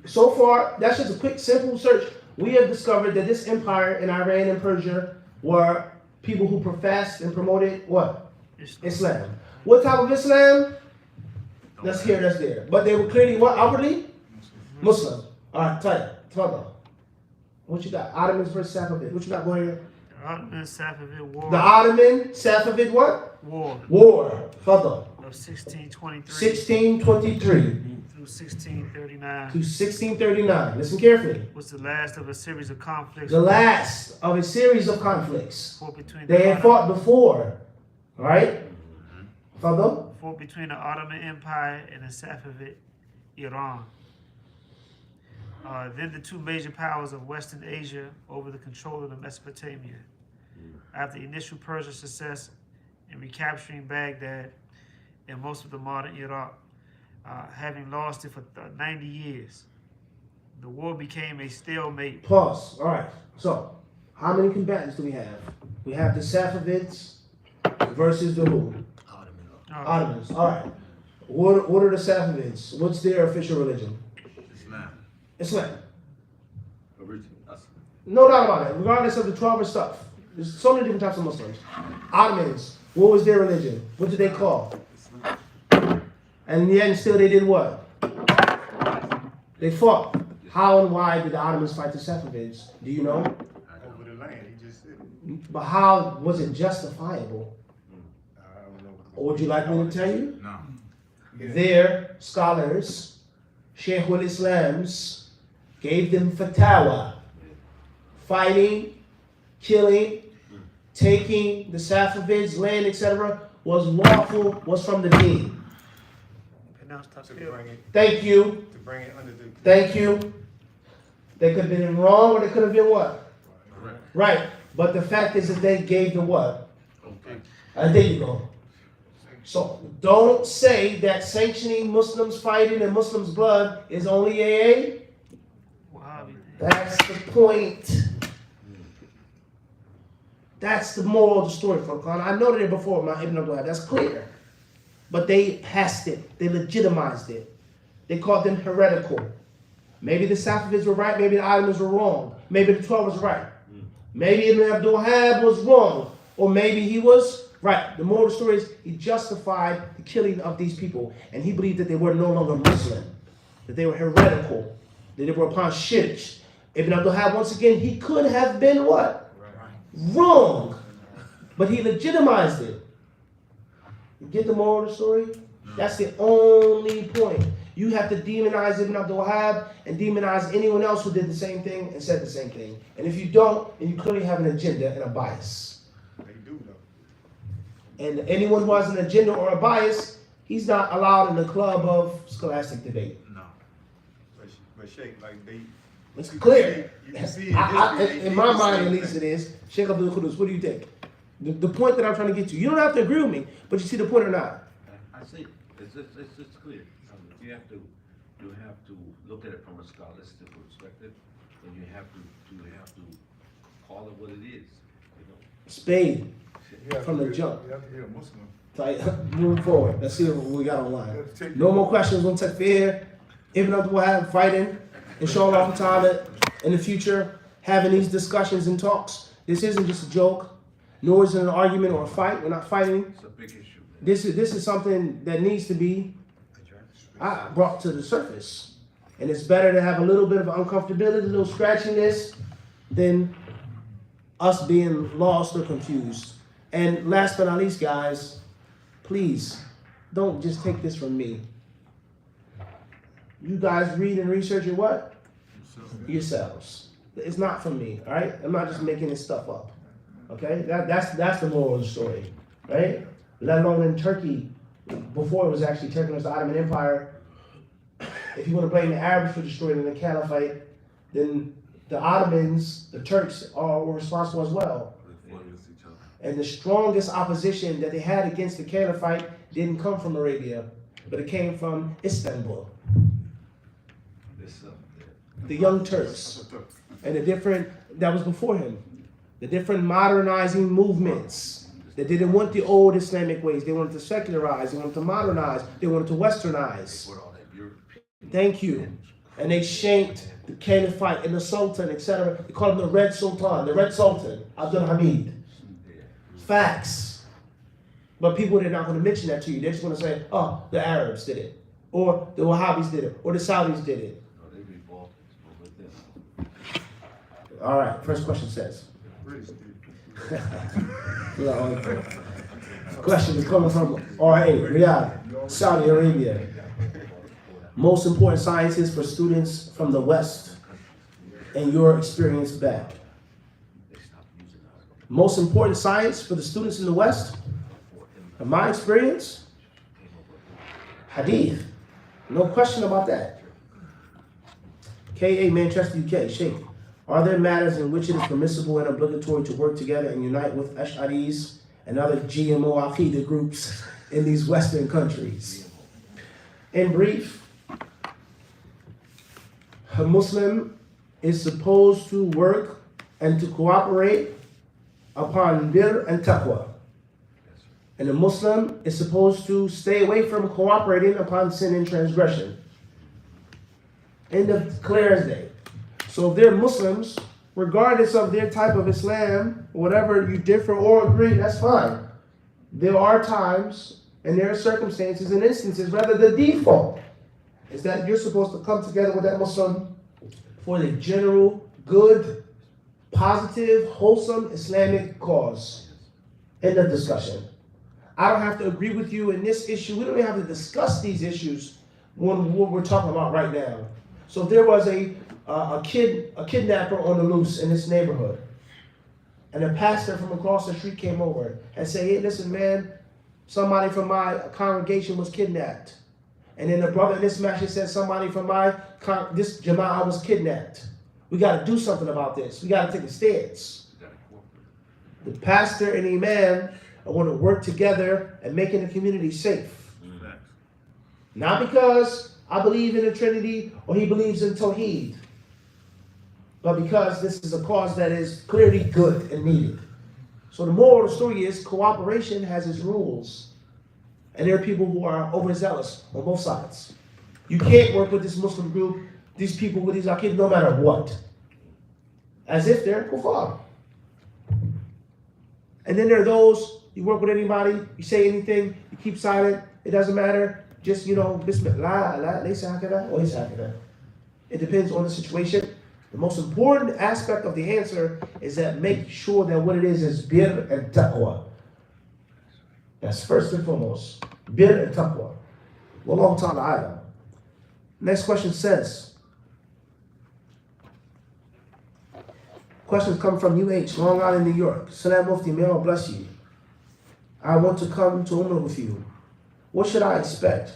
So far, that's just a quick, simple search. We have discovered that this empire in Iran and Persia were people who professed and promoted what? Islam. What type of Islam? That's here, that's there. But they were clearly what? Outwardly? Muslim. Alright, tight. Tfadal. What you got? Ottomans versus Safavid. What you got going here? Ottoman Safavid War. The Ottoman Safavid what? War. War. Tfadal. Of 1623. 1623. Through through 1639 to 1639. Listen carefully. was the last of a series of conflicts The last of a series of conflicts. fought between They had the fought before. All right? Father? fought between the Ottoman Empire and the Safavid Iran. Then the two major powers of Western Asia over the control of the Mesopotamia. After the initial Persian success in recapturing Baghdad and most of the modern Iraq, having lost it for 90 years, the war became a stalemate. Pause. All right. So, how many combatants do we have? We have the Safavids versus the who? Ottomans. All right. What are the Safavids? What's their official religion? Islam. Islam. Original. That's No doubt about it. Regardless of the 12 stuff. There's so many different types of Muslims. Ottomans. What was their religion? What did they call? And yet still they did what? They fought. How and why did the Ottomans fight the Safavids? Do you know? Over the land, he just said it. But how was it justifiable? I don't know. Or would you like me to tell you? No. Their scholars, Shaykhul Islams, gave them fatwa. Fighting, killing, taking the Safavids' land, etc., was lawful, was from the deen. To bring it, Thank you. to bring it under the. Thank you. They could have been wrong or they could have been what? Correct. Right. But the fact is that they gave the what? Okay. And there you go. So don't say that sanctioning Muslims fighting and Muslims' blood is only AA. Wahhabi. That's the point. That's the moral of the story, Furqan. I noted it before, my Ibn Abdul Wahab. That's clear. But they passed it. They legitimized it. They called them heretical. Maybe the Safavids were right. Maybe the Ottomans were wrong. Maybe the 12 was right. Maybe Ibn Abdul Wahab was wrong. Or maybe he was right. The moral of the story is he justified the killing of these people. And he believed that they were no longer Muslim. That they were heretical. That they were upon shirk. Ibn Abdul Wahab, once again, he could have been what? Wrong. But he legitimized it. You get the moral of the story? That's the only point. You have to demonize Ibn Abdul Wahab and demonize anyone else who did the same thing and said the same thing. And if you don't, then you clearly have an agenda and a bias. They do though. And anyone who has an agenda or a bias, he's not allowed in the club of scholastic debate. No. But Sheikh, like they. It's clear. You can see in history, they In my did the mind, same at least thing. it is. Sheikh Abdul Qudus, what do you think? The point that I'm trying to get to. You don't have to agree with me, but you see the point or not? I see. It's clear. You have to look at it from a scholastic perspective, and you have to call it what it is. You know. Spade You have from to the be- jump. You have to be a Muslim. Like, moving forward. Let's see what we got online. You have to take No more questions on Takfir. Ibn Abdul Wahab fighting. Inshallah ta'ala in the future having these discussions and talks. This isn't just a joke, nor is it an argument or a fight. We're not fighting. It's a big issue. This is something that needs to be brought to the surface. And it's better to have a little bit of uncomfortability, a little scratchiness, than us being lost or confused. And last but not least, guys, please don't just take this from me. You guys read and research it what? Yourselves. It's not from me, all right? I'm not just making this stuff up, okay? That's the moral of the story, right? Let alone in Turkey, before it was actually Turkey, it was the Ottoman Empire. If you want to blame the Arabs for destroying the Caliphate, then the Ottomans, the Turks, were responsible as well. And the strongest opposition that they had against the Caliphate didn't come from Arabia, but it came from Istanbul. The Young Turks. And the different, that was before him, the different modernizing movements that didn't want the old Islamic ways. They wanted to secularize, they wanted to modernize, they wanted to westernize. Thank you. And they shanked the Caliphate and the Sultan, etc. They called him the Red Sultan, the Red Sultan, Abdul Hamid. Facts. But people are not going to mention that to you. They're just going to say, oh, the Arabs did it, or the Wahhabis did it, or the Saudis did it. All right, first question says. Question is coming from RA, Riyadh, Saudi Arabia. Most important sciences for students from the West and your experience back. Most important science for the students in the West, in my experience, Hadith. No question about that. KA Manchester, UK, Sheikh. Are there matters in which it is permissible and obligatory to work together and unite with Ash'aris and other GMO Aqidah groups in these Western countries? In brief, a Muslim is supposed to work and to cooperate upon bir and taqwa. And a Muslim is supposed to stay away from cooperating upon sin and transgression. End of clear as day. So if they're Muslims, regardless of their type of Islam, whatever you differ or agree, that's fine. There are times and there are circumstances and instances, rather the default is that you're supposed to come together with that Muslim for the general, good, positive, wholesome Islamic cause. End of discussion. I don't have to agree with you in this issue. We don't even have to discuss these issues when what we're talking about right now. So if there was a kidnapper on the loose in this neighborhood, and a pastor from across the street came over and said, hey, listen, man, somebody from my congregation was kidnapped. And then the brother in this masjid said somebody from this jama'ah was kidnapped. We got to do something about this. We got to take a stance. The pastor and the imam are going to work together and making the community safe. Not because I believe in the Trinity or he believes in Tawheed, but because this is a cause that is clearly good and needed. So the moral of the story is cooperation has its rules. And there are people who are overzealous on both sides. You can't work with this Muslim group, these people with these Aqidah, no matter what. As if they're kuffar. And then there are those, you work with anybody, you say anything, you keep silent, it doesn't matter. Just, Bismillah, it depends on the situation. The most important aspect of the answer is that make sure that what it is bir and taqwa. That's first and foremost. Bir and taqwa. Wallahu ta'ala a'lam. Next question says, questions come from UH, Long Island, New York. Salam Mufti, may Allah bless you. I want to come to Umrah with you. What should I expect?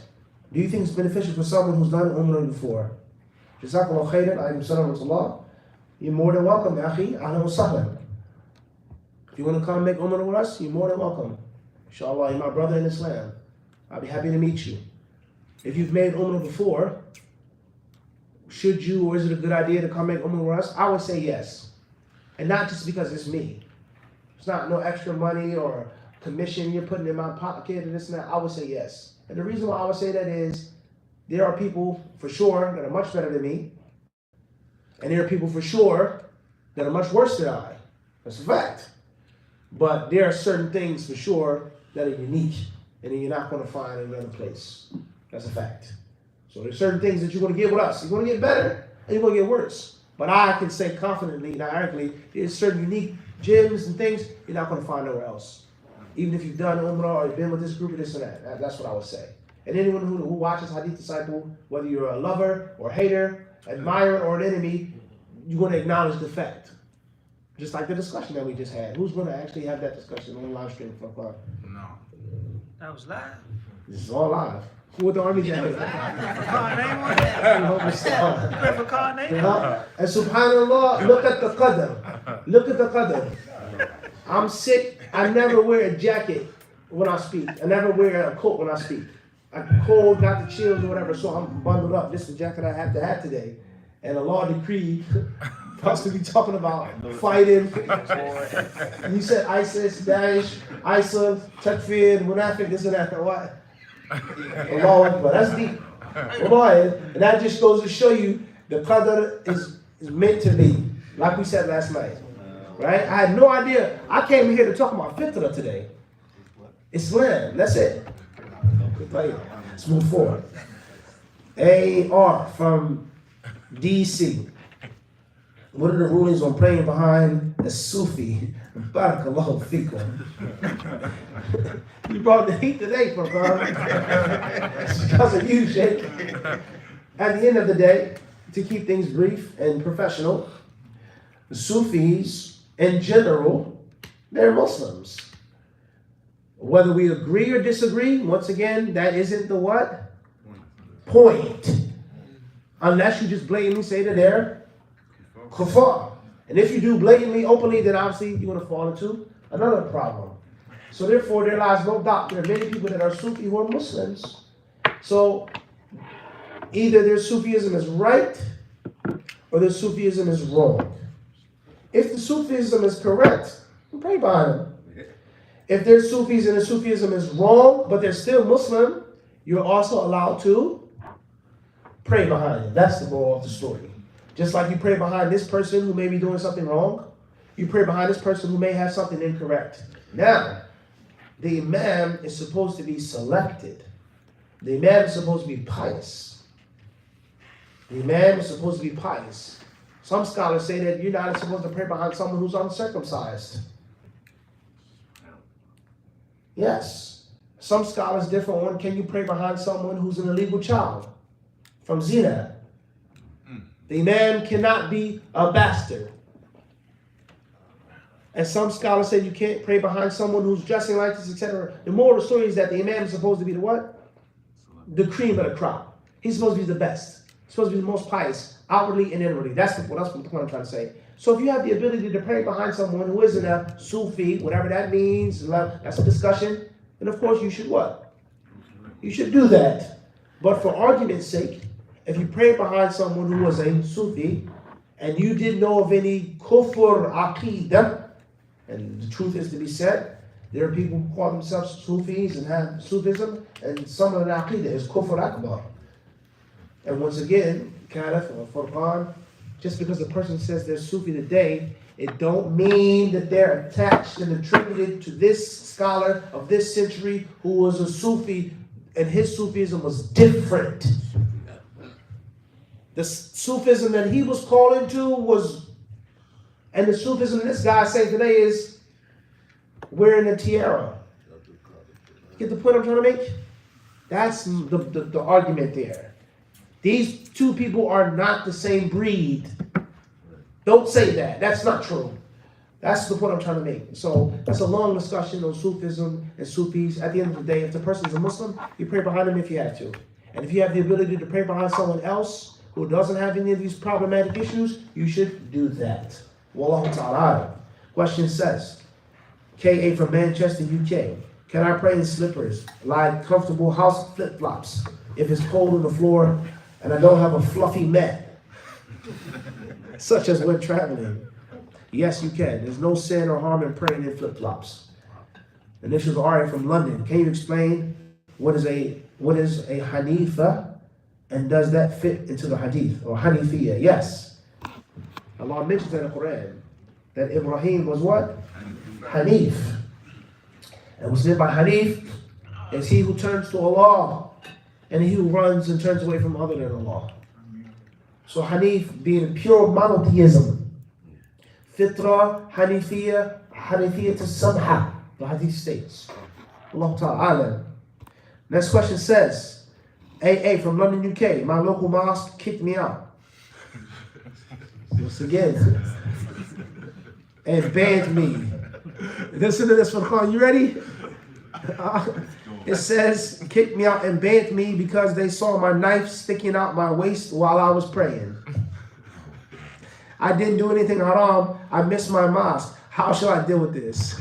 Do you think it's beneficial for someone who's done Umrah before? Jazakallah khairan, alaykum salam wa rahmatullah. You're more than welcome, akhi. Ahlan wa sahlan. If you want to come make Umrah with us, you're more than welcome. Inshallah, you're my brother in Islam. I'll be happy to meet you. If you've made Umrah before, should you or is it a good idea to come make Umrah with us? I would say yes. And not just because it's me. It's not no extra money or commission you're putting in my pocket and this and that. I would say yes. And the reason why I would say that is there are people for sure that are much better than me. And there are people for sure that are much worse than I. That's a fact. But there are certain things for sure that are unique and that you're not going to find in another place. That's a fact. So there's certain things that you're going to get with us. You're going to get better and you're going to get worse. But I can say confidently, not arrogantly, there's certain unique gems and things you're not going to find nowhere else. Even if you've done Umrah or you've been with this group or this and that. That's what I would say. And anyone who watches HadithDisciple, whether you're a lover or hater, admirer or an enemy, you're going to acknowledge the fact. Just like the discussion that we just had. Who's going to actually have that discussion on live stream for fun? No. That was live. This is all live. Who with the army jacket? For Khan name on it? You ready for Khan name? And subhanAllah, look at the qadr. Look at the qadr. I'm sick. I never wear a jacket when I speak. I never wear a coat when I speak. I'm cold, got the chills or whatever, so I'm bundled up. This is the jacket I have to have today. And Allah decreed for us to be talking about fighting. And you said ISIS, Daesh, ISIL, Takfir, Munafiq, this and that. What? Allah Akbar. That's deep. And that just goes to show you the qadr is meant to be, like we said last night. Right? I had no idea. I came here to talk about fitrah today. Islam. That's it. Let's move forward. AR from DC. What are the rulings on praying behind a Sufi? Barakallahu fikum. You brought the heat today, Papa. It's because of you, Sheikh. at the end of the day, to keep things brief and professional, the Sufis in general, they're Muslims. Whether we agree or disagree, once again, that isn't the what? Point. Unless you just blatantly say that they're kuffar. And if you do blatantly, openly, then obviously you're going to fall into another problem. So therefore, there lies no doubt there are many people that are Sufi who are Muslims. So either their Sufism is right or their Sufism is wrong. If the Sufism is correct, then pray behind them. If their Sufis and their Sufism is wrong, but they're still Muslim, you're also allowed to pray behind them. That's the moral of the story. Just like you pray behind this person who may be doing something wrong, you pray behind this person who may have something incorrect. Now, the imam is supposed to be selected. The imam is supposed to be pious. The imam is supposed to be pious. Some scholars say that you're not supposed to pray behind someone who's uncircumcised. Yes. Some scholars differ on, can you pray behind someone who's an illegal child from zina? The imam cannot be a bastard. And some scholars say you can't pray behind someone who's dressing like this, etc. The moral of the story is that the imam is supposed to be the what? The cream of the crop. He's supposed to be the best. He's supposed to be the most pious, outwardly and inwardly. That's the point I'm trying to say. So if you have the ability to pray behind someone who isn't a Sufi, whatever that means, that's a discussion, then of course you should what? You should do that. But for argument's sake, if you pray behind someone who was a Sufi, and you didn't know of any kufr aqidah, and the truth is to be said, there are people who call themselves Sufis and have Sufism, and some of the aqidah is kufr akbar. And once again, Caliph or Furqan, just because a person says they're Sufi today, it don't mean that they're attached and attributed to this scholar of this century who was a Sufi and his Sufism was different. The Sufism that he was calling to was, and the Sufism this guy saying today is wearing a tiara. Get the point I'm trying to make? That's the argument there. These two people are not the same breed. Don't say that. That's not true. That's the point I'm trying to make. So that's a long discussion on Sufism and Sufis. At the end of the day, if the person is a Muslim, you pray behind them if you have to. And if you have the ability to pray behind someone else who doesn't have any of these problematic issues, you should do that. Wallahu ta'ala. Question says, K.A. from Manchester, UK. Can I pray in slippers, like comfortable house flip-flops, if it's cold on the floor and I don't have a fluffy mat, such as when traveling? Yes, you can. There's no sin or harm in praying in flip-flops. Initials Ari from London. Can you explain what is a Hanifa, and does that fit into the Hadith or Hanifiyya? Yes. Allah mentions in the Quran that Ibrahim was what? Hanif. And what's meant by Hanif is he who turns to Allah and he who runs and turns away from other than Allah. So Hanif being pure monotheism. Fitrah, Hanifiyya, Hanifiyya to Samha, the Hadith states. Allah Ta'ala. Next question says, AA from London, UK. My local mosque kicked me out. Once again. And banned me. Listen to this one, you ready? It says, kicked me out and banned me because they saw my knife sticking out my waist while I was praying. I didn't do anything haram. I missed my mosque. How shall I deal with this?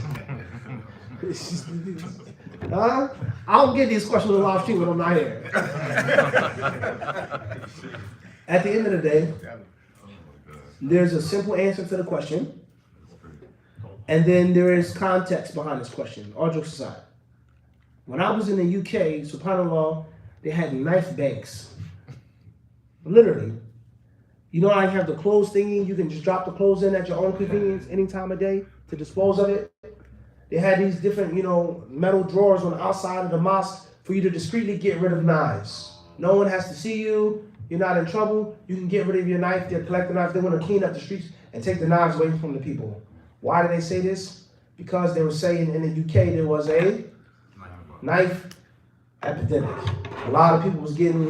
I don't get these questions on the live stream when I'm not here. At the end of the day, there's a simple answer to the question, and then there is context behind this question. All jokes aside. When I was in the UK, subhanAllah, they had knife banks. Literally. You know how you have the clothes thingy? You can just drop the clothes in at your own convenience any time of day to dispose of it. They had these different, metal drawers on the outside of the mosque for you to discreetly get rid of knives. No one has to see you. You're not in trouble. You can get rid of your knife. They'll collect the knives. They want to clean up the streets and take the knives away from the people. Why did they say this? Because they were saying in the UK there was a knife epidemic. A lot of people was getting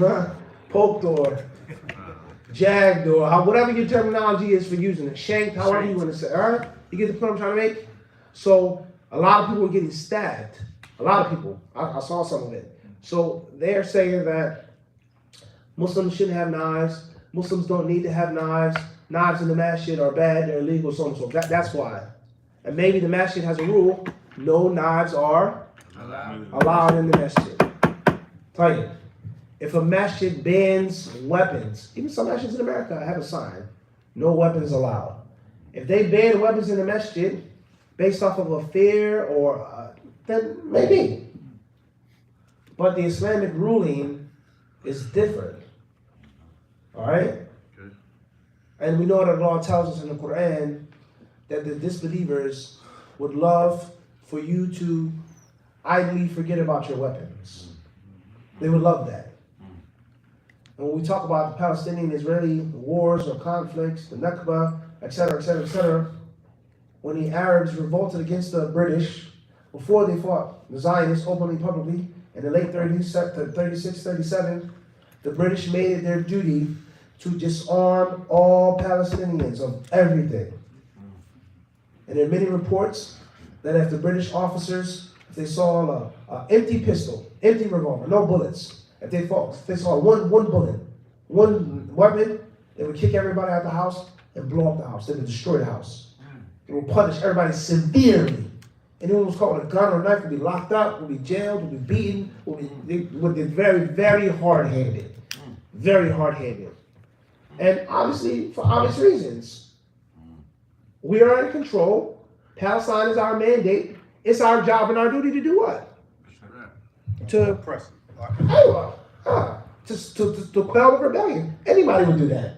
poked or jagged, or whatever your terminology is for using it, shanked, however you want to say. All right, you get the point I'm trying to make. So a lot of people are getting stabbed. A lot of people. I saw some of it. So they're saying that Muslims shouldn't have knives. Muslims don't need to have knives. Knives in the masjid are bad. They're illegal. So and so. That's why. And maybe the masjid has a rule: no knives are allowed in the masjid. Tell you, if a masjid bans weapons, even some masjids in America have a sign: no weapons allowed. If they ban weapons in the masjid based off of a fear or then maybe. But the Islamic ruling is different. All right? Okay. And we know that Allah tells us in the Quran that the disbelievers would love for you to idly forget about your weapons. They would love that. And when we talk about the Palestinian-Israeli wars or conflicts, the Nakba, etc., etc., etc., when the Arabs revolted against the British, before they fought the Zionists openly, publicly, in the late 30s, 36, 37, the British made it their duty to disarm all Palestinians of everything. And there are many reports that if the British officers, if they saw an empty pistol, empty revolver, no bullets, if they saw one bullet, one weapon, they would kick everybody out of the house and blow up the house. They would destroy the house. They would punish everybody severely. Anyone who was caught with a gun or a knife would be locked up, would be jailed, would be beaten, would be very, very hard-handed. Very hard-handed. And obviously, for obvious reasons. We are in control. Palestine is our mandate. It's our job and our duty to do what? To Press. to quell the rebellion. Anybody would do that.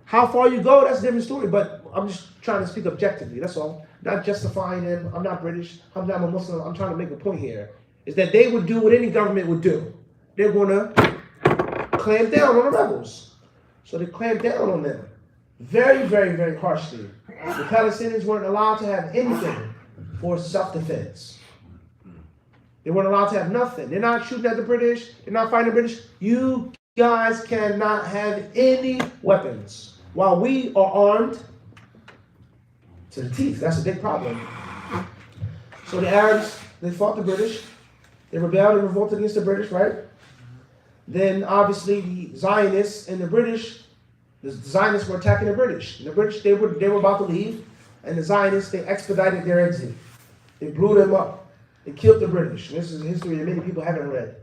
How far you go, that's a different story. But I'm just trying to speak objectively. That's all. Not justifying them. I'm not British. I'm not a Muslim. I'm trying to make a point here. Is that they would do what any government would do. They're going to clamp down on the rebels. So they clamped down on them. Very, very, very harshly. The Palestinians weren't allowed to have anything for self-defense. They weren't allowed to have nothing. They're not shooting at the British. They're not fighting the British. You guys cannot have any weapons. While we are armed to the teeth. That's a big problem. So the Arabs, they fought the British. They rebelled and revolted against the British, right? Then obviously the Zionists and the Zionists were attacking the British. And the British, they were about to leave. And the Zionists, they expedited their exit. They blew them up. They killed the British. This is a history that many people haven't read.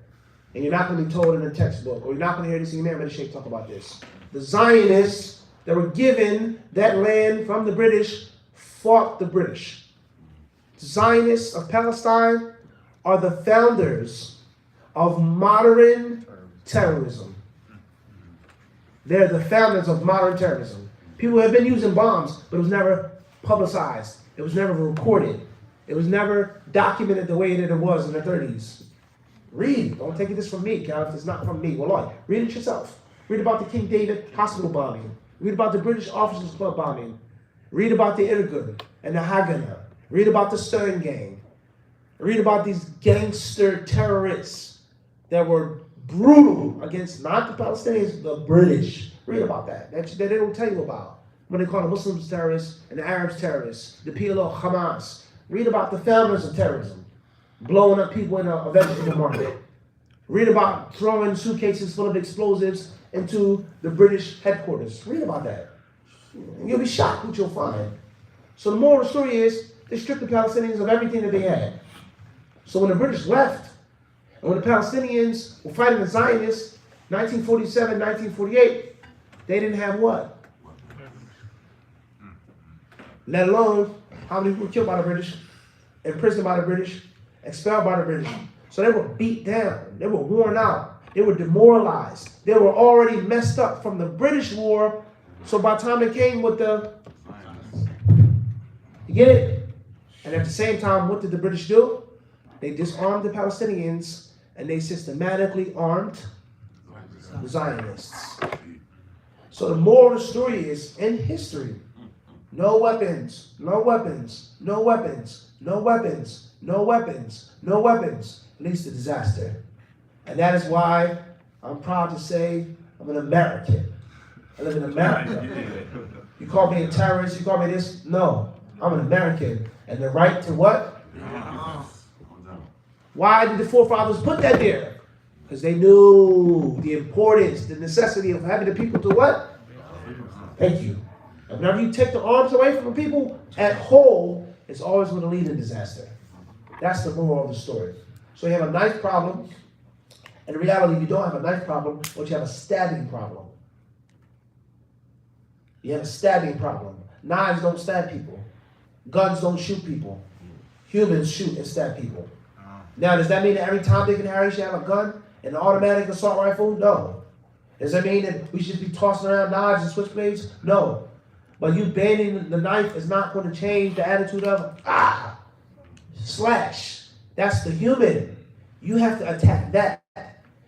And you're not going to be told in a textbook, or you're not going to hear this Imam Ben Sheikh talk about this. The Zionists that were given that land from the British fought the British. The Zionists of Palestine are the founders of modern terrorism. They're the founders of modern terrorism. People have been using bombs, but it was never publicized. It was never recorded. It was never documented the way that it was in the 30s. Read. Don't take this from me, Cal, if it's not from me. Well, read it yourself. Read about the King David Hospital bombing. Read about the British Officers Club bombing. Read about the Irgun and the Haganah. Read about the Stern Gang. Read about these gangster terrorists that were brutal against not the Palestinians, the British. Read about that. That they don't tell you about. When they call the Muslims terrorists and the Arabs terrorists, the PLO, Hamas. Read about the founders of terrorism, blowing up people in a vegetable market. Read about throwing suitcases full of explosives into the British headquarters. Read about that. And you'll be shocked what you'll find. So the moral of the story is, they stripped the Palestinians of everything that they had. So when the British left, and when the Palestinians were fighting the Zionists, 1947, 1948, they didn't have what? Let alone how many people were killed by the British, imprisoned by the British, expelled by the British. So they were beat down. They were worn out. They were demoralized. They were already messed up from the British war. So by the time they came with the... You get it? And at the same time, what did the British do? They disarmed the Palestinians and they systematically armed the Zionists. So the moral of the story is, in history, no weapons, no weapons, no weapons, no weapons, no weapons, no weapons leads to disaster. And that is why I'm proud to say I'm an American. I live in America. You call me a terrorist, you call me this? No, I'm an American. And the right to what? Why did the forefathers put that there? Because they knew the importance, the necessity of having the people to what? Thank you. And whenever you take the arms away from the people at whole, it's always going to lead to disaster. That's the moral of the story. So you have a knife problem. In reality, you don't have a knife problem, but you have a stabbing problem. You have a stabbing problem. Knives don't stab people. Guns don't shoot people. Humans shoot and stab people. Now, does that mean that every Tom, Dick, and Harry should have a gun and an automatic assault rifle? No. Does that mean that we should be tossing around knives and switchblades? No. But you banning the knife is not going to change the attitude of, slash. That's the human. You have to attack that.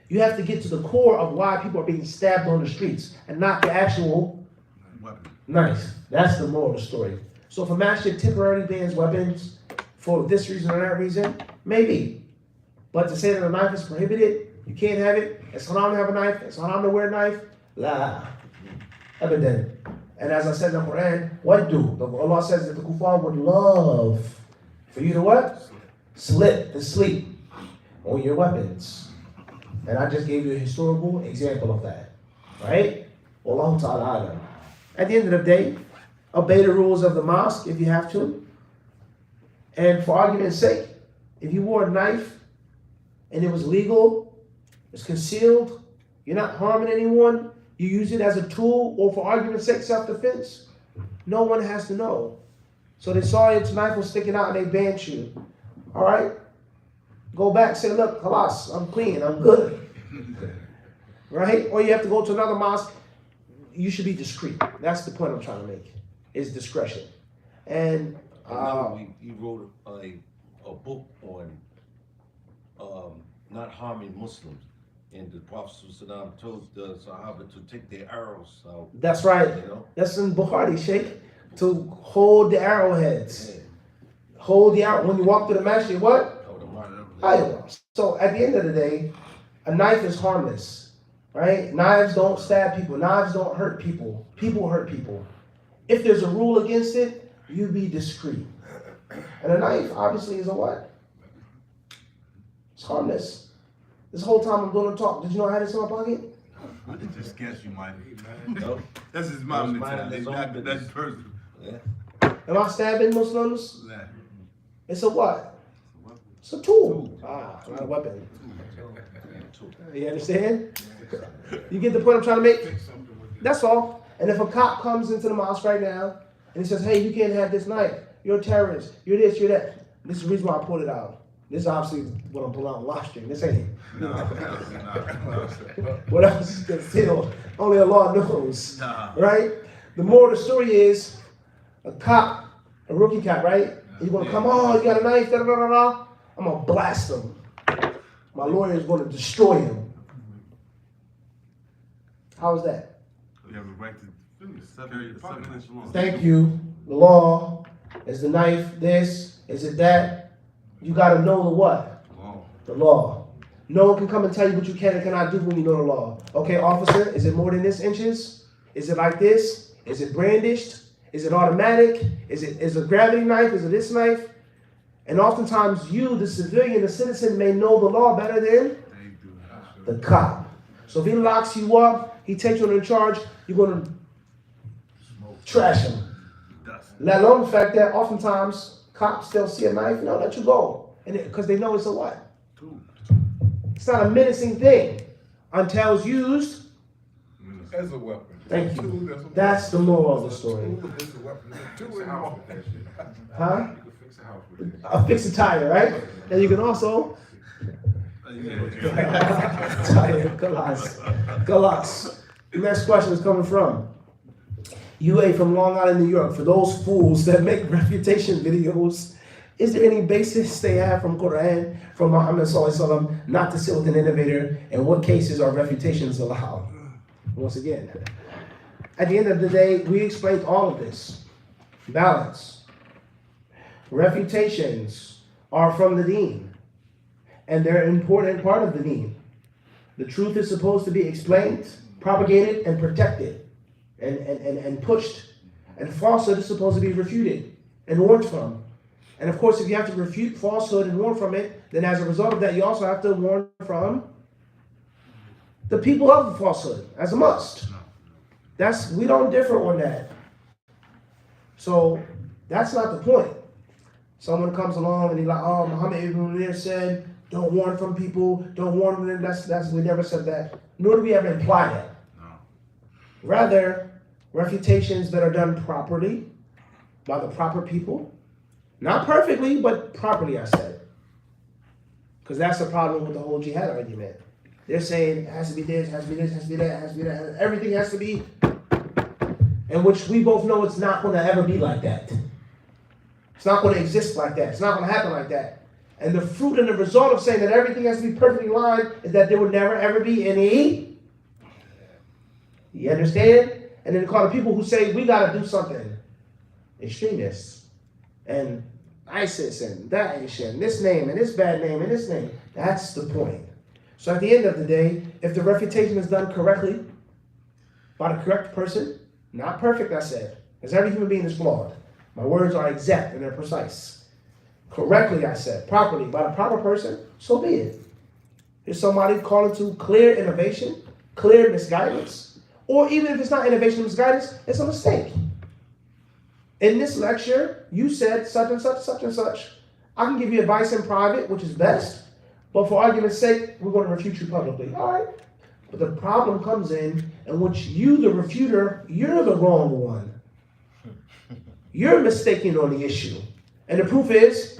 You have to get to the core of why people are being stabbed on the streets and not the actual knife. That's the moral of the story. So if a master temporarily bans weapons for this reason or that reason, maybe. But to say that a knife is prohibited, you can't have it, it's haram to have a knife, it's haram to wear a knife, la. Abadan. And as I said in the Quran, what do? Allah says that the kuffar would love for you to what? Slip and sleep on your weapons. And I just gave you a historical example of that. Right? Wallahu ta'ala alam. At the end of the day, obey the rules of the mosque if you have to. And for argument's sake, if you wore a knife and it was legal, it's concealed, you're not harming anyone, you use it as a tool or for argument's sake, self-defense, no one has to know. So they saw its knife was sticking out and they banned you. All right? Go back, say, look, halas, I'm clean, I'm good. Right? Or you have to go to another mosque. You should be discreet. That's the point I'm trying to make, is discretion. And he wrote a book on not harming Muslims. And the Prophet ﷺ told the Sahaba to take their arrows out. That's right. You know? That's in Bukhari, Sheikh. To hold the arrowheads. Yeah. Hold the arrow. When you walk through the masjid, what? Oh, the martyr. So at the end of the day, a knife is harmless. Right? Knives don't stab people. Knives don't hurt people. People hurt people. If there's a rule against it, you be discreet. And a knife, obviously, is a what? It's harmless. This whole time I'm doing the talk, did you know I had this in my pocket? I just guess you might. No. That's just my That's mentality. mine, That's personal. Yeah. Am I stabbing Muslims? Nah. It's a what? It's a tool. Not a weapon. You understand? You get the point I'm trying to make? That's all. And if a cop comes into the mosque right now and he says, hey, you can't have this knife. You're a terrorist. You're this, you're that. This is the reason why I pulled it out. This is obviously what I'm pulling out on live stream. This ain't it. No. What else is concealed? Only Allah knows. Nah. Right? The moral of the story is a cop, a rookie cop, right? He's going to come, oh, you got a knife, da da da da da. I'm going to blast him. My lawyer is going to destroy him. How is that? You have a right to carry your pocket. Thank you. The law is the knife, this, is it that? You got to know the what? Wow. The law. No one can come and tell you what you can and cannot do when you know the law. Okay, officer, is it more than this inches? Is it like this? Is it brandished? Is it automatic? Is it a gravity knife? Is it this knife? And oftentimes you, the civilian, the citizen, may know the law better than the cop. So if he locks you up, he takes you in charge, you're going to trash him. Let alone the fact that oftentimes cops still see a knife and they'll let you go. Because they know it's a what? It's not a menacing thing until it's used as a weapon. Thank you. That's the moral of the story. Huh? Fix a tire, right? And you can also Galas. Next question is coming from UA from Long Island, New York. For those fools that make refutation videos, is there any basis they have from Quran, from Muhammad Sallallahu Alaihi Wasallam, not to sit with an innovator? And what cases are refutations allowed? Once again, at the end of the day, we explained all of this. Balance. Refutations are from the deen, and they're an important part of the deen. The truth is supposed to be explained, propagated, and protected. and pushed. And falsehood is supposed to be refuted and warned from. And of course, if you have to refute falsehood and warn from it, then as a result of that, you also have to warn from the people of the falsehood as a must. We don't differ on that. So that's not the point. Someone comes along and he's like, oh, Muhammad ibn Munir said, don't warn from people, don't warn them. We never said that. Nor do we ever imply that. No. Rather, refutations that are done properly by the proper people, not perfectly, but properly, I said. Because that's the problem with the whole jihad argument. They're saying it has to be this, has to be this, has to be that, has to be that. Everything has to be, in which we both know it's not going to ever be like that. It's not going to exist like that. It's not going to happen like that. And the fruit and the result of saying that everything has to be perfectly aligned is that there would never ever be any. You understand? And then they call the people who say we got to do something extremists. And ISIS and Daesh and this name and this bad name and this name. That's the point. So at the end of the day, if the refutation is done correctly by the correct person, not perfect, I said, because every human being is flawed. My words are exact and they're precise. Correctly, I said, properly, by the proper person, so be it. If somebody calling to clear innovation, clear misguidance, or even if it's not innovation and misguidance, it's a mistake. In this lecture, you said such and such, such and such. I can give you advice in private, which is best, but for argument's sake, we're going to refute you publicly. All right. But the problem comes in which you, the refuter, you're the wrong one. You're mistaken on the issue. And the proof is,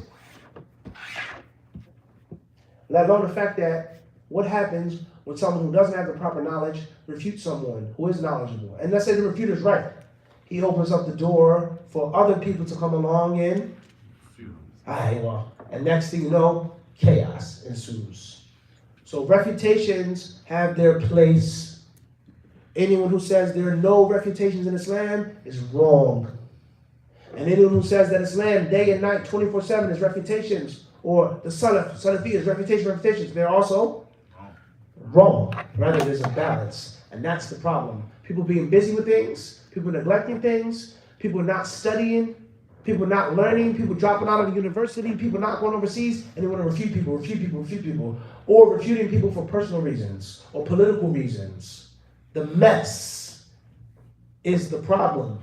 let alone the fact that what happens when someone who doesn't have the proper knowledge refutes someone who is knowledgeable. And let's say the refuter's right. He opens up the door for other people to come along and, and next thing you know, chaos ensues. So refutations have their place. Anyone who says there are no refutations in Islam is wrong. And anyone who says that Islam day and night 24/7 is refutations, or the Salafi is refutations, they're also wrong. Rather, there's a balance. And that's the problem. People being busy with things, people neglecting things, people not studying, people not learning, people dropping out of the university, people not going overseas, and they want to refute people, or refuting people for personal reasons or political reasons. The mess is the problem,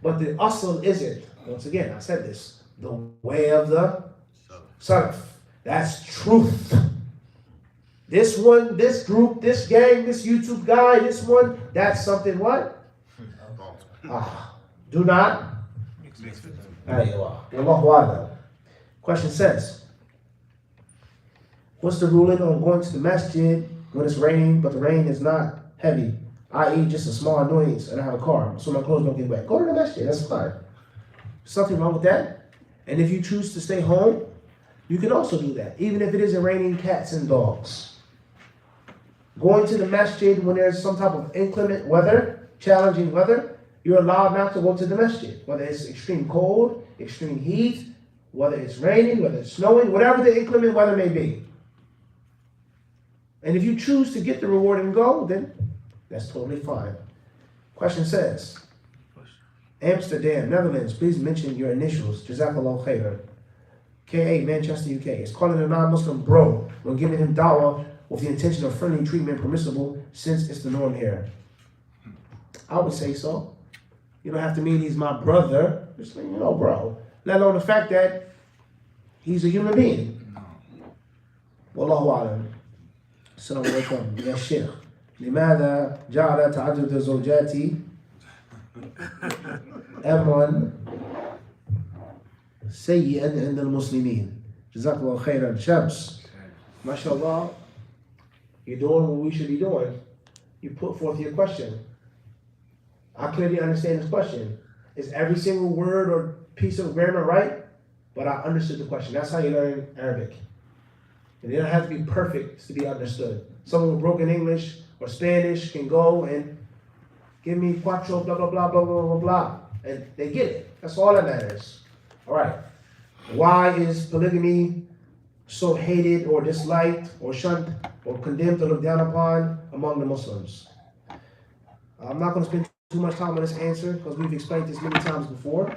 but the asl isn't. Once again, I said this, the way of the Salaf. That's truth. This one, this group, this gang, this YouTube guy, this one, that's something what? Do not. Question says, what's the ruling on going to the masjid when it's raining, but the rain is not heavy, i.e. just a small annoyance, and I have a car, so my clothes don't get wet? Go to the masjid, that's fine. Something wrong with that? And if you choose to stay home, you can also do that, even if it isn't raining cats and dogs. Going to the masjid when there's some type of inclement weather, challenging weather, you're allowed not to go to the masjid, whether it's extreme cold, extreme heat, whether it's raining, whether it's snowing, whatever the inclement weather may be. And if you choose to get the reward and go, then that's totally fine. Question says, Amsterdam, Netherlands, please mention your initials. Jazakallah khairan. K8, Manchester, UK. Is calling a non-Muslim bro when giving him dawah with the intention of friendly treatment permissible since it's the norm here? I would say so. You don't have to mean he's my brother. Just let you know, bro. Let alone the fact that he's a human being. Wallahu alam. Assalamu alaikum. Ya Sheikh. لماذا جعل تعدد الزوجات أمرا سيئا عند المسلمين؟ جزاك الله خيرا. Shams. MashaAllah. You're doing what we should be doing. You put forth your question. I clearly understand this question. Is every single word or piece of grammar right? But I understood the question. That's how you learn Arabic. And it doesn't have to be perfect to be understood. Someone with broken English or Spanish can go and give me cuatro, blah, blah, blah, blah, blah, blah, blah. And they get it. That's all that matters. All right. Why is polygamy so hated or disliked or shunned or condemned or looked down upon among the Muslims? I'm not going to spend too much time on this answer because we've explained this many times before.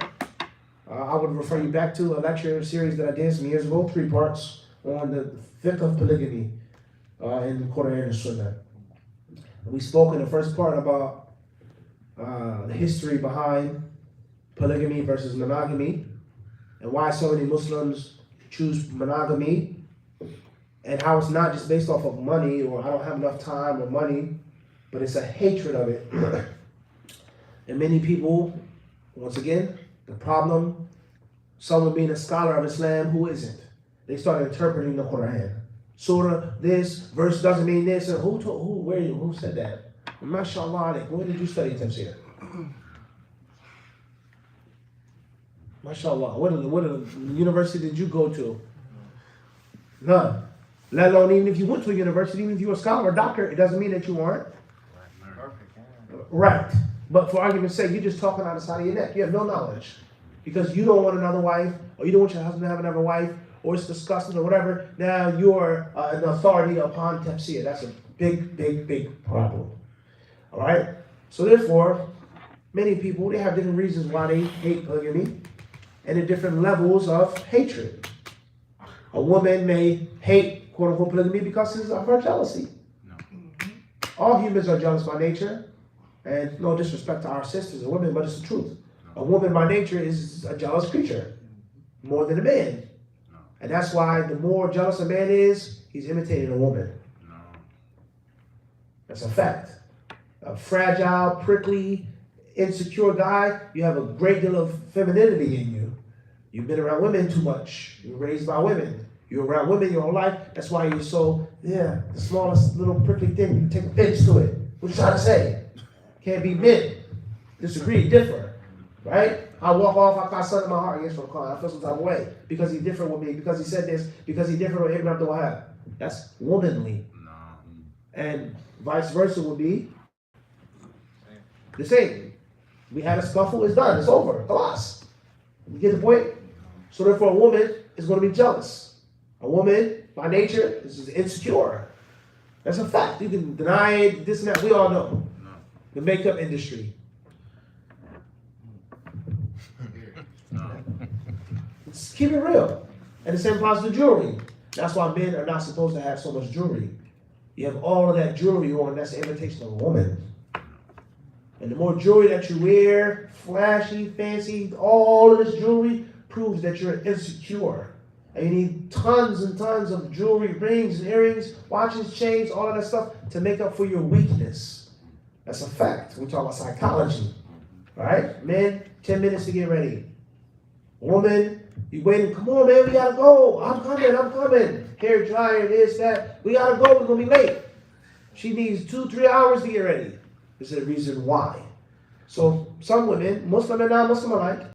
I would refer you back to a lecture series that I did some years ago, 3 parts, on the fiqh of polygamy in the Quran and Sunnah. We spoke in the first part about the history behind polygamy versus monogamy and why so many Muslims choose monogamy, and how it's not just based off of money or I don't have enough time or money, but it's a hatred of it. And many people, once again, the problem, someone being a scholar of Islam who isn't, they start interpreting the Quran. Surah, this verse doesn't mean this, and who said that? MashaAllah, where did you study tafsir? MashaAllah, what university did you go to? None. Let alone even if you went to a university, even if you were a scholar or doctor, it doesn't mean that you aren't. Right. But for argument's sake, you're just talking out the side of your neck. You have no knowledge. Because you don't want another wife, or you don't want your husband to have another wife, or it's disgusting or whatever. Now you're an authority upon tafsir. That's a big problem. All right? So therefore, many people, they have different reasons why they hate polygamy and the different levels of hatred. A woman may hate, quote unquote, polygamy because of her jealousy. No. All humans are jealous by nature. And no disrespect to our sisters and women, but it's the truth. A woman by nature is a jealous creature, more than a man. No. And that's why the more jealous a man is, he's imitating a woman. No. That's a fact. A fragile, prickly, insecure guy, you have a great deal of femininity in you. You've been around women too much. You're raised by women. You're around women your whole life. That's why you're so, the smallest little prickly thing, you take offense to it. What you trying to say? Can't be men. Disagree, differ. Right? I walk off, I got something in my heart against my car. I feel some type of way. Because he's different with me, because he said this, because he's different with Ibn Abdul Wahab. That's womanly. No. And vice versa would be the same. We had a scuffle, it's done, it's over. Alas. You get the point? So therefore a woman is going to be jealous. A woman, by nature, is insecure. That's a fact. You can deny it, this and that. We all know. No. The makeup industry. No. Let's keep it real. And the same applies to jewelry. That's why men are not supposed to have so much jewelry. You have all of that jewelry on, that's the imitation of a woman. And the more jewelry that you wear, flashy, fancy, all of this jewelry proves that you're insecure. And you need tons and tons of jewelry, rings and earrings, watches, chains, all of that stuff to make up for your weakness. That's a fact. We talk about psychology. All right? Men, 10 minutes to get ready. Woman, you waiting, come on, man, we gotta go. I'm coming. Hair dryer, this, that. We gotta go, we're gonna be late. She needs 2-3 hours to get ready. This is the reason why. So some women, Muslim and non-Muslim alike,